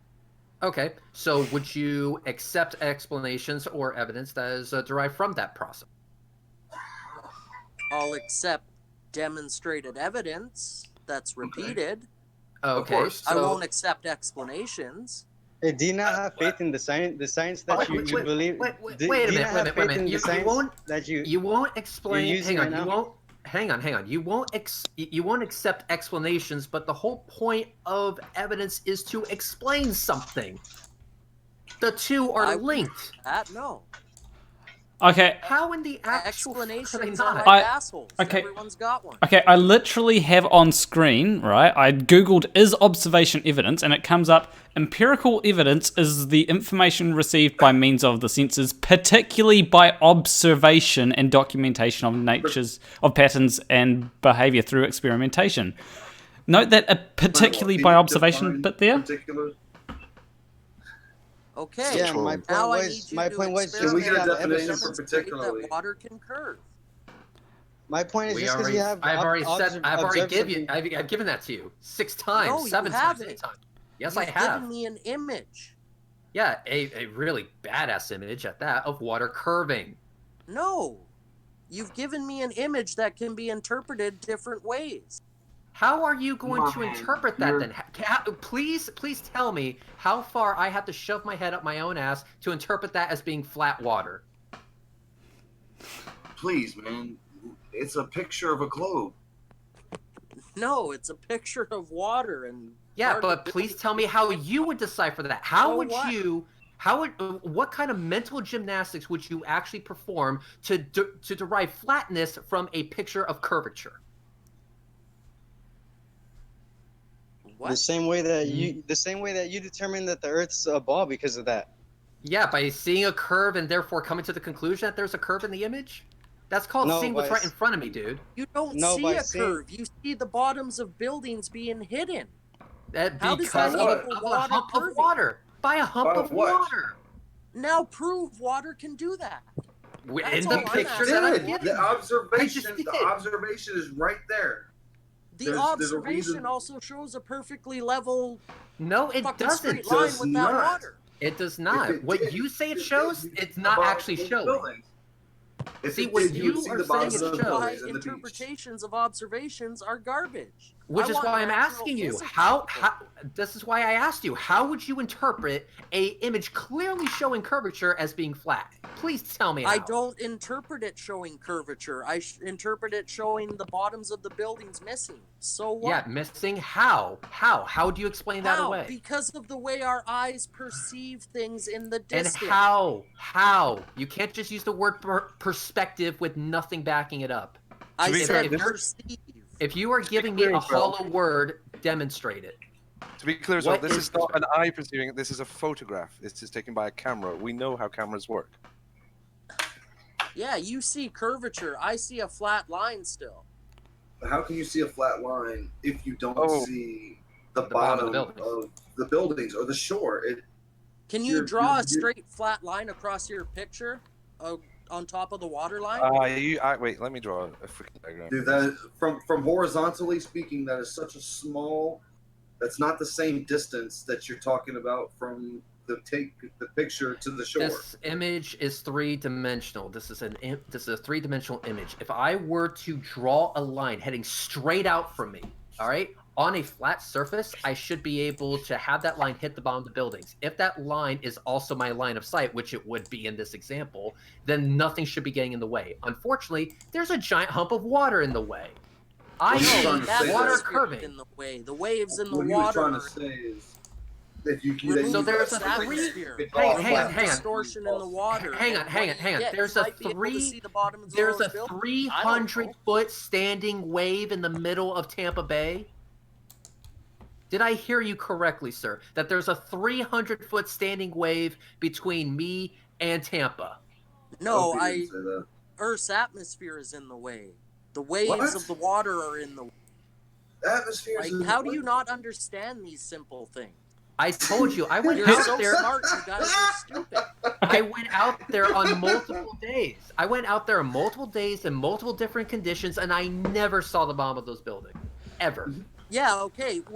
Okay, so would you accept explanations or evidence that is derived from that process? I'll accept demonstrated evidence that's repeated. Okay, of course. I won't accept explanations. Hey, do you not have faith in the science that you believe? Wait a minute. You won't explain. Hang on. You won't accept explanations, but the whole point of evidence is to explain something. The two are linked. No. Okay. How in the explanations are like assholes? Okay. Everyone's got one. Okay, I literally have on screen, right? I googled is observation evidence, and it comes up empirical evidence is the information received by means of the senses, particularly by observation and documentation of patterns and behavior through experimentation. Note that particularly by observation bit there. Okay. Yeah, my point was can we get a definition for particularly? That water can curve. My point is just because you have. I've given that to you 6 times, No, 7 times, 8 times. Yes, I have. Given me an image. Yeah, a really badass image at that of water curving. No, you've given me an image that can be interpreted different ways. How are you going to interpret that then? Please tell me how far I have to shove my head up my own ass to interpret that as being flat water. Please, man. It's a picture of a globe. No, it's a picture of water and. Yeah, but please tell me how you would decipher that. What kind of mental gymnastics would you actually perform to derive flatness from a picture of curvature? What? The same way that you determine that the Earth's a ball because of that. Yeah, by seeing a curve and therefore coming to the conclusion that there's a curve in the image? That's called seeing what's right in front of me, dude. You don't see a curve. You see the bottoms of buildings being hidden. Because of a hump of water. By a hump of water. Now prove water can do that. In the picture that I'm getting. The observation is right there. The observation also shows a perfectly level. No, it doesn't. Straight line with that water. It does not. What you say it shows, it's not actually showing. See, what you are saying it shows. My interpretations of observations are garbage. Which is why I'm asking you, how this is why I asked you, how would you interpret a image clearly showing curvature as being flat? Please tell me how. I don't interpret it showing curvature. I interpret it showing the bottoms of the buildings missing. So what? Yeah, missing how? How do you explain that away? Because of the way our eyes perceive things in the distance. And how? You can't just use the word perspective with nothing backing it up. I said perceive. If you are giving me a hollow word, demonstrate it. To be clear, so this is not an eye perceiving. This is a photograph. This is taken by a camera. We know how cameras work. Yeah, you see curvature. I see a flat line still. How can you see a flat line if you don't see the bottom of the buildings or the shore? Can you draw a straight flat line across your picture on top of the water line? Wait, let me draw a freaking diagram. Dude, that from horizontally speaking, that is such a small. That's not the same distance that you're talking about from the picture to the shore. This image is 3-dimensional. This is a 3-dimensional image. If I were to draw a line heading straight out from me, all right, on a flat surface, I should be able to have that line hit the bottom of the buildings. If that line is also my line of sight, which it would be in this example, then nothing should be getting in the way. Unfortunately, there's a giant hump of water in the way. I know that water curving in the way. The waves in the water. What he was trying to say is, if you can, so there's a atmosphere. Hang on. Distortion in the water. Hang on. There's a 300-foot standing wave in the middle of Tampa Bay. Did I hear you correctly, sir? That there's a 300-foot standing wave between me and Tampa? No, Earth's atmosphere is in the way. The waves of the water are in the atmosphere. How do you not understand these simple things? I told you, I went You're out so there. Smart, you guys are stupid. I went out there on multiple days. I went out there on multiple days in multiple different conditions, and I never saw the bottom of those buildings, ever. Yeah, okay, it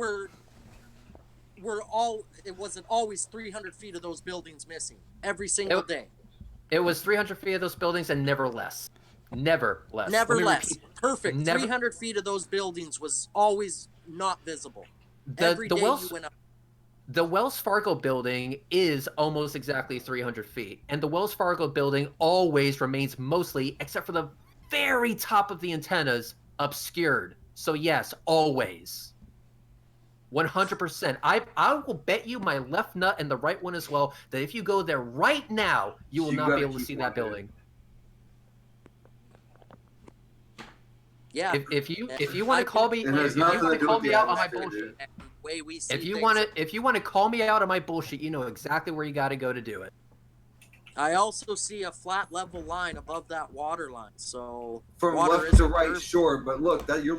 wasn't always 300 feet of those buildings missing every single day. It was 300 feet of those buildings and never less. Never less. Never less. Perfect. 300 feet of those buildings was always not visible. Every day you went up. The Wells Fargo building is almost exactly 300 feet. And the Wells Fargo building always remains mostly, except for the very top of the antennas, obscured. So yes, always. 100%. I will bet you my left nut and the right one as well that if you go there right now, you will not be able to see that building. Yeah. If you want to call me, if you want to call me out on my bullshit, if you want to call me out on my bullshit, you know exactly where you got to go to do it. I also see a flat level line above that water line. So from left to right, sure, but look, that you're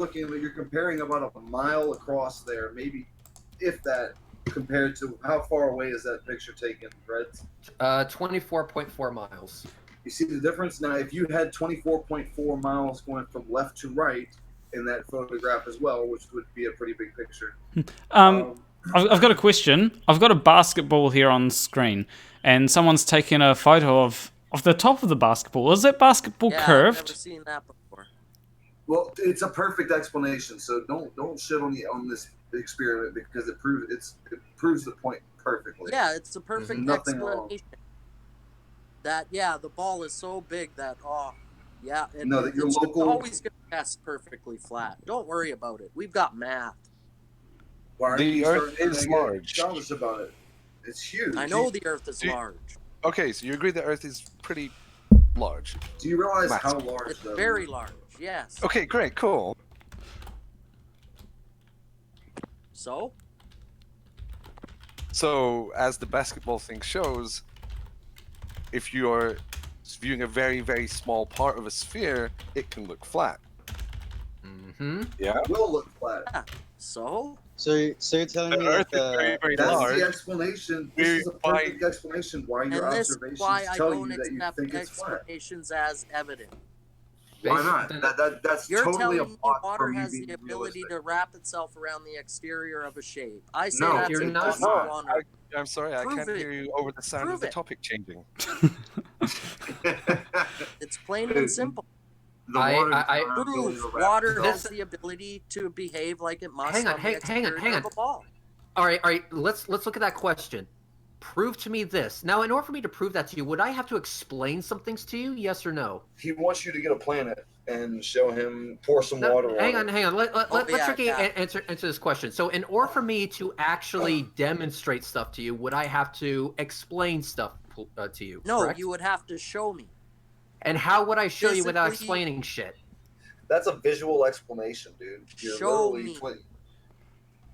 comparing about a mile across there, maybe if that, compared to how far away is that picture taken, Brett? 24.4 miles. You see the difference? Now, if you had 24.4 miles going from left to right in that photograph as well, which would be a pretty big picture. I've got a question. I've got a basketball here on screen, and someone's taken a photo of the top of the basketball. Is that basketball curved? I've never seen that before. Well, it's a perfect explanation, so don't shit on this experiment because it proves the point perfectly. Yeah, it's a perfect explanation. That the ball is so big that it's always going to test perfectly flat. Don't worry about it. We've got math. The Earth is large. Childish about it. It's huge. I know the Earth is large. Okay, so you agree the Earth is pretty large. Do you realize how large? It's very large. Yes. Okay, great, cool. So, as the basketball thing shows, if you're viewing a very, very small part of a sphere, it can look flat. Mm-hmm. Yeah. It will look flat. Yeah. So you're telling me Earth is very, very that's large. the explanation. This is a perfect explanation why your observations tell you that you think it's flat. Explanations as evident. Why not? That's You're totally telling me water has the ability to wrap itself around the exterior of a shape. I say that's you're not. I'm sorry, I can't hear you over the sound of the topic changing. It's plain and simple. Water has the ability to behave like it must. Hang on. Of a ball. All right. Let's look at that question. Prove to me this. Now, in order for me to prove that to you, would I have to explain some things to you? Yes or no? He wants you to get a planet and show him, pour some water on it. Hang on. Let's tricky answer this question. So, in order for me to actually demonstrate stuff to you, would I have to explain stuff to you? No, correct? you would have to show me. And how would I show you without explaining shit? That's a visual explanation, dude. You're Show literally me.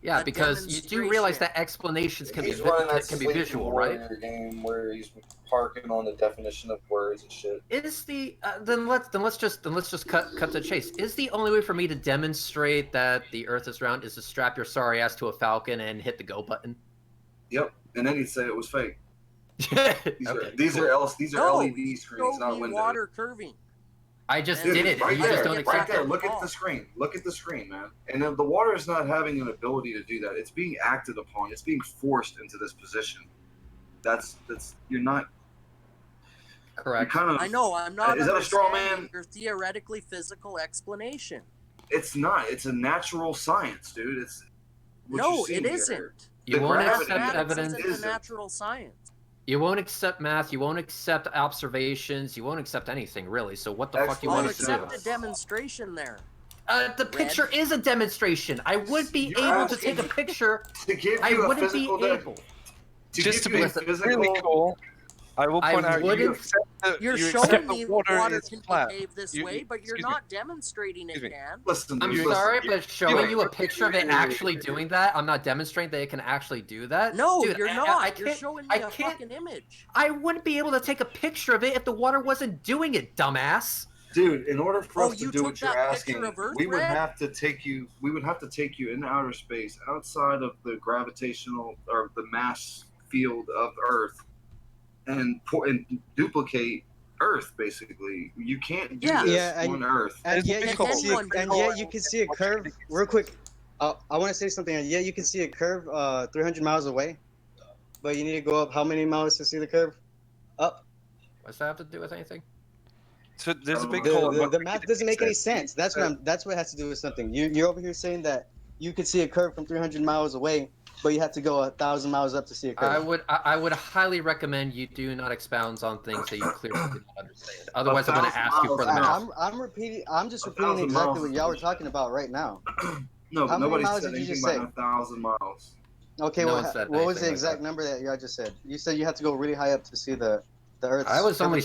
Yeah, A because you do realize that explanations can be visual, right? Game where he's parking on the definition of words and shit. Is the then let's just cut to the chase. Is the only way for me to demonstrate that the Earth is round is to strap your sorry ass to a falcon and hit the go button? Yep, and then he'd say it was fake. These are LED screens, not windows. Water curving. I just did it. Right You there, just don't accept right there. it. Look at the screen. Look at the screen, man. And the water is not having an ability to do that. It's being acted upon. It's being forced into this position. That's you're not correct. I know. I'm not. Is that a straw man? Your theoretically physical explanation. It's not. It's a natural science, dude. It's no, it isn't. You won't accept evidence. It's a natural science. You won't accept math. You won't accept observations. You won't accept anything, really. So what the fuck do you want to do? I'll accept a demonstration there. The picture is a demonstration. I would be able to take a picture. I wouldn't be able. Just to be really cool, I will point out you're showing me water can behave this way, but you're not demonstrating it can. Listen, I'm sorry, but showing you a picture of it actually doing that, I'm not demonstrating that it can actually do that. No, dude, you're not. You're showing me a fucking image. I wouldn't be able to take a picture of it if the water wasn't doing it, dumbass. Dude, in order for us to do what you're asking, we would Red? have to take you. We would have to take you into outer space, outside of the gravitational or the mass field of Earth, and duplicate Earth. Basically, you can't do this on Earth. And yet you can see a curve. Real quick, I want to say something. And yet you can see a curve 300 miles away, but you need to go up how many miles to see the curve? Up. What's that have to do with anything? So there's a big the math doesn't make any sense. That's what it has to do with something. You're over here saying that you could see a curve from 300 miles away, but you have to go 1,000 miles up to see a curve. I would highly recommend you do not expound on things that you clearly do not understand. Otherwise, I'm going to ask you for the math. I'm just repeating exactly what y'all were talking about right now. No, how many nobody miles said did you anything just say? about 1,000 miles. Okay, what was the exact number that y'all just said? You said you had to go really high up to see the Earth's I was only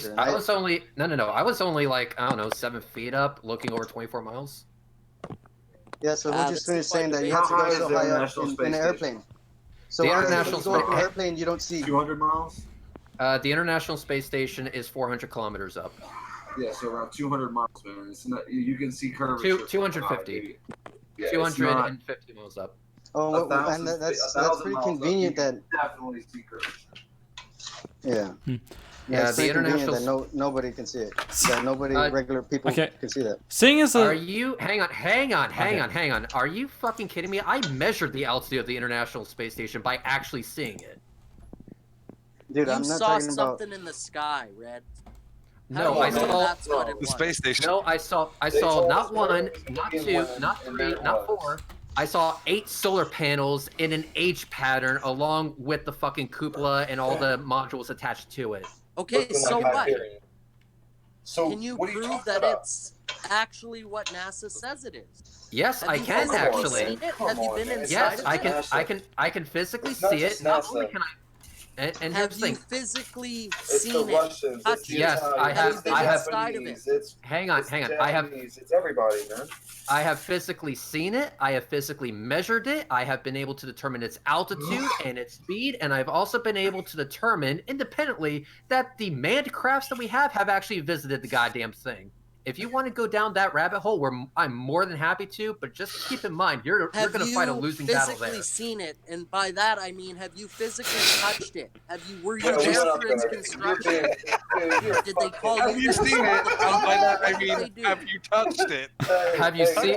no. I was only like, I don't know, 7 feet up, looking over 24 miles. Yeah, so we're just finished saying that you have to go so high up in an airplane. So the International Space Station. Airplane, you don't see 200 miles. The International Space Station is 400 kilometers up. Yeah, so around 200 miles, man. It's not, you can see curvature. 250. Yeah, 250 miles up. Oh, and that's pretty convenient. That definitely see curvature. Yeah. Yeah, the international that nobody can see it. That nobody regular people can see that. Seeing as Are you hang on. Are you fucking kidding me? I measured the altitude of the International Space Station by actually seeing it. Dude, I'm not talking about something in the sky, Red. No, I saw that's what it was. The space station. No, I saw not one, not two, not three, not four. I saw 8 solar panels in an H pattern along with the fucking cupola and all the modules attached to it. Okay, so what? So can you prove that it's actually what NASA says it is? Yes, I can actually. Have you been inside Yes, of it? I can physically see it. Not only can I. And have here's the you thing. physically seen it? Yes, I have. It? Hang on. It's everybody, man. I have physically seen it. I have physically measured it. I have been able to determine its altitude and its speed, and I've also been able to determine independently that the manned crafts that we have actually visited the goddamn thing. If you want to go down that rabbit hole, I'm more than happy to, but just keep in mind, you're going to fight a losing battle there. Have you physically seen it? And by that, I mean, have you physically touched it? Were you there for its construction? Did they call have you seen it? And by that, I mean, have you touched it? Have you seen?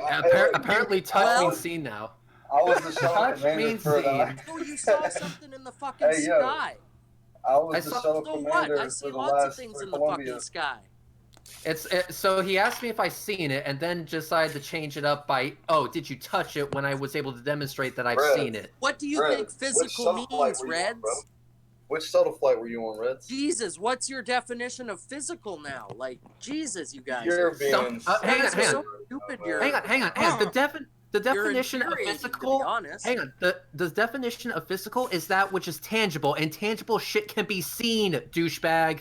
Apparently, touch means seen now. I was the shuttle commander for the... Oh, you saw something in the fucking sky. I was the shuttle commander I see lots of things in the fucking sky. So he asked me if I seen it, and then decided to change it up by, oh, did you touch it? When I was able to demonstrate that I've seen it. What do you think physical means, Reds? Which shuttle flight were you on, Reds? Jesus, what's your definition of physical now? Like, Jesus, you guys. You're being hang on. So stupid. Hang on. The definition of physical. Hang on. The definition of physical is that which is tangible, and tangible shit can be seen, douchebag.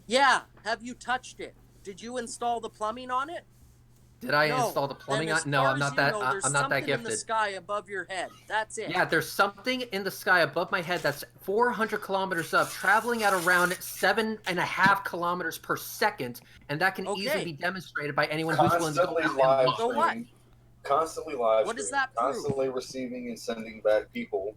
Yeah. Have you touched it? Did you install the plumbing on it? Did I install the plumbing? No, I'm not that. I'm not that gifted. There's something in the sky above your head. That's it. Yeah, there's something in the sky above my head that's 400 kilometers up, traveling at around 7.5 kilometers per second, and that can easily be demonstrated by anyone who's willing to go out and look. Constantly live. What does that prove? Constantly receiving and sending back people.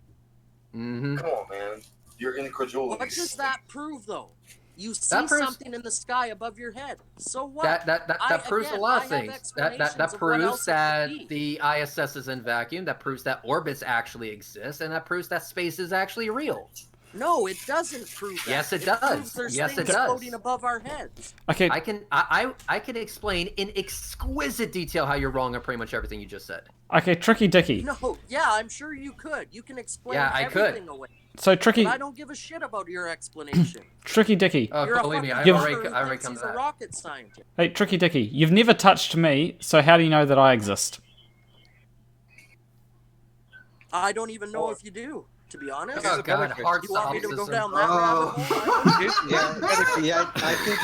Mm-hmm. Come on, man. Your incredulity. What does that prove, though? You see something in the sky above your head. So what? That proves a lot of things. That proves that the ISS is in vacuum. That proves that orbits actually exist, and that proves that space is actually real. No, it doesn't prove that. Yes, it does. Yes, it does. Floating above our heads. Okay. I can explain in exquisite detail how you're wrong on pretty much everything you just said. Okay, Tricky Dicky. No, yeah, I'm sure you could. You can explain everything away. So Tricky. But I don't give a shit about your explanation. Tricky Dicky. Oh, believe me, I've already come to that. He's a rocket scientist. Hey, Tricky Dicky, you've never touched me, so how do you know that I exist? I don't even know if you do. To be honest, oh god, hard you want me to go down that rabbit hole? Yeah, I think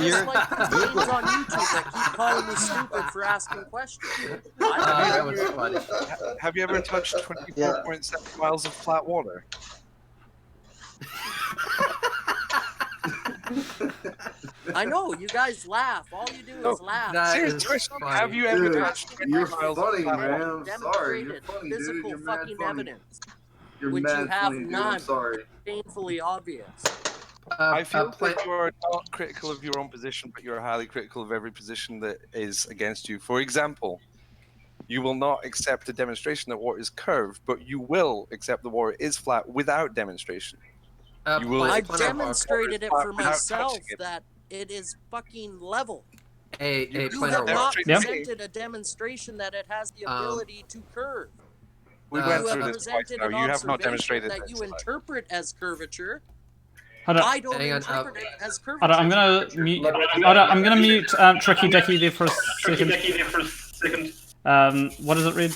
you're like things on YouTube that keep calling me stupid for asking questions. That was funny. Have you ever touched 24.7 miles of flat water? I know, you guys laugh. All you do is laugh. Serious question. Have you ever touched 24 miles of flat water? Man. I'm sorry. You're funny, physical dude. fucking evidence. You're which mad you have funny, none. I'm sorry. Painfully obvious. I feel like you are not critical of your own position, but you're highly critical of every position that is against you. For example, you will not accept a demonstration that water is curved, but you will accept the water is flat without demonstration. I demonstrated it for myself that it is fucking level. You have not presented a demonstration that it has the ability to curve. We went through this twice now. You have not demonstrated that you interpret as curvature. Hold on. I don't interpret it as curvature. Hold on, I'm gonna mute. Hold on, I'm gonna mute Tricky Dicky there for a second. What does it read?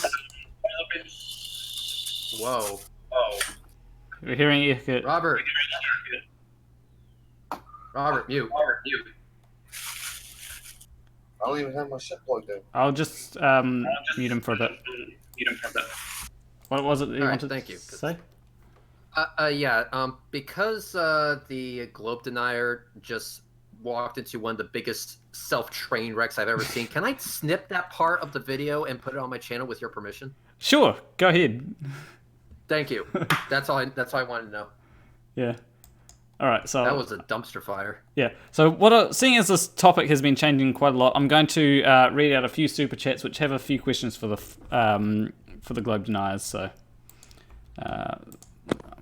Whoa. We're hearing it. Robert, mute. I don't even have my shit plugged in. I'll just mute him for a bit. What was it that you wanted to say? Because the globe denier just walked into one of the biggest self-train wrecks I've ever seen, can I snip that part of the video and put it on my channel with your permission? Sure, go ahead. Thank you. That's all I wanted to know. Yeah. All right, so that was a dumpster fire. Yeah. So seeing as this topic has been changing quite a lot, I'm going to read out a few super chats which have a few questions for the globe deniers. So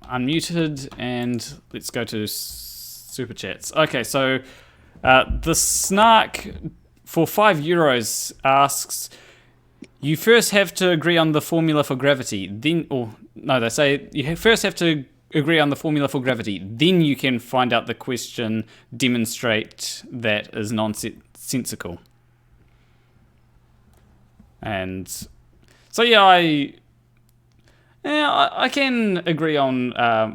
unmuted, and let's go to super chats. Okay, so the Snark for €5 asks, you first have to agree on the formula for gravity, they say you first have to agree on the formula for gravity, then you can find out the question, demonstrate that is nonsensical. And so I can agree on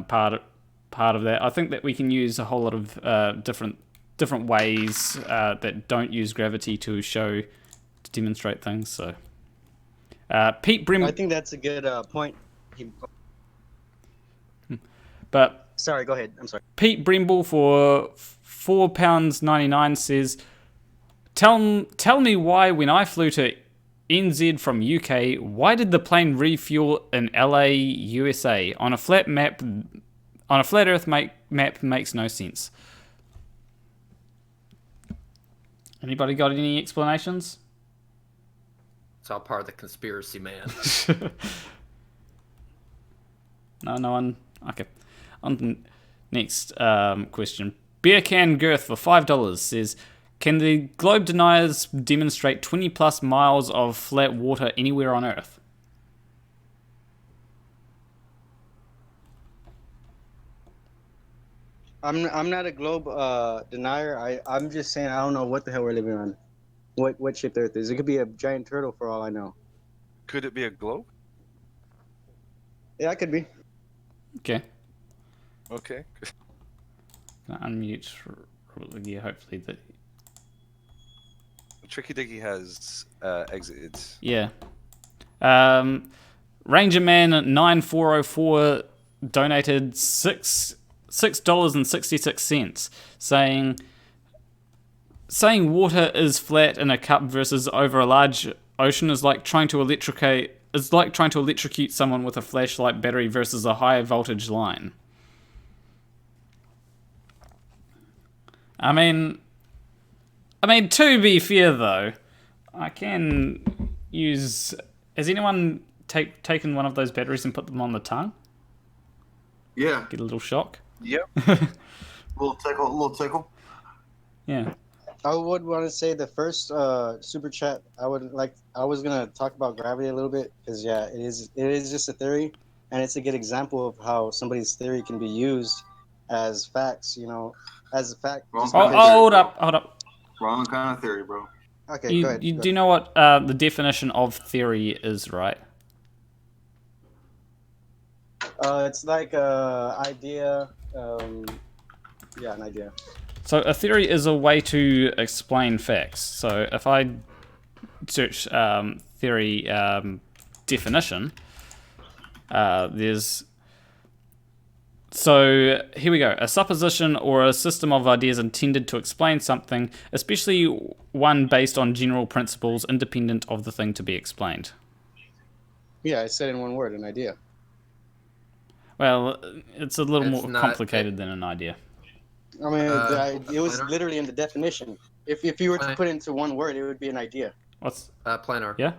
part of that. I think that we can use a whole lot of different ways that don't use gravity to demonstrate things. So Pete Brim, I think that's a good point. But sorry, go ahead. I'm sorry. Pete Brimble for £4.99 says, tell me why when I flew to NZ from UK, why did the plane refuel in LA, USA? On a flat Earth map makes no sense. Anybody got any explanations? It's all part of the conspiracy, man. No one. Okay. On the next question. Beer Can Girth for $5 says, can the globe deniers demonstrate 20 plus miles of flat water anywhere on Earth? I'm not a globe denier. I'm just saying I don't know what the hell we're living on. What shape the Earth is. It could be a giant turtle for all I know. Could it be a globe? Yeah, it could be. Okay. Unmute. Yeah, hopefully that. Tricky Dicky has exited. Yeah. Ranger Man 9404 donated $6.66, saying water is flat in a cup versus over a large ocean is like trying to electrocute someone with a flashlight battery versus a high voltage line. I mean, to be fair though, I can use. Has anyone taken one of those batteries and put them on the tongue? Yeah. Get a little shock. Yep. Little tickle. Yeah. I would want to say the first super chat. I was gonna talk about gravity a little bit because it is just a theory, and it's a good example of how somebody's theory can be used as facts. As a fact. Hold up. Wrong kind of theory, bro. Okay, go ahead. Do you know what the definition of theory is, right? It's like idea. An idea. So a theory is a way to explain facts. So if I search theory definition, there's... So here we go. A supposition or a system of ideas intended to explain something, especially one based on general principles independent of the thing to be explained. Yeah, I said in one word, an idea. Well, it's a little more complicated than an idea. I mean, it was literally in the definition. If you were to put it into one word, it would be an idea. What's planar? Yeah.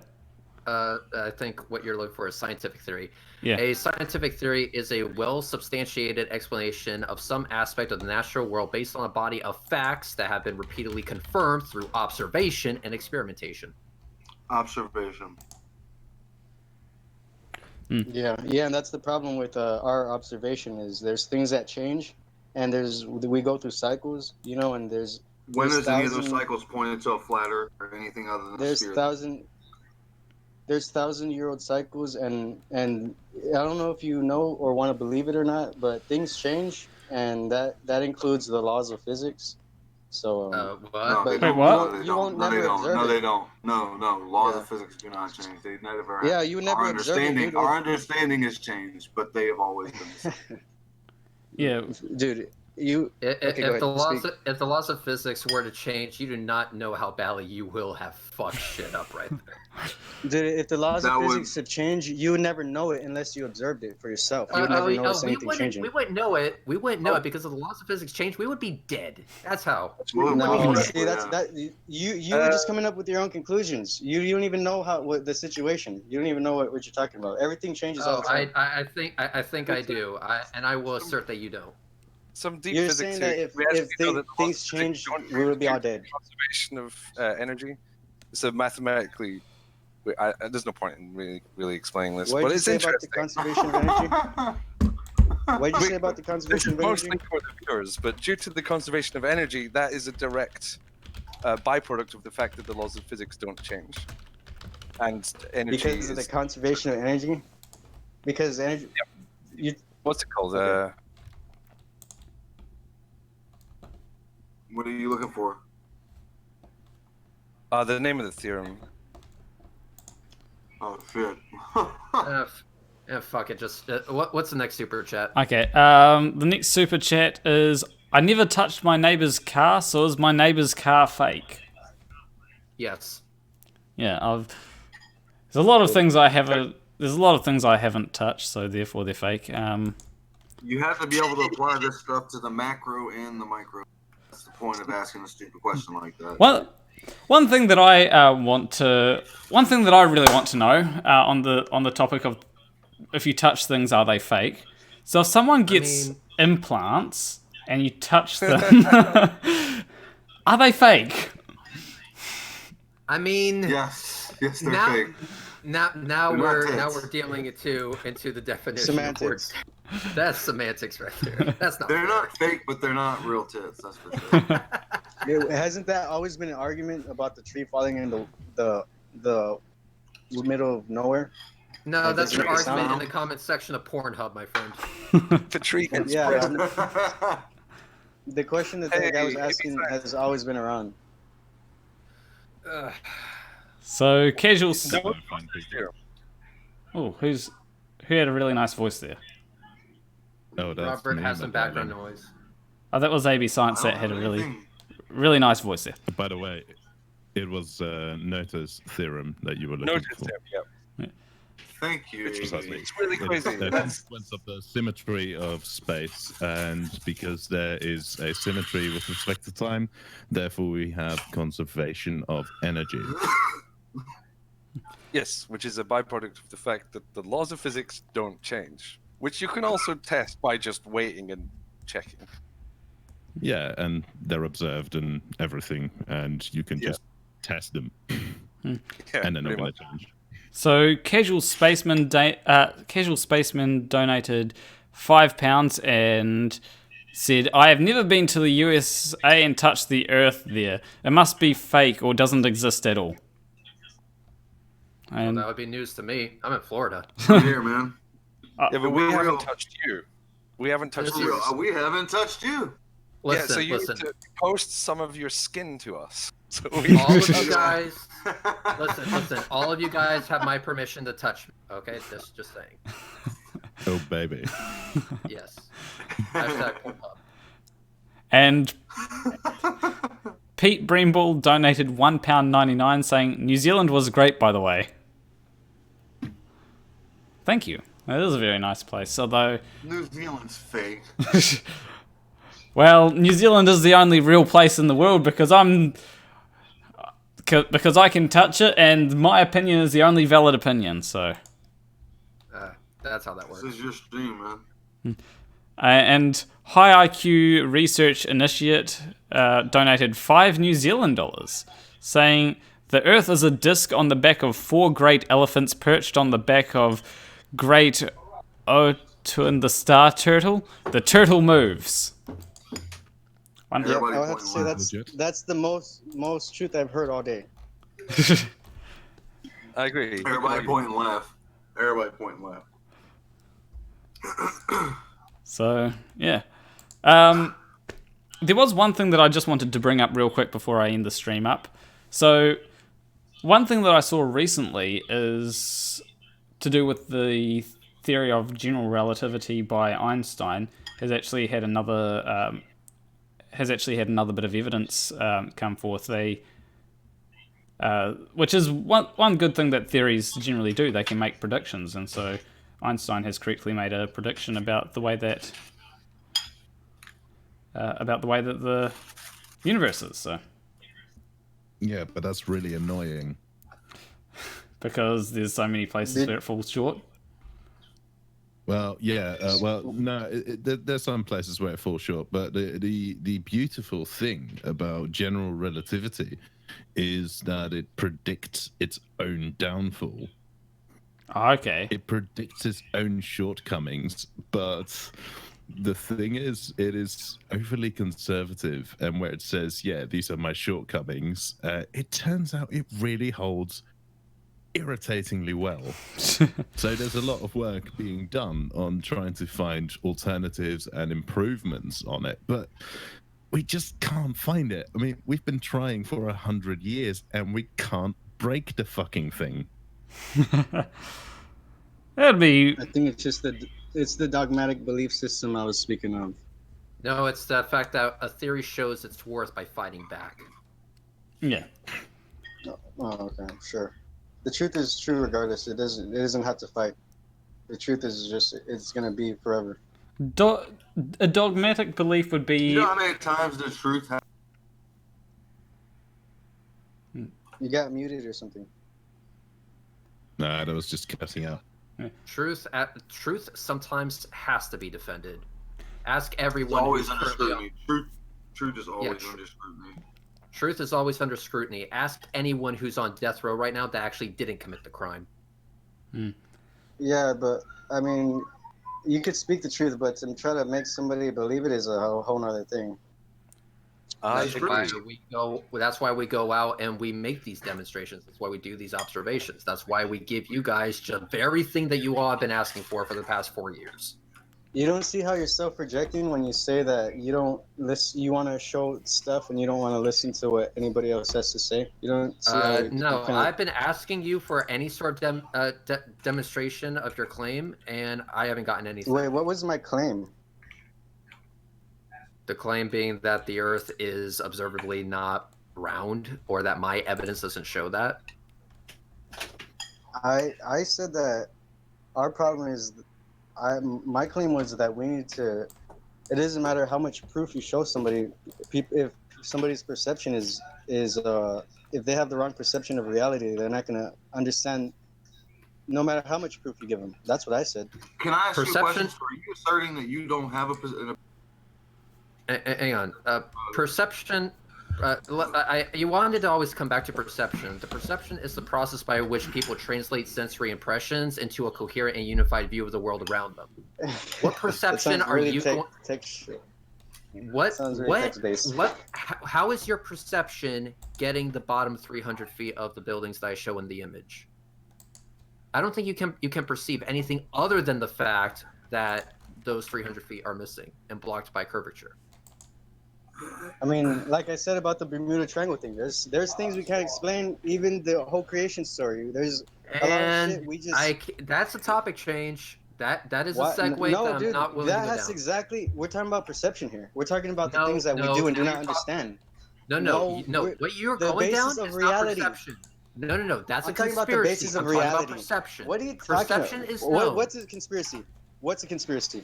I think what you're looking for is scientific theory. Yeah. A scientific theory is a well-substantiated explanation of some aspect of the natural world based on a body of facts that have been repeatedly confirmed through observation and experimentation. Observation. Yeah, and that's the problem with our observation is there's things that change, and we go through cycles, and there's. When is any of those cycles pointed to a flat Earth or anything other than a sphere? There's 1,000-year-old cycles, and I don't know if you know or want to believe it or not, but things change, and that includes the laws of physics. So what? Wait, what? You won't never observe it. No, they don't. No. Laws of physics do not change. They never. Yeah, you never observe it, dude. Our understanding has changed, but they have always been the same. Yeah, dude. If the laws of physics were to change, you do not know how badly you will have fucked shit up right there. Dude, if the laws of physics had changed, you would never know it unless you observed it for yourself. You would never notice anything changing. We wouldn't know it. We wouldn't know it because if the laws of physics changed, we would be dead. That's how. No, see, you were just coming up with your own conclusions. You don't even know what the situation. You don't even know what you're talking about. Everything changes all the time. I think I do. And I will assert that you don't. Some deep You're physics saying that if things change, we would be all dead. Conservation of energy. So mathematically, there's no point in really explaining this. What did but you it's say about the interesting. conservation of energy? What did you say about the conservation of energy? Mostly for the viewers, but due to the conservation of energy, that is a direct byproduct of the fact that the laws of physics don't change. And energy because of the conservation of energy. Because energy. Yep. What's it called? Okay. What are you looking for? The name of the theorem. Oh shit. Fuck it. Just what's the next super chat? Okay. The next super chat is: I never touched my neighbor's car, so is my neighbor's car fake? Yes. Yeah. There's a lot of things I haven't. There's a lot of things I haven't touched, so therefore they're fake. You have to be able to apply this stuff to the macro and the micro. That's the point of asking a stupid question like that. Well, one thing that I really want to know on the topic of if you touch things, are they fake? So if someone gets implants and you touch them, are they fake? I mean, yes, they're fake. Now we're dealing into the definition. Semantics. Of words. That's semantics right there. That's not. They're not fake, but they're not real tits. That's for sure. Hasn't that always been an argument about the tree falling in the middle of nowhere? No, Like, that's an doesn't make argument in sound? the comment section of Pornhub, my friend. The tree can Yeah. spread. The question that that guy was asking has always been around. So casual. No, Oh, who had a really nice voice there? Oh, that's Robert me, has some my background darling. noise. Oh, that was AB Science that had a really nice voice there. By the way, it was Noether's theorem that you were looking for. Yeah. Thank you. Precisely. It's really crazy. The consequence of the symmetry of space, and because there is a symmetry with respect to time, therefore we have conservation of energy. Yes, which is a byproduct of the fact that the laws of physics don't change, which you can also test by just waiting and checking. Yeah, and they're observed and everything, and you can just test them, Yeah, and they're not pretty going much. to change. So Casual Spaceman donated £5 and said, "I have never been to the USA and touched the Earth there. It must be fake or doesn't exist at all." Well, And that would be news to me. I'm in Florida. Here, man. Yeah, but we we're haven't real. touched you. We haven't touched This you. is- We haven't touched you. Listen, yeah, so you listen. need to post some of your skin to us. So we All of you guys, listen. All of you guys have my permission to touch me. Okay, just saying. Oh, baby. Yes. Hashtag Pornhub. And Pete Breenball donated £1.99 saying, "New Zealand was great, by the way." Thank you. It is a very nice place, although... New Zealand's fake. Well, New Zealand is the only real place in the world because I can touch it, and my opinion is the only valid opinion. So, That's how that works. This is your stream, man. and High IQ Research Initiate donated $5 New Zealand dollars, saying the Earth is a disc on the back of 4 great elephants perched on the back of Great Otun the star turtle. The turtle moves. Yeah, Everybody I'll have to point say left. that's the most truth I've heard all day. I agree. Everybody pointing left. Everybody pointing left. So, yeah. There was one thing that I just wanted to bring up real quick before I end the stream up. So, one thing that I saw recently is to do with the theory of general relativity by Einstein has actually had another bit of evidence come forth. Which is one good thing that theories generally do. They can make predictions, and so Einstein has correctly made a prediction about the way that the universe is. So Yeah, but that's really annoying. because there's so many places where it falls short. Well, yeah. No, there's some places where it falls short, but the beautiful thing about general relativity is that it predicts its own downfall. Okay. It predicts its own shortcomings, but the thing is, it is overly conservative, and where it says, "Yeah, these are my shortcomings," it turns out it really holds irritatingly well. So there's a lot of work being done on trying to find alternatives and improvements on it, but we just can't find it. I mean, we've been trying for 100 years and we can't break the fucking thing. That'd be... I think it's the dogmatic belief system I was speaking of. No, it's the fact that a theory shows its worth by fighting back. Yeah. Oh, okay, sure. The truth is true regardless. It doesn't have to fight. The truth is just it's gonna be forever. A dogmatic belief would be... You know how many times the truth has... You got muted or something. Nah, that was just cutting out. Truth sometimes has to be defended. Ask It's everyone. always who's under currently scrutiny. Truth is always Yeah, under scrutiny. Truth is always under scrutiny. Ask anyone who's on death row right now that actually didn't commit the crime. Yeah, but I mean, you could speak the truth, but to try to make somebody believe it is a whole nother thing. That's why we go out and we make these demonstrations. That's why we do these observations. That's why we give you guys the very thing that you all have been asking for the past 4 years. You don't see how you're self-projecting when you say that you don't listen. You want to show stuff and you don't want to listen to what anybody else has to say. You don't see how. No, I've been asking you for any sort of demonstration of your claim, and I haven't gotten anything. Wait, what was my claim? The claim being that the Earth is observably not round, or that my evidence doesn't show that. I said that our problem is, my claim was that we need to. It doesn't matter how much proof you show somebody. If somebody's perception is if they have the wrong perception of reality, they're not gonna understand. No matter how much proof you give them. That's what I said. Can I ask you a question? Are you asserting that you don't have a hang on. Perception. You wanted to always come back to perception. The perception is the process by which people translate sensory impressions into a coherent and unified view of the world around them. What perception are you? How is your perception getting the bottom 300 feet of the buildings that I show in the image? I don't think you can perceive anything other than the fact that those 300 feet are missing and blocked by curvature. I mean, like I said about the Bermuda Triangle thing, there's things we can't explain. Even the whole creation story. There's a lot of shit we just. That's a topic change. That is a segue no, that dude, I'm not willing to go that's down. exactly. We're talking about perception here. We're talking about the things that we do and do not understand. No. What you're going down is not perception. No. That's a conspiracy. I'm talking about the basis of reality. Talking about perception. What are you talking Perception about? is known. What's a conspiracy? What's a conspiracy?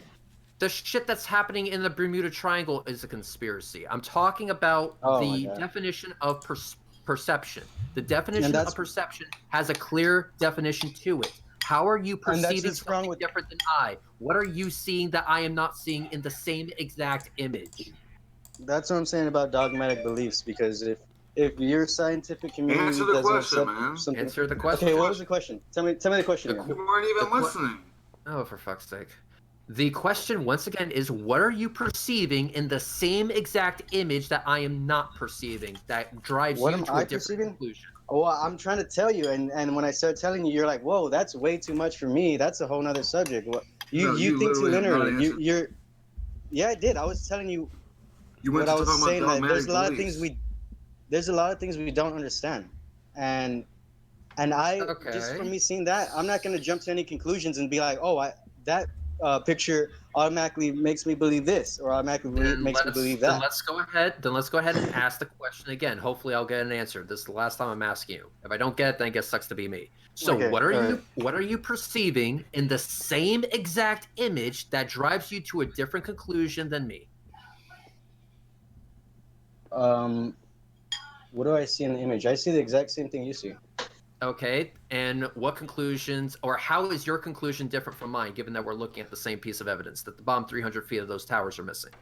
The shit that's happening in the Bermuda Triangle is a conspiracy. I'm talking about the definition of perception. The definition of perception has a clear definition to it. How are you perceiving something different than I? What are you seeing that I am not seeing in the same exact image? That's what I'm saying about dogmatic beliefs, because if your scientific community answer the question, man. Answer the question. Okay, what was the question? Tell me the question. You weren't even listening. Oh, for fuck's sake. The question, once again, is what are you perceiving in the same exact image that I am not perceiving that drives you to a different conclusion? Oh, I'm trying to tell you, and when I start telling you, you're like, whoa, that's way too much for me. That's a whole nother subject. You think too linearly. Yeah, I did. I was telling you what I was saying. That there's a lot of things we don't understand, and just from me seeing that, I'm not gonna jump to any conclusions and be like, oh, that picture automatically makes me believe this, or automatically makes me believe that. Then let's go ahead and ask the question again. Hopefully I'll get an answer. This is the last time I'm asking you. If I don't get it, then it gets sucks to be me. So what are you perceiving in the same exact image that drives you to a different conclusion than me? What do I see in the image? I see the exact same thing you see. Okay, and what conclusions, or how is your conclusion different from mine, given that we're looking at the same piece of evidence, that the bottom 300 feet of those towers are missing?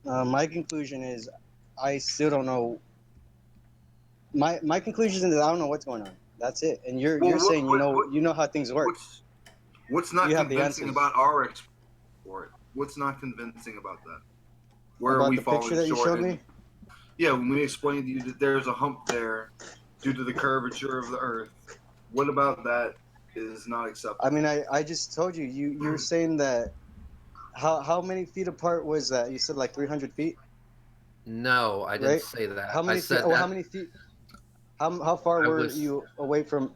My conclusion is, I still don't know. My conclusion is I don't know what's going on. That's it. And you're saying you know how things work. What's not convincing about our export? What's not convincing about that? Where about are we the falling picture that you short? showed me? Yeah, when we explained to you that there's a hump there due to the curvature of the Earth. What about that is not acceptable? I mean, I just told you. You were saying that. How many feet apart was that? You said like 300 feet. No, I didn't say that. How many feet? How many feet? How far were you away from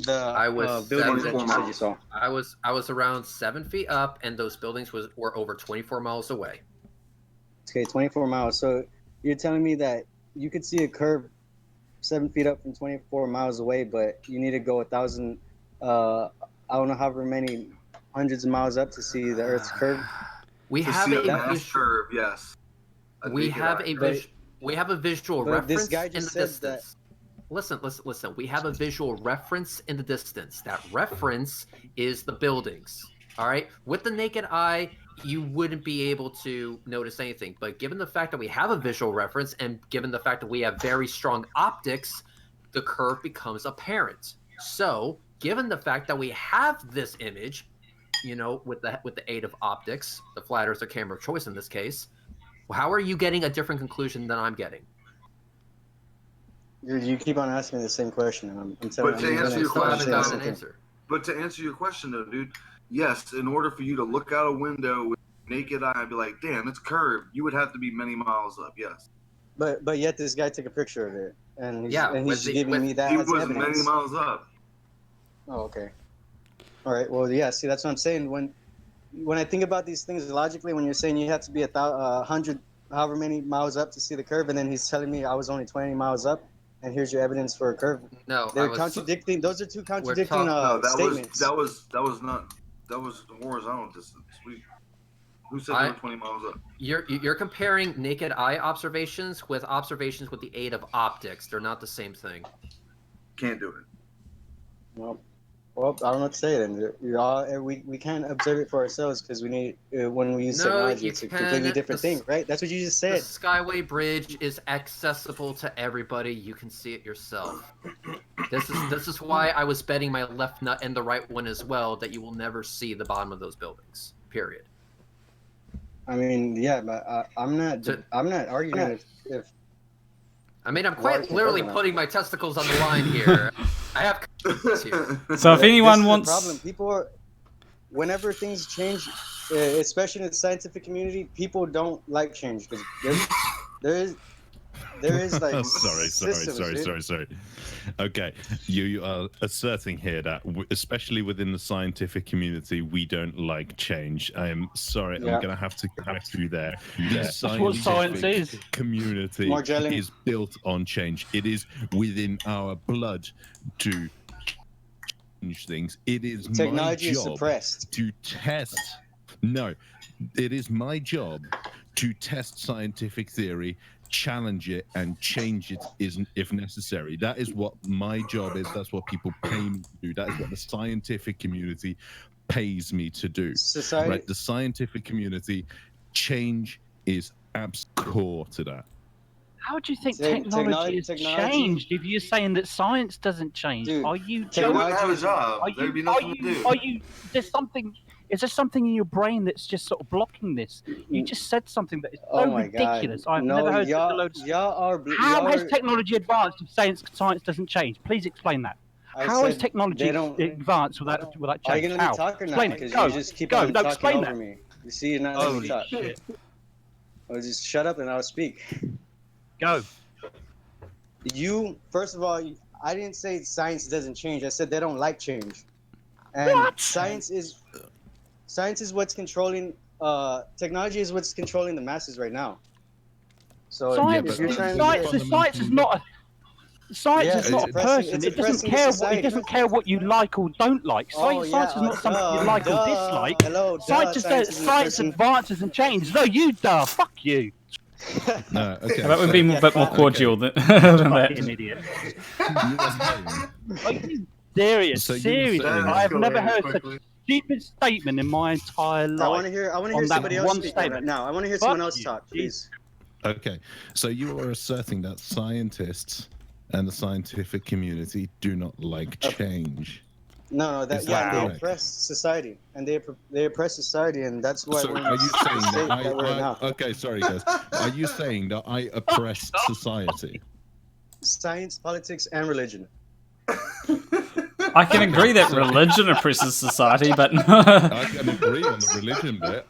the buildings that you said you saw? I was around 7 feet up, and those buildings were over 24 miles away. Okay, 24 miles. So you're telling me that you could see a curve 7 feet up from 24 miles away, but you need to go 1,000, I don't know, however many hundreds of miles up to see the Earth's curve. We have a curve, yes. We have a visual reference this guy just in the said distance. Listen. We have a visual reference in the distance. That reference is the buildings. All right. With the naked eye, you wouldn't be able to notice anything. But given the fact that we have a visual reference, and given the fact that we have very strong optics, the curve becomes apparent. So, given the fact that we have this image, with the aid of optics, the flat earth or camera of choice in this case, how are you getting a different conclusion than I'm getting? You keep on asking me the same question, and I'm telling you. But to answer your question, though, dude, yes, in order for you to look out a window with naked eye and be like, damn, it's curved, you would have to be many miles up, yes. But yet this guy took a picture of it, and he's with giving me that He as was evidence. many miles up. Oh, okay. All right. Well, yeah. See, that's what I'm saying. When I think about these things logically, when you're saying you have to be 100, however many miles up to see the curve, and then he's telling me I was only 20 miles up, and here's your evidence for a curve. No, they're contradicting. Those are two contradicting statements. That was horizontal distance. Who said they were 20 miles up? You're comparing naked eye observations with observations with the aid of optics. They're not the same thing. Can't do it. Well, I don't know what to say then. We can't observe it for ourselves because we need when we use technology, it's a completely different thing, right? That's what you just said. The Skyway Bridge is accessible to everybody. You can see it yourself. This is why I was betting my left nut and the right one as well, that you will never see the bottom of those buildings. Period. I mean, yeah, but I'm not arguing if. I mean, I'm quite literally putting my testicles on the line here. I have here. So if anyone wants... The problem. People are... Whenever things change, especially in the scientific community, people don't like change. Because there is like... Sorry. Okay, you are asserting here that, especially within the scientific community, we don't like change. I am sorry, I'm going to have to correct you there. The scientific community is built on change. It is within our blood to change things. It is technology my job is suppressed to test. No, it is my job to test scientific theory, challenge it, and change it if necessary. That is what my job is. That's what people pay me to do. That is what the scientific community pays me to do. Society. Right? The scientific community, change is core to that. How do you think technology has changed if you're saying that science doesn't change? Dude, are you They wouldn't have a job. There'd be nothing to do. Is there something in your brain that's just sort of blocking this? You just said something that is so ridiculous. I've never heard such a load of stuff. How has technology advanced if science doesn't change? Please explain that. How has technology advanced without change? Are you going to let me talk or not? Because you just keep on talking over me. You see, you're not letting me talk. Well, just shut up and I'll speak. Go. First of all, I didn't say science doesn't change. I said they don't like change. And what? Science is what's controlling. Technology is what's controlling the masses right now. So science is not a person. It doesn't care what you like or don't like. Science is not something you like or dislike. Science advances and changes. No, fuck you. No, okay. That would be a bit more cordial than that. Fucking idiot. Are you serious? Seriously, I have never heard such a stupid statement in my entire life. I want to hear somebody else speak right now. I want to hear someone else talk, please. Okay, so you are asserting that scientists and the scientific community do not like change. No, they oppress society, and they oppress society, and that's why. So are you saying that okay, sorry guys. Are you saying that I oppress society? Science, politics, and religion. I can agree that religion oppresses society, but no. I can agree on the religion bit.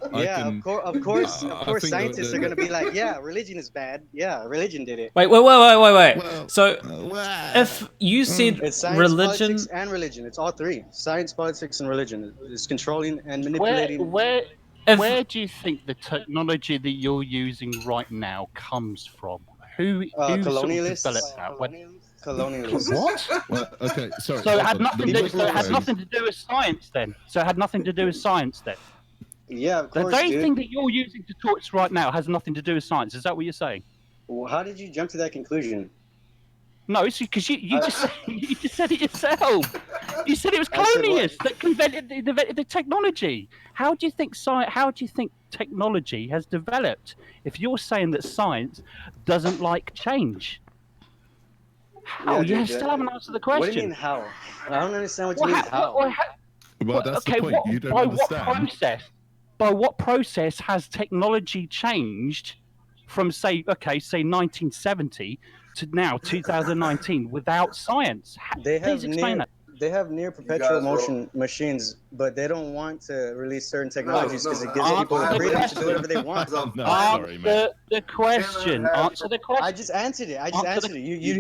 Of course, scientists are going to be like, yeah, religion is bad. Yeah, religion did it. Wait. Well, so, if you said it's science, religion... politics, and religion, it's all three. Science, politics, and religion is controlling and manipulating. Where do you think the technology that you're using right now comes from? Who colonialists? Sort of developed that? Colonialists. What? Well, okay, sorry. So it had nothing to do with science then. Yeah, of course. The very thing that you're using to torch right now has nothing to do with science. Is that what you're saying? Well, how did you jump to that conclusion? No, it's because you just said it yourself. You said it was colonialists that invented the technology. How do you think technology has developed if you're saying that science doesn't like change? How? You still haven't answered the question. What do you mean how? I don't understand what you mean how. Well, that's the point. You don't understand. By what process has technology changed from say 1970 to now 2019 without science? Please explain that. they have near perpetual motion machines, but they don't want to release certain technologies because it gives people the freedom to do whatever they want. Answer the question. Answer the question. I just answered it. I just answered it. You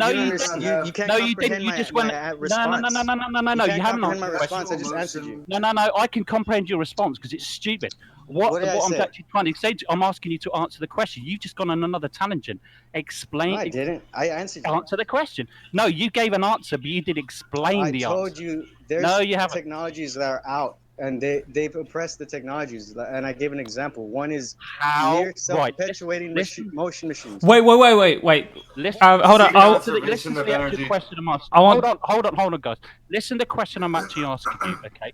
can't no, you didn't. You just went. my response. No. You haven't answered my response. I just answered you. No. I can comprehend your response because it's stupid. What I'm actually trying to say, I'm asking you to answer the question. You've just gone on another tangent. Explain. No, I didn't. I answered you. Answer the question. No, you gave an answer, but you did explain the answer. I told you there's technologies that are out, and they've oppressed the technologies. And I gave an example. One is near self-perpetuating motion machines. Wait. Hold on. Listen to the actual question I'm asking. Hold on, guys. Listen to the question I'm actually asking you, okay?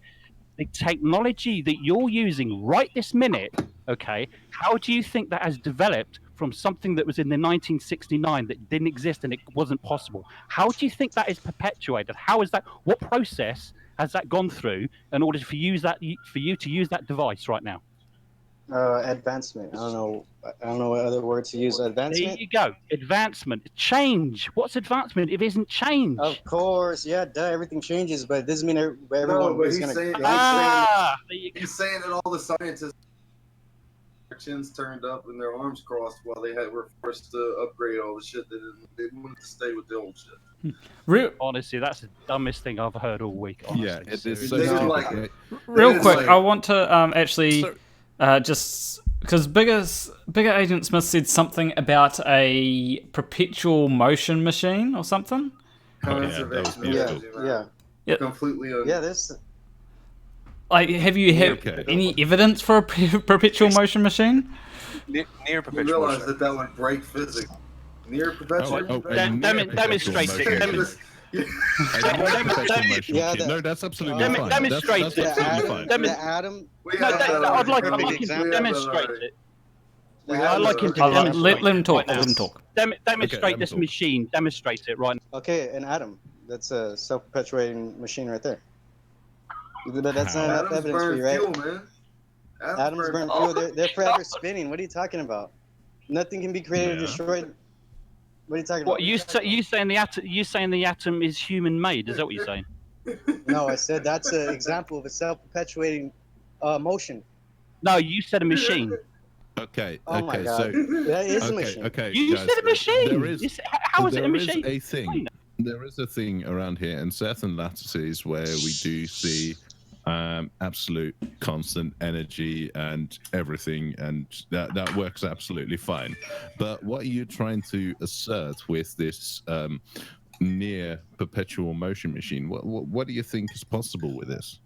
The technology that you're using right this minute, okay, how do you think that has developed from something that was in the 1969 that didn't exist and it wasn't possible? How do you think that is perpetuated? How is that? What process has that gone through in order for you to use that device right now? Advancement. I don't know what other word to use. Advancement. There you go. Advancement. Change. What's advancement if it isn't change? Of course, yeah, everything changes, but it doesn't mean everyone is going to. He's saying that all the scientists their chins turned up and their arms crossed while they were forced to upgrade all the shit. They wanted to stay with the old shit. Honestly, that's the dumbest thing I've heard all week. Honestly. Yeah, it is so real quick, I want to actually just because bigger Agent Smith said something about a perpetual motion machine or something. Yeah. Completely. This. Like, have you any evidence for a perpetual motion machine? Near perpetual. You realize that would break physics. Near perpetual. Demonstrate it. No, that's absolutely fine. Demonstrate it. I'd like him to demonstrate it. I'd like him to demonstrate. Let him talk. Let him talk. Demonstrate this machine. Demonstrate it right now. Okay, an atom. That's a self-perpetuating machine right there. But that's not enough evidence for you, right? Fuel, man. Atoms burn fuel. They're forever spinning. What are you talking about? Nothing can be created or destroyed. What are you talking about? What you saying the atom is human made? Is that what you're saying? No, I said that's an example of a self-perpetuating motion. No, you said a machine. Okay. Oh my God. That is a machine. Okay. You said a machine. How is it a machine? There is a thing. There is a thing around here in certain lattices where we do see absolute constant energy and everything, and that works absolutely fine. But what are you trying to assert with this near perpetual motion machine? What do you think is possible with this?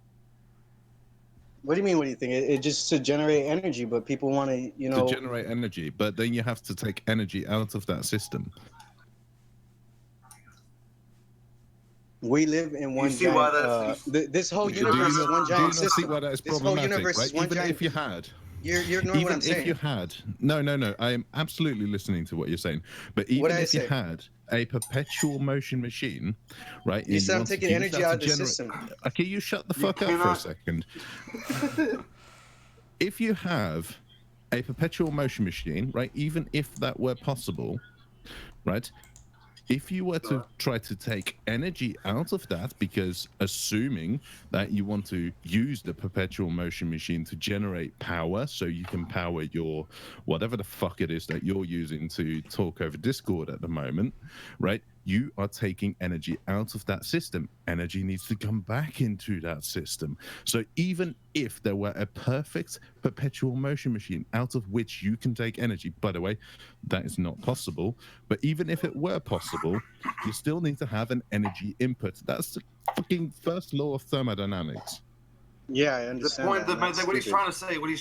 What do you mean? What do you think? It just to generate energy, but people want to, to generate energy, but then you have to take energy out of that system. We live in one giant. This whole universe is one giant system. See why that is problematic, this whole universe is one giant. Even if you had, you're ignoring what I'm saying. Even if you had, no, I am absolutely listening to what you're saying. But even if you had a perpetual motion machine, right? You said I'm taking energy out of the system. Okay, you shut the fuck up for a second. If you have a perpetual motion machine, right? Even if that were possible, right? If you were to try to take energy out of that, because assuming that you want to use the perpetual motion machine to generate power so you can power your whatever the fuck it is that you're using to talk over Discord at the moment, right? You are taking energy out of that system. Energy needs to come back into that system. So even if there were a perfect perpetual motion machine out of which you can take energy, by the way, that is not possible. But even if it were possible, you still need to have an energy input. That's the fucking first law of thermodynamics. Yeah, I understand. The point, what he's trying to say, you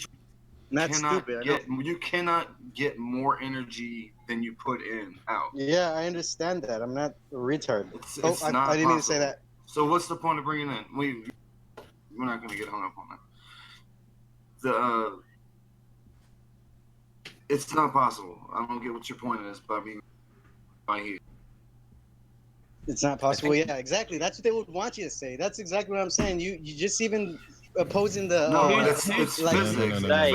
cannot get more energy than you put in out. Yeah, I understand that. I'm not a retard. I didn't mean to say that. So what's the point of bringing in? We're not going to get hung up on that. It's not possible. I don't get what your point is by here. It's not possible. Yeah, exactly. That's what they would want you to say. That's exactly what I'm saying. You just even opposing the it's like physics. No. Okay,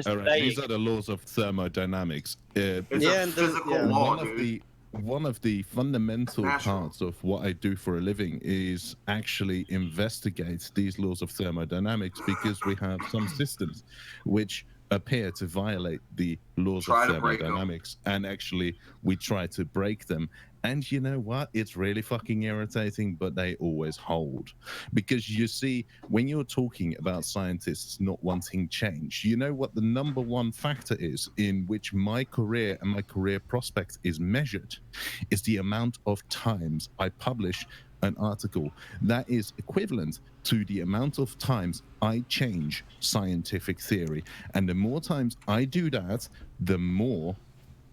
all right. These are the laws of thermodynamics. It's a physical law, dude. one of the fundamental Natural. parts of what I do for a living is actually investigate these laws of thermodynamics, because we have some systems which appear to violate the laws Try of to break 'em. thermodynamics, and actually we try to break them. And you know what? It's really fucking irritating, but they always hold. Because you see, when you're talking about scientists not wanting change, you know what the number one factor is in which my career and my career prospect is measured? Is the amount of times I publish an article. That is equivalent to the amount of times I change scientific theory. And the more times I do that, the more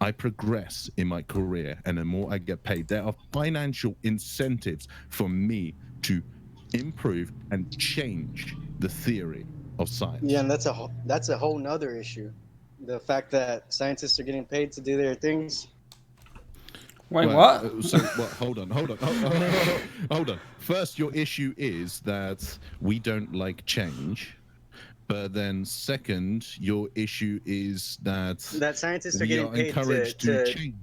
I progress in my career and the more I get paid. There are financial incentives for me to improve and change the theory of science. Yeah, and that's a whole nother issue. The fact that scientists are getting paid to do their things. Wait, what? So, hold on. First, your issue is that we don't like change. But then, second, your issue is that Scientists are we getting are paid encouraged to change.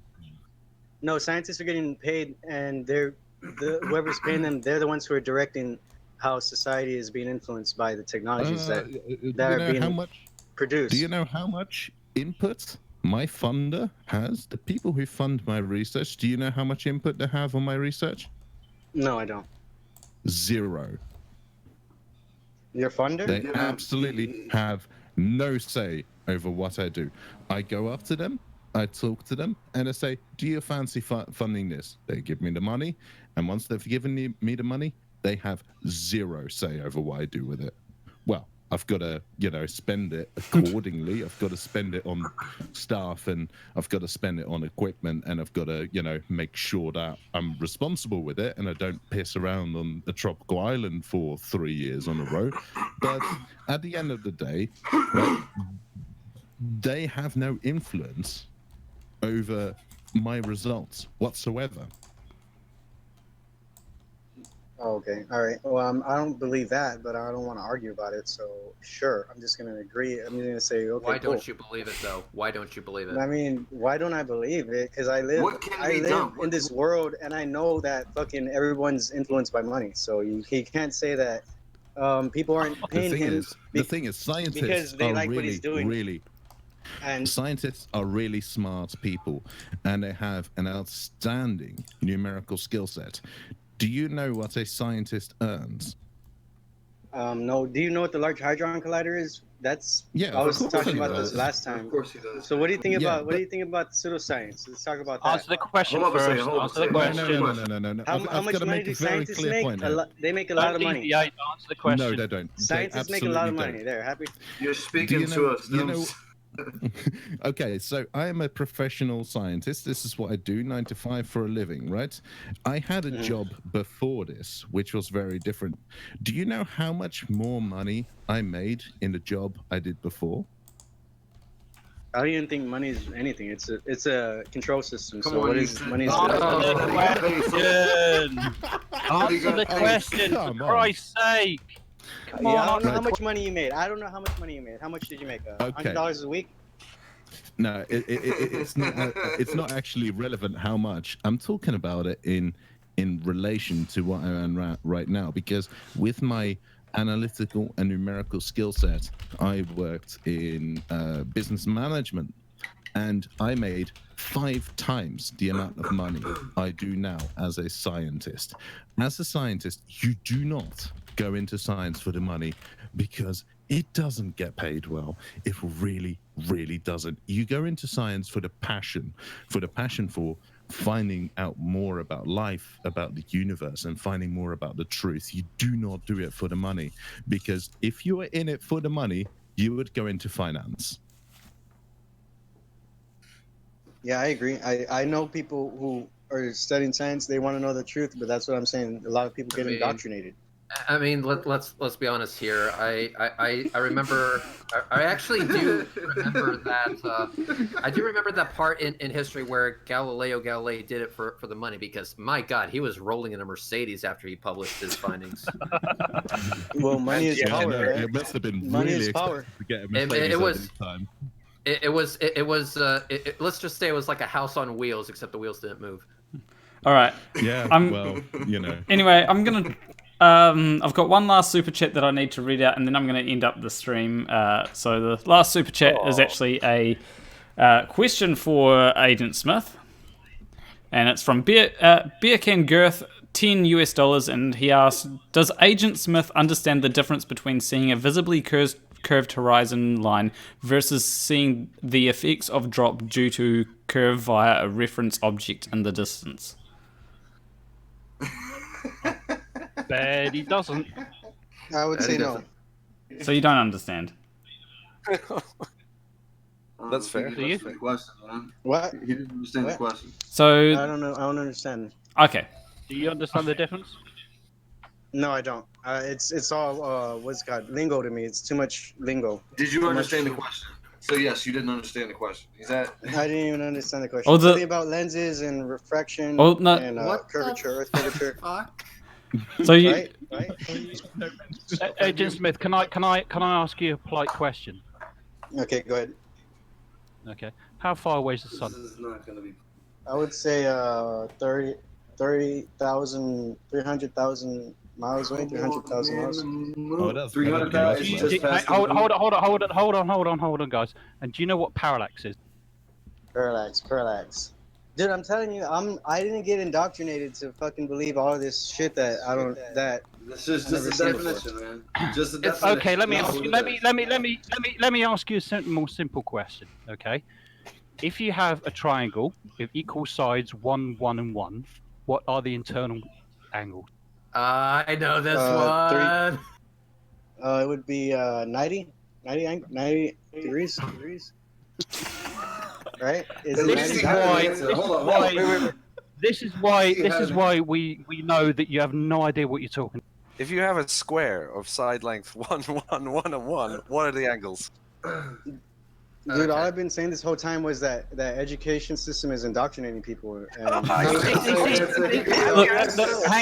No, scientists are getting paid, and whoever's paying them, they're the ones who are directing how society is being influenced by the technologies that are being produced. Do you know how much input my funder has? The people who fund my research, do you know how much input they have on my research? No, I don't. 0. Your funder? They absolutely have no say over what I do. I go up to them, I talk to them, and I say, do you fancy funding this? They give me the money, and once they've given me the money, they have 0 say over what I do with it. Well, I've got to, spend it accordingly. I've got to spend it on staff, and I've got to spend it on equipment, and I've got to, make sure that I'm responsible with it and I don't piss around on a tropical island for 3 years on a row. But at the end of the day, right, they have no influence over my results whatsoever. Oh, okay. All right. Well, I don't believe that, but I don't want to argue about it. So, sure. I'm just going to agree. I'm going to say, okay, Why don't you believe it, though? Why don't you believe it? I mean, why don't I believe it? Because I live in this world, and I know that fucking everyone's influenced by money. So he can't say that people aren't paying him. The thing is, scientists because they are like really, what he's doing. really... And scientists are really smart people, and they have an outstanding numerical skill set. Do you know what a scientist earns? No. Do you know what the Large Hadron Collider is? I was talking about this last time. Of course he does. So what do you think about pseudoscience? Let's talk about that. Answer the question first. Answer the question. No. How much money do scientists make? They make a lot of money. Answer the question. No, they don't. Scientists make a lot of money. They're happy. You're speaking to us. Okay, so I am a professional scientist. This is what I do, 9 to 5 for a living, right? I had a job before this, which was very different. Do you know how much more money I made in the job I did before? I don't even think money is anything. It's a control system. Come so on, what is money? Answer the question, for Christ's sake. I don't know how much money you made. I don't know how much money you made. How much did you make? $100 a week? No, it's not. It's not actually relevant how much. I'm talking about it in relation to what I earn right now, because with my analytical and numerical skill set, I worked in business management, and I made 5 times the amount of money I do now as a scientist. As a scientist, you do not go into science for the money, because it doesn't get paid well. It really, really doesn't. You go into science for the passion for finding out more about life, about the universe, and finding more about the truth. You do not do it for the money, because if you were in it for the money, you would go into finance. Yeah, I agree. I know people who are studying science. They want to know the truth, but that's what I'm saying. A lot of people get indoctrinated. I mean, let's be honest here. I remember. I actually do remember that. I do remember that part in history where Galileo Galilei did it for the money, because my God, he was rolling in a Mercedes after he published his findings. Well, money is power. It must have been money really is power. expensive to get a Mercedes at this time. Let's just say it was like a house on wheels, except the wheels didn't move. All right. Yeah. Well, Anyway, I'm gonna. I've got one last super chat that I need to read out, and then I'm going to end up the stream. So the last super chat is actually a question for Agent Smith, and it's from Beer Can Girth, $10 and he asks, does Agent Smith understand the difference between seeing a visibly curved horizon line versus seeing the effects of drop due to curve via a reference object in the distance? Bet he doesn't. I would say no. So you don't understand? That's fair. He didn't understand the question, man. What? He didn't understand the question. So I don't know. I don't understand. Okay. Do you understand the difference? No, I don't. It's all what's it called? Lingo to me. It's too much lingo. Did you understand the question? So yes, you didn't understand the question. Is that? I didn't even understand the question. Oh, Something about lenses and refraction and curvature, earth curvature. So you, right? Agent Smith, can I ask you a polite question? Okay, go ahead. Okay. How far away is the sun? This is not going to be. I would say 30,000, 300,000 miles away, 300,000 miles. Oh, that's 300,000. Hold on, guys. And do you know what parallax is? Parallax. Dude, I'm telling you, I didn't get indoctrinated to fucking believe all this shit that I don't that. This is just a definition, man. Just a definition. Okay, let me ask you. Let me ask you a more simple question. Okay, if you have a triangle with equal sides 1, 1, and 1, what are the internal angles? I know this one. It would be 90 degrees. Right? This is why we know that you have no idea what you're talking. If you have a square of side length 1, 1, 1, and 1, what are the angles? Dude, all I've been saying this whole time was that the education system is indoctrinating people. And...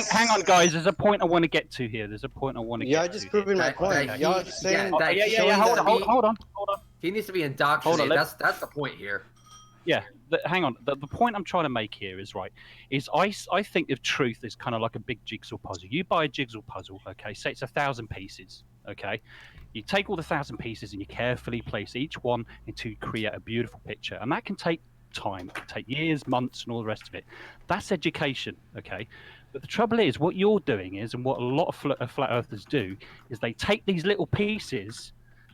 hang on, guys. There's a point I want to get to here. Yeah, I just proving my point. Y'all saying... Hold on. He needs to be indoctrinated. That's the point here. Yeah, hang on. The point I'm trying to make here is I think of truth as kind of like a big jigsaw puzzle. You buy a jigsaw puzzle, okay, say it's 1,000 pieces, okay? You take all the 1,000 pieces and you carefully place each one to create a beautiful picture. And that can take time. It can take years, months, and all the rest of it. That's education, okay? But the trouble is, what you're doing is, and what a lot of flat earthers do, is they take these little pieces,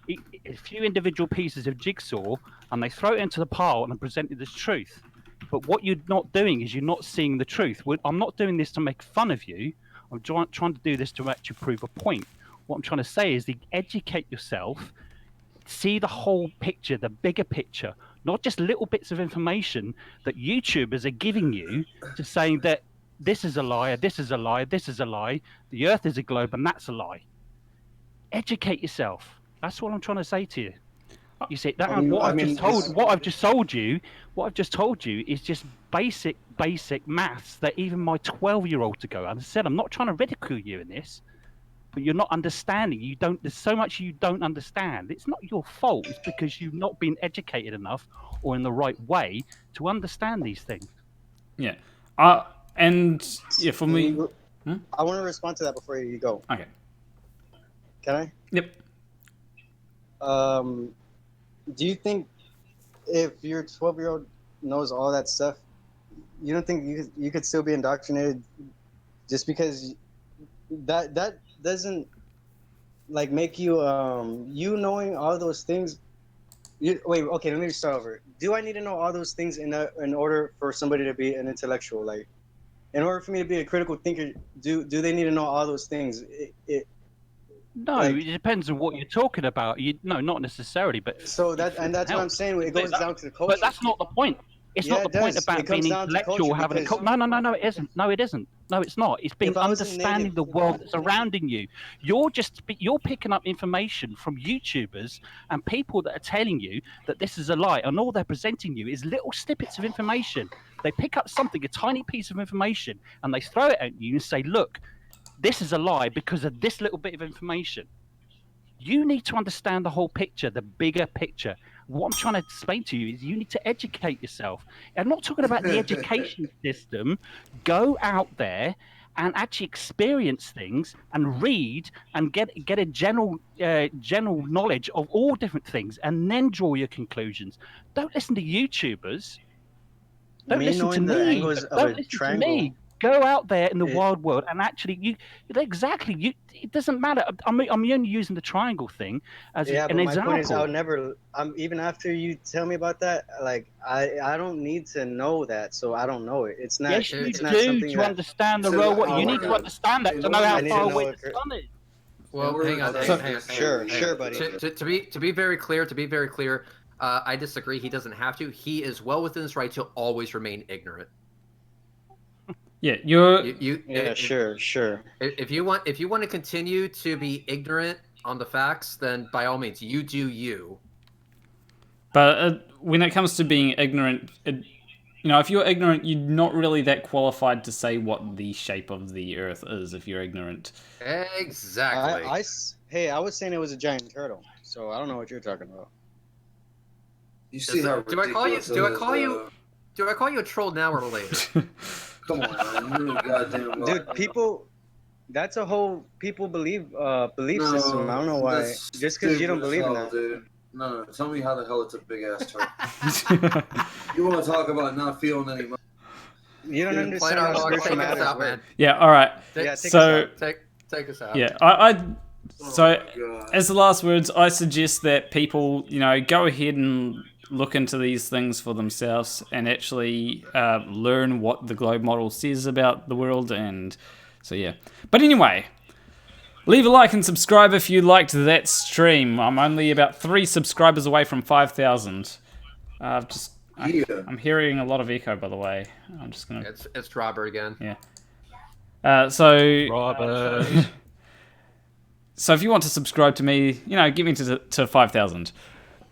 a few individual pieces of jigsaw, and they throw it into the pile and present it as truth. But what you're not doing is you're not seeing the truth. I'm not doing this to make fun of you. I'm trying to do this to actually prove a point. What I'm trying to say is educate yourself, see the whole picture, the bigger picture, not just little bits of information that YouTubers are giving you to saying that this is a lie, this is a lie, this is a lie, the earth is a globe, and that's a lie. Educate yourself. That's what I'm trying to say to you. You see, what I've just told you is just basic maths that even my 12-year-old to go. And I said, I'm not trying to ridicule you in this, but you're not understanding. There's so much you don't understand. It's not your fault. It's because you've not been educated enough or in the right way to understand these things. Yeah. And yeah, for me, I want to respond to that before you go. Okay. Can I? Yep. Do you think if your 12-year-old knows all that stuff, you don't think you could still be indoctrinated just because that doesn't like make you you knowing all those things? Wait, okay, let me start over. Do I need to know all those things in order for somebody to be an intellectual? Like, in order for me to be a critical thinker, do they need to know all those things? No, it depends on what you're talking about. No, not necessarily, but so that's what I'm saying. It goes down to the culture. But that's not the point. It's not the point about being intellectual, having a culture. No, it isn't. No, it isn't. No, it's not. It's being understanding the world surrounding you. You're picking up information from YouTubers and people that are telling you that this is a lie, and all they're presenting you is little snippets of information. They pick up something, a tiny piece of information, and they throw it at you and say, "Look, this is a lie because of this little bit of information." You need to understand the whole picture, the bigger picture. What I'm trying to explain to you is you need to educate yourself. I'm not talking about the education system. Go out there and actually experience things and read and get a general knowledge of all different things, and then draw your conclusions. Don't listen to YouTubers. Don't listen to me. Don't listen to me. Go out there in the wild world and actually, it doesn't matter. I'm only using the triangle thing as an example. My point is, I'll never. Even after you tell me about that, like I don't need to know that, so I don't know it. It's not. Yes, you do to understand the real world. You need to understand that to know how far away the sun is. Well, hang on. Sure, buddy. To be very clear, I disagree. He doesn't have to. He is well within his right to always remain ignorant. Yeah, sure. If you want to continue to be ignorant on the facts, then by all means, you do you. But when it comes to being ignorant, if you're ignorant, you're not really that qualified to say what the shape of the Earth is if you're ignorant. Exactly. I was saying it was a giant turtle, so I don't know what you're talking about. You see how do I call you a troll now or later? Come on, man. You're goddamn dude, that's a whole belief system. I don't know why. Just because you don't believe in that. Dude. No, tell me how the hell it's a big ass turtle. You want to talk about not feeling any money? You don't understand how spiritual matters work. Yeah, all right. Take us out. Yeah, as the last words, I suggest that people, go ahead and look into these things for themselves and actually learn what the globe model says about the world. And so, yeah. But anyway, leave a like and subscribe if you liked that stream. I'm only about 3 subscribers away from 5,000. I'm hearing a lot of echo, by the way. I'm just gonna. It's Robert again. Yeah. Robert. So if you want to subscribe to me, get me to 5,000.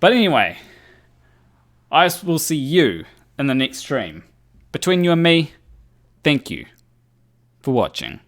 But anyway, I will see you in the next stream. Between you and me, thank you for watching.